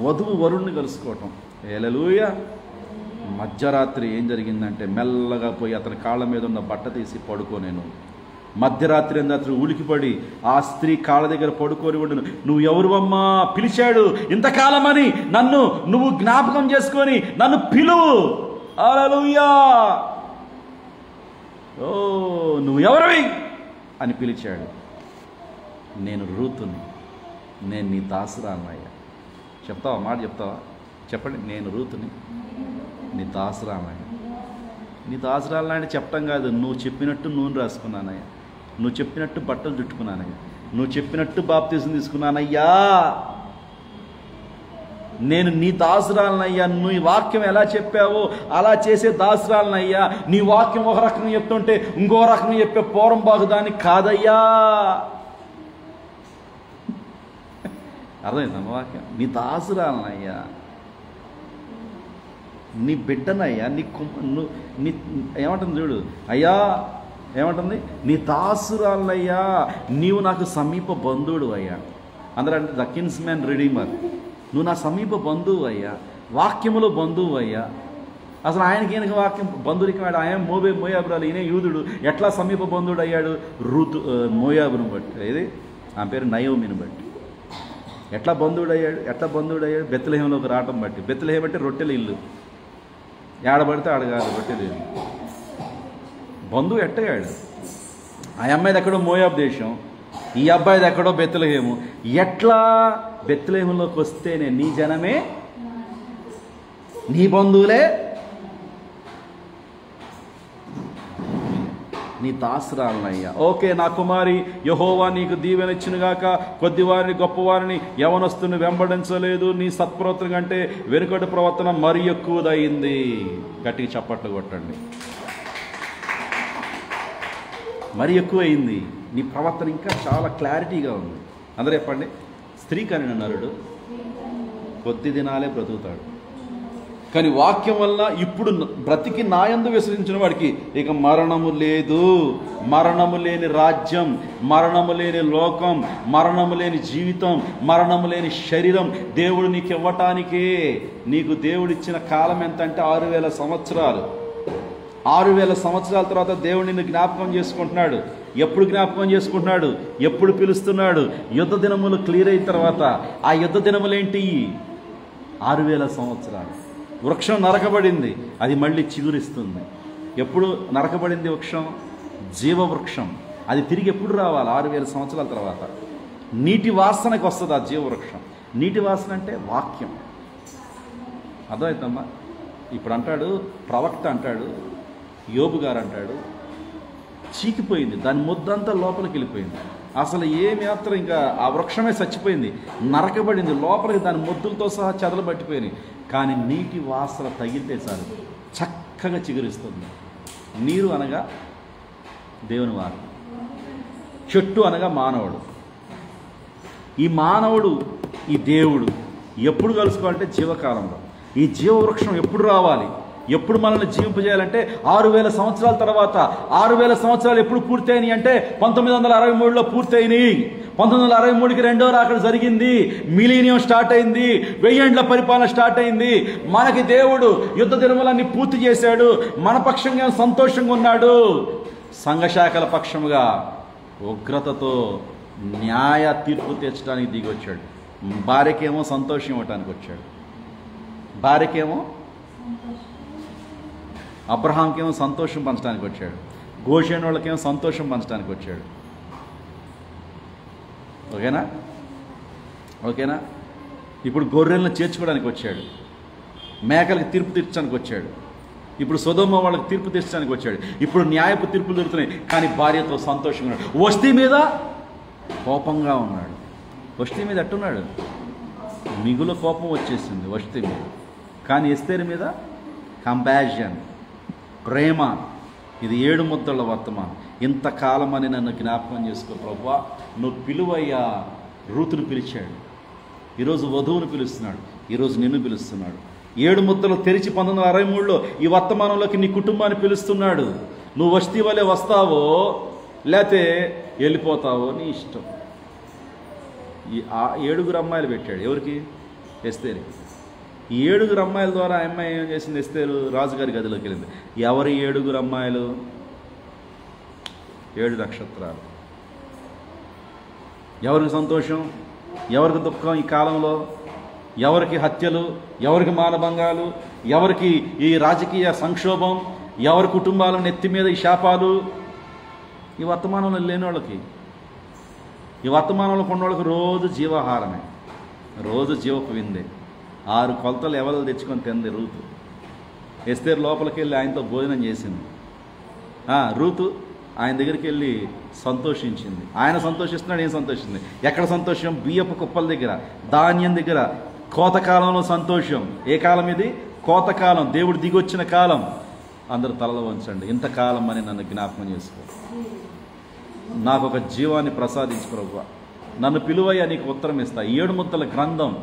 వధువు వరుణ్ణి కలుసుకోవటం. హల్లెలూయా. మధ్యరాత్రి ఏం జరిగిందంటే మెల్లగా పోయి అతని కాళ్ళ మీద ఉన్న బట్ట తీసి పడుకోనేను. మధ్యరాత్రి రాత్రి ఉలికిపడి ఆ స్త్రీ కాళ్ళ దగ్గర పడుకొని ఉండను. నువ్వు ఎవరువమ్మా? పిలిచాడు. ఇంతకాలమని నన్ను నువ్వు జ్ఞాపకం చేసుకొని నన్ను పిలువు. హల్లెలూయా. ఓ, నువ్వు ఎవరివి అని పిలిచాడు. నేను రూతుని, నేను నీ దాసురాలనయ్యా. చెప్తావా? మాట చెప్తావా? చెప్పండి. నేను రూతుని, నీ దాసురాలనయ్యా. నీ దాసురాలనని చెప్పటం కాదు, నువ్వు చెప్పినట్టు నూనె రాసుకున్నానయ్యా, నువ్వు చెప్పినట్టు బట్టలు చుట్టుకున్నానయ్యా, నువ్వు చెప్పినట్టు బాప్తిజం తీసుకున్నానయ్యా. నేను నీ దాసురాలనయ్యా. నువ్వు ఈ వాక్యం ఎలా చెప్పావో అలా చేసే దాసురాలనయ్యా. నీ వాక్యం ఒక రకంగా చెప్తుంటే ఇంకో రకంగా చెప్పే పూర్వం బాగుదాన్ని కాదయ్యా. అర్థమైందమ్మా వాక్యం? నీ దాసురాలనయ్యా, నీ బిడ్డనయ్యా, నీ ఏమంటుంది చూడు అయ్యా, ఏమంటుంది? నీ దాసురాలనయ్యా, నీవు నాకు సమీప బంధువుడు అయ్యా. అందరూ అంటే ద కిన్స్మెన్ రిడీమర్. నువ్వు నా సమీప బంధువు అయ్యా, వాక్యములో బంధువు అయ్యా. అసలు ఆయనకి ఈయనకి వాక్యం బంధువులకి వాడు. ఆయన మోయాబురాలు, ఈయన యూదుడు. ఎట్లా సమీప బంధువుడు అయ్యాడు? మోయాబును బట్టి, ఏది ఆ పేరు నయోమిని బట్టి. ఎట్లా బంధువుడు అయ్యాడు? బెత్లెహేంలోకి రావటం బట్టి. బెత్లెహేం అంటే రొట్టెల ఇల్లు, ఏడబడితే ఆడగాదు రొట్టెలు ఇల్లు. బంధువు ఎట్టయ్యాడు? ఆ అమ్మాయిది ఎక్కడో మోయాబు దేశం, ఈ అబ్బాయిది ఎక్కడో బెత్లెహేము. ఎట్లా? బెత్లెహేంలోకి వస్తేనే నీ జనమే, నీ బంధువులే, నీ దాసురాలనయ్యా. ఓకే, నా కుమారి, యెహోవా నీకు దీవెనిచ్చునుగాక. కొద్దివారిని గొప్పవారిని యవనస్తుని వెంబడించలేదు. నీ సత్ప్రవర్తన కంటే వెనుకటి ప్రవర్తన మరి ఎక్కువదయింది. గట్టిగా చప్పట్లు కొట్టండి. మరి ఎక్కువైంది. నీ ప్రవర్తన ఇంకా చాలా క్లారిటీగా ఉంది. అందరూ చెప్పండి. స్త్రీ కనిన నరుడు కొద్ది దినాలే బ్రతుకుతాడు, కానీ వాక్యం వల్ల ఇప్పుడు బ్రతికి నాయందు విశ్వసించిన వాడికి ఇక మరణము లేదు. మరణము లేని రాజ్యం, మరణము లేని లోకం, మరణము లేని జీవితం, మరణము లేని శరీరం దేవుడు నీకు ఇవ్వటానికే. నీకు దేవుడిచ్చిన కాలం ఎంత అంటే 6000 సంవత్సరాలు. 6000 సంవత్సరాల తర్వాత దేవుడు నిన్ను జ్ఞాపకం చేసుకుంటున్నాడు. ఎప్పుడు జ్ఞాపకం చేసుకుంటున్నాడు? ఎప్పుడు పిలుస్తున్నాడు? యుద్ధ దినములు క్లియర్ అయిన తర్వాత. ఆ యుద్ధ దినములేంటి? 6000 సంవత్సరాలు. వృక్షం నరకబడింది, అది మళ్ళీ చిగురిస్తుంది. ఎప్పుడు నరకబడింది వృక్షం? జీవవృక్షం. అది తిరిగి ఎప్పుడు రావాలి? 6000 సంవత్సరాల తర్వాత. నీటి వాసనకి వస్తుంది ఆ జీవవృక్షం. నీటి వాసన అంటే వాక్యం. అర్థమవుతుందమ్మా? ఇప్పుడు అంటాడు ప్రవక్త, అంటాడు యోబు గారు అంటాడు, చీకిపోయింది, దాని ముద్దంతా లోపలికి వెళ్ళిపోయింది. అసలు ఏమి మాత్రం ఇంకా ఆ వృక్షమే చచ్చిపోయింది, నరకబడింది, లోపలికి దాని ముద్దులతో సహా చెదలు పట్టిపోయినాయి. కానీ నీటి వాసన తగిలితే చాలు చక్కగా చిగురిస్తుంది. నీరు అనగా దేవుని వారు, చెట్టు అనగా మానవుడు. ఈ మానవుడు ఈ దేవుడు ఎప్పుడు కలుసుకోవాలంటే జీవకాలంలో. ఈ జీవవృక్షం ఎప్పుడు రావాలి? ఎప్పుడు మనల్ని జీవింపజేయాలంటే 6000 సంవత్సరాల తర్వాత. 6000 సంవత్సరాలు ఎప్పుడు పూర్తయినాయి అంటే 1963లో పూర్తయినాయి. 1963కి రెండో రాకడ జరిగింది. మిలీనియం స్టార్ట్ అయింది. 1000 ఏండ్ల పరిపాలన స్టార్ట్ అయింది. మనకి దేవుడు యుద్ధ దినములన్నీ పూర్తి చేశాడు. మన పక్షంగా సంతోషంగా ఉన్నాడు. సంఘశాఖల పక్షముగా ఉగ్రతతో న్యాయ తీర్పు తీర్చడానికి దిగి వచ్చాడు. భార్యకేమో సంతోషం ఇవ్వటానికి వచ్చాడు. భార్యకేమో అబ్రహాంకేమో సంతోషం పంచడానికి వచ్చాడు. గోషేన్ వాళ్ళకేమో సంతోషం పంచడానికి వచ్చాడు. ఓకేనా? ఓకేనా? ఇప్పుడు గొర్రెలను చేర్చుకోవడానికి వచ్చాడు. మేకలకు తీర్పు తీర్చడానికి వచ్చాడు. ఇప్పుడు సొదొమ వాళ్ళకి తీర్పు తీర్చడానికి వచ్చాడు. ఇప్పుడు న్యాయపు తీర్పులు దొరుకుతున్నాయి. కానీ భార్యతో సంతోషంగా ఉన్నాడు. వస్తీ మీద కోపంగా ఉన్నాడు. వస్తీ మీద ఎట్టున్నాడు? మిగుల కోపం వచ్చేసింది వస్తీ మీద. కానీ ఎస్తేరు మీద కంపాషన్, ప్రేమ. ఇది 7 ముద్దల వర్తమానం. ఇంతకాలం అని నన్ను జ్ఞాపకం చేసుకో ప్రభువా. నువ్వు పిలువయ్యా. రూతును పిలిచాడు, ఈరోజు వధువును పిలుస్తున్నాడు, ఈరోజు నిన్ను పిలుస్తున్నాడు. 7 ముద్దలు తెరిచి 1963లో ఈ వర్తమానంలోకి నీ కుటుంబాన్ని పిలుస్తున్నాడు. నువ్వు వస్తీ వలె వస్తావో లేతే వెళ్ళిపోతావో నీ ఇష్టం. ఈ 7 అమ్మాయిలు పెట్టాడు. ఎవరికి? ఎస్తేరుకి. ఈ 7 అమ్మాయిల ద్వారా ఆ అమ్మాయి ఏం చేసింది? ఎస్తేరు రాజుగారి గదిలోకి వెళ్ళింది. ఎవరి 7 అమ్మాయిలు? 7 నక్షత్రాలు. ఎవరికి సంతోషం, ఎవరికి దుఃఖం ఈ కాలంలో? ఎవరికి హత్యలు, ఎవరికి మానభంగాలు, ఎవరికి ఈ రాజకీయ సంక్షోభం, ఎవరి కుటుంబాల నెత్తి మీద ఈ శాపాలు? ఈ వర్తమానంలో లేని వాళ్ళకి, ఈ వర్తమానంలో కొన్ని వాళ్ళకి రోజు జీవాహారమే, రోజు జీవపు విందే. 6 కొలతలు ఎవరు తెచ్చుకొని తింది రూతు. ఎస్తేరు లోపలికి వెళ్ళి ఆయనతో భోజనం చేసింది. రూతు ఆయన దగ్గరికి వెళ్ళి సంతోషించింది. ఆయన సంతోషిస్తున్నాడు, ఏం సంతోషింది? ఎక్కడ సంతోషం? బియ్యపు కుప్పల దగ్గర, ధాన్యం దగ్గర. కోతకాలంలో సంతోషం. ఏ కాలం ఇది? కోతకాలం. దేవుడు దిగొచ్చిన కాలం. అందరూ తలలో వంచండి. ఇంతకాలం అని నన్ను జ్ఞాపకం చేసుకో. నాకు ఒక జీవాన్ని ప్రసాదించు ప్రభువా. నన్ను పిలువయ్యా, నీకు ఉత్తరం ఇస్తా. 7 ముద్దల గ్రంథం,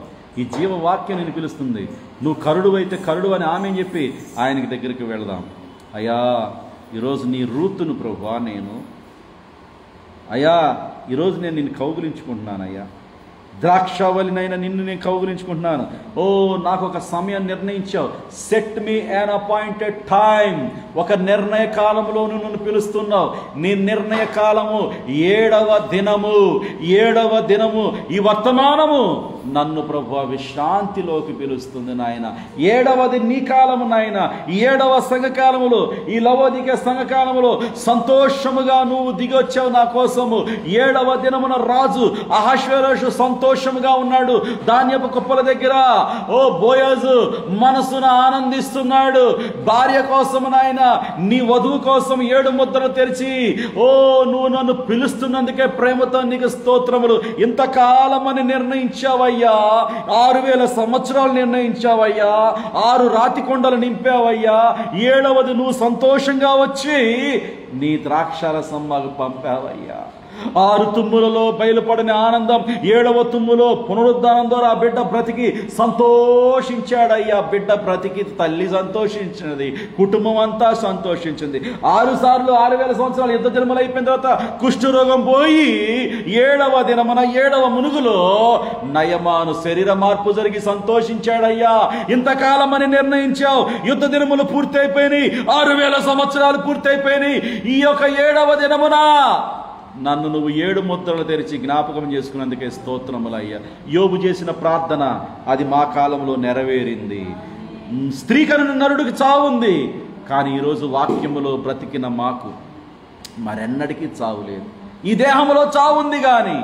ఈ జీవవాక్యం నేను పిలుస్తుంది. నువ్వు కరుడు అయితే కరుడు అని ఆమె చెప్పి ఆయనకి దగ్గరికి వెళదాం. అయ్యా ఈరోజు నీ రూతును ప్రభువా, ఈరోజు నేను నిన్ను కౌగిలించుకుంటున్నాను. అయ్యా ద్రాక్షవల్లినైనా నిన్ను నేను కౌగిలించుకుంటున్నాను. ఓ నాకు ఒక సమయం నిర్ణయించావు. Set me an appointed time. ఒక నిర్ణయ కాలంలో నన్ను పిలుస్తున్నావు. నీ నిర్ణయ కాలము 7వ దినము. 7వ దినము ఈ వర్తమానము నన్ను ప్రభువా విశ్రాంతిలోకి పిలుస్తుంది నాయన. 7వది నీ కాలము నాయన. 7వ సంఘకాలములో, ఈ లవోదిక సంఘకాలములో సంతోషముగా నువ్వు దిగొచ్చావు నా కోసము. 7వ దినమున రాజు అహష్వేరోషు సంతోషముగా ఉన్నాడు ధాన్యపు కుప్పల దగ్గర. ఓ బోయజు మనసున ఆనందిస్తున్నాడు. భార్య కోసం నాయన, నీ వధువు కోసం 7 ముద్దలు తెరిచి, ఓ నువ్వు నన్ను పిలుస్తున్నందుకే ప్రేమతో నీకు స్తోత్రములు. ఇంతకాలమని నిర్ణయించావయ్యా. నిర్ణయించావయ్యా, 6000 సంవత్సరాలు నిర్ణయించావయ్యా, 6 రాతి కొండలు నింపావయ్యా, 7వది నువ్వు సంతోషంగా వచ్చి నీ ద్రాక్షారసం మాకు పంపావయ్యా. 6 తుమ్ములలో బయలుపడిన ఆనందం 7వ తుమ్ములో పునరుద్ధానం ద్వారా బిడ్డ బ్రతికి సంతోషించాడయ్యా. బిడ్డ బ్రతికి తల్లి సంతోషించినది, కుటుంబం అంతా సంతోషించింది. 6 సార్లు 6000 సంవత్సరాలు యుద్ధ దినములు అయిపోయిన తర్వాత కుష్ఠరోగం పోయి 7వ దినమున 7వ మునుగులో నయమాను శరీర మార్పు జరిగి సంతోషించాడయ్యా. ఇంతకాలం అని నిర్ణయించావు, యుద్ధ దినములు పూర్తయిపోయినాయి, 6000 సంవత్సరాలు పూర్తయిపోయినాయి. ఈ యొక్క 7వ దినమున నన్ను నువ్వు 7 ముద్రలు తెరిచి జ్ఞాపకం చేసుకున్నందుకే స్తోత్రములయ్యా. యోబు చేసిన ప్రార్థన అది మా కాలంలో నెరవేరింది. స్త్రీ కనున నరుడికి చావుంది, కానీ ఈరోజు వాక్యములో బ్రతికిన మాకు మరెన్నటికీ చావు లేదు. ఈ దేహంలో చావుంది, కానీ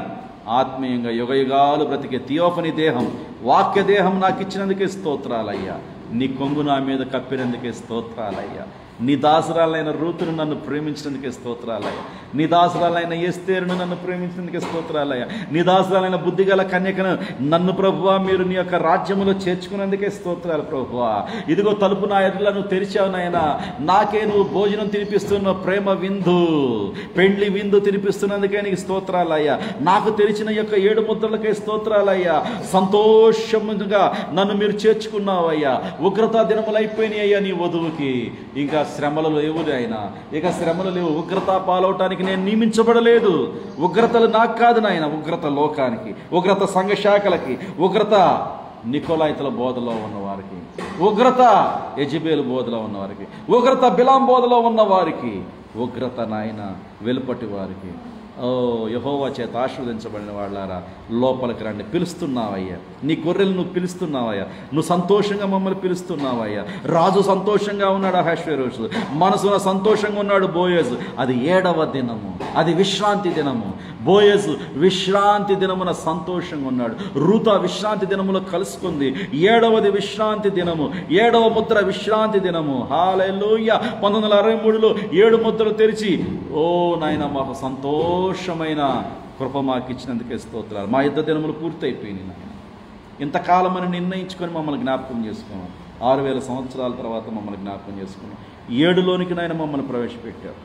ఆత్మీయంగా యుగయుగాలు బ్రతికే థియోఫనీ దేహం, వాక్య దేహం నాకు ఇచ్చినందుకే స్తోత్రాలయ్యా. నీ కొంగు నా మీద కప్పినందుకే స్తోత్రాలయ్యా. నీ దాసురాలైన రూతును నన్ను ప్రేమించినందుకే స్తోత్రాలయ్యా. నీ దాసురాలైన ఎస్తేరును నన్ను ప్రేమించినందుకే స్తోత్రాలయ్యా. నీ దాసురాలైన బుద్ధిగల కన్యకను నన్ను ప్రభువా మీరు నీ యొక్క రాజ్యములో చేర్చుకున్నందుకే స్తోత్రాలు ప్రభువా. ఇదిగో తలుపు నా ఎదురులను తెరిచావు నాయనా, నాకే నువ్వు భోజనం తినిపిస్తున్న ప్రేమ విందు, పెండ్లి విందు తినిపిస్తున్నందుకే నీకు స్తోత్రాలయ్యా. నాకు తెరిచిన యొక్క 7 ముద్రలకే స్తోత్రాలయ్యా. సంతోషముగా నన్ను మీరు చేర్చుకున్నావయ్యా. ఉగ్రతా దినములు అయిపోయినాయి అయ్యా నీ వధువుకి. ఇంకా శ్రమలు లేవు నాయన, ఇక శ్రమలు లేవు. ఉగ్రత పాలవటానికి నేను నియమించబడలేదు. ఉగ్రతలు నాకు కాదు నాయన, ఉగ్రత లోకానికి, ఉగ్రత సంఘ శాఖలకి, ఉగ్రత నికోలాయితల బోధలో ఉన్నవారికి, ఉగ్రత యెజబేలు బోధలో ఉన్నవారికి, ఉగ్రత బిలాం బోధలో ఉన్నవారికి, ఉగ్రత నాయన వెలుపటి వారికి. ఓ యెహోవా చేత ఆశీర్వదించబడిన వాళ్ళారా, లోపలికి రండి. పిలుస్తున్నావయ్యా, నీ గొర్రెలు నువ్వు పిలుస్తున్నావయ్యా. నువ్వు సంతోషంగా మమ్మల్ని పిలుస్తున్నావయ్యా. రాజు సంతోషంగా ఉన్నాడు అహష్వేరోషు, మనసున సంతోషంగా ఉన్నాడు బోయజు. అది 7వ దినము, అది విశ్రాంతి దినము. బోయజు విశ్రాంతి దినమున సంతోషంగా ఉన్నాడు. రూత విశ్రాంతి దినములో కలుసుకుంది. 7వది విశ్రాంతి దినము, 7వ ముద్ర విశ్రాంతి దినము. హల్లెలూయా. 1963లో 7 ముద్రలు తెరిచి ఓ నాయన మాకు సంతోషమైన కృప మాకు ఇచ్చినందుకే స్తోత్రాలు. మా యుద్ధ దినములు పూర్తయిపోయినాయి నాయన. ఇంతకాలం అని నిర్ణయించుకొని మమ్మల్ని జ్ఞాపకం చేసుకున్నాం. 6000 సంవత్సరాల తర్వాత మమ్మల్ని జ్ఞాపకం చేసుకున్నాం. 7లోనికి నాయన మమ్మల్ని ప్రవేశపెట్టారు.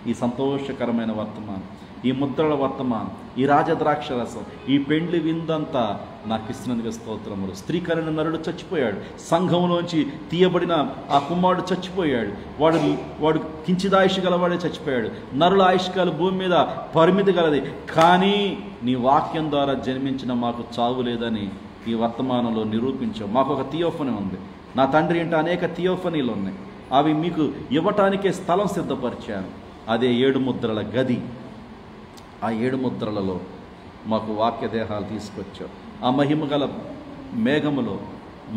ఈ సంతోషకరమైన వర్తమానం, ఈ ముద్రల వర్తమానం, ఈ రాజద్రాక్షరసం, ఈ పెండ్లి విందంతా నాకు ఇస్తున్నందుకు స్తోత్రములు. స్త్రీ కనిన నరుడు చచ్చిపోయాడు, సంఘంలోంచి తీయబడిన ఆ కుమారుడు చచ్చిపోయాడు. వాడు కించిదాయుష్ గలవాడే చచ్చిపోయాడు. నరుల ఆయుష్కాలు భూమి మీద పరిమితి గలది, కానీ నీ వాక్యం ద్వారా జన్మించిన మాకు చావు లేదని ఈ వర్తమానంలో నిరూపించావు. మాకు ఒక థియోఫనీ ఉంది. నా తండ్రి ఇంట అనేక థియోఫనీలు ఉన్నాయి. అవి మీకు ఇవ్వటానికే స్థలం సిద్ధపరిచాను. అదే 7 ముద్రల గది. ఆ 7 ముద్రలలో మాకు వాక్య దేహాలు తీసుకొచ్చావు. ఆ మహిమగల మేఘములో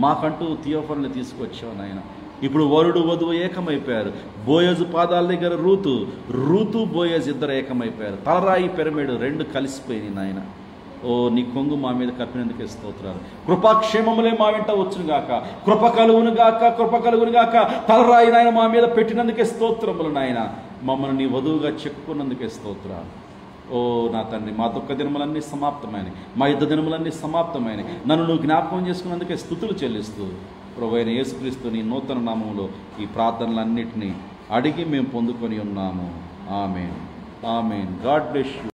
మాకంటూ థియోఫనీలు తీసుకొచ్చావు నాయన. ఇప్పుడు వరుడు వధువు ఏకమైపోయారు. బోయజు పాదాల దగ్గర రూతు బోయజు ఇద్దరు ఏకమైపోయారు. తలరాయి పిరమిడ్ 2 కలిసిపోయినాయి నాయన. ఓ నీ కొంగు మా మీద కప్పినందుకే స్తోత్రాలు. కృపాక్షేమములే మా వెంట వచ్చునుగాక, కృప కలుగునుగాక. తలరాయి నాయన మా మీద పెట్టినందుకే స్తోత్రములు నాయన. మమ్మల్ని నీ వధువుగా చెక్కుకున్నందుకే స్తోత్రాలు. ఓ నా తండ్రి, మా దుఃఖ దినములన్నీ సమాప్తమైనవి, మా యుద్ధ దినములన్నీ సమాప్తమైనవి. నన్ను నువ్వు జ్ఞాపకం చేసుకున్నందుకే స్తుతులు చెల్లిస్తూ ప్రభువైన యేసుక్రీస్తు నీ నూతన నామములో ఈ ప్రార్థనలన్నిటినీ అడిగి మేము పొందుకొని ఉన్నాము. Amen, amen. God bless you.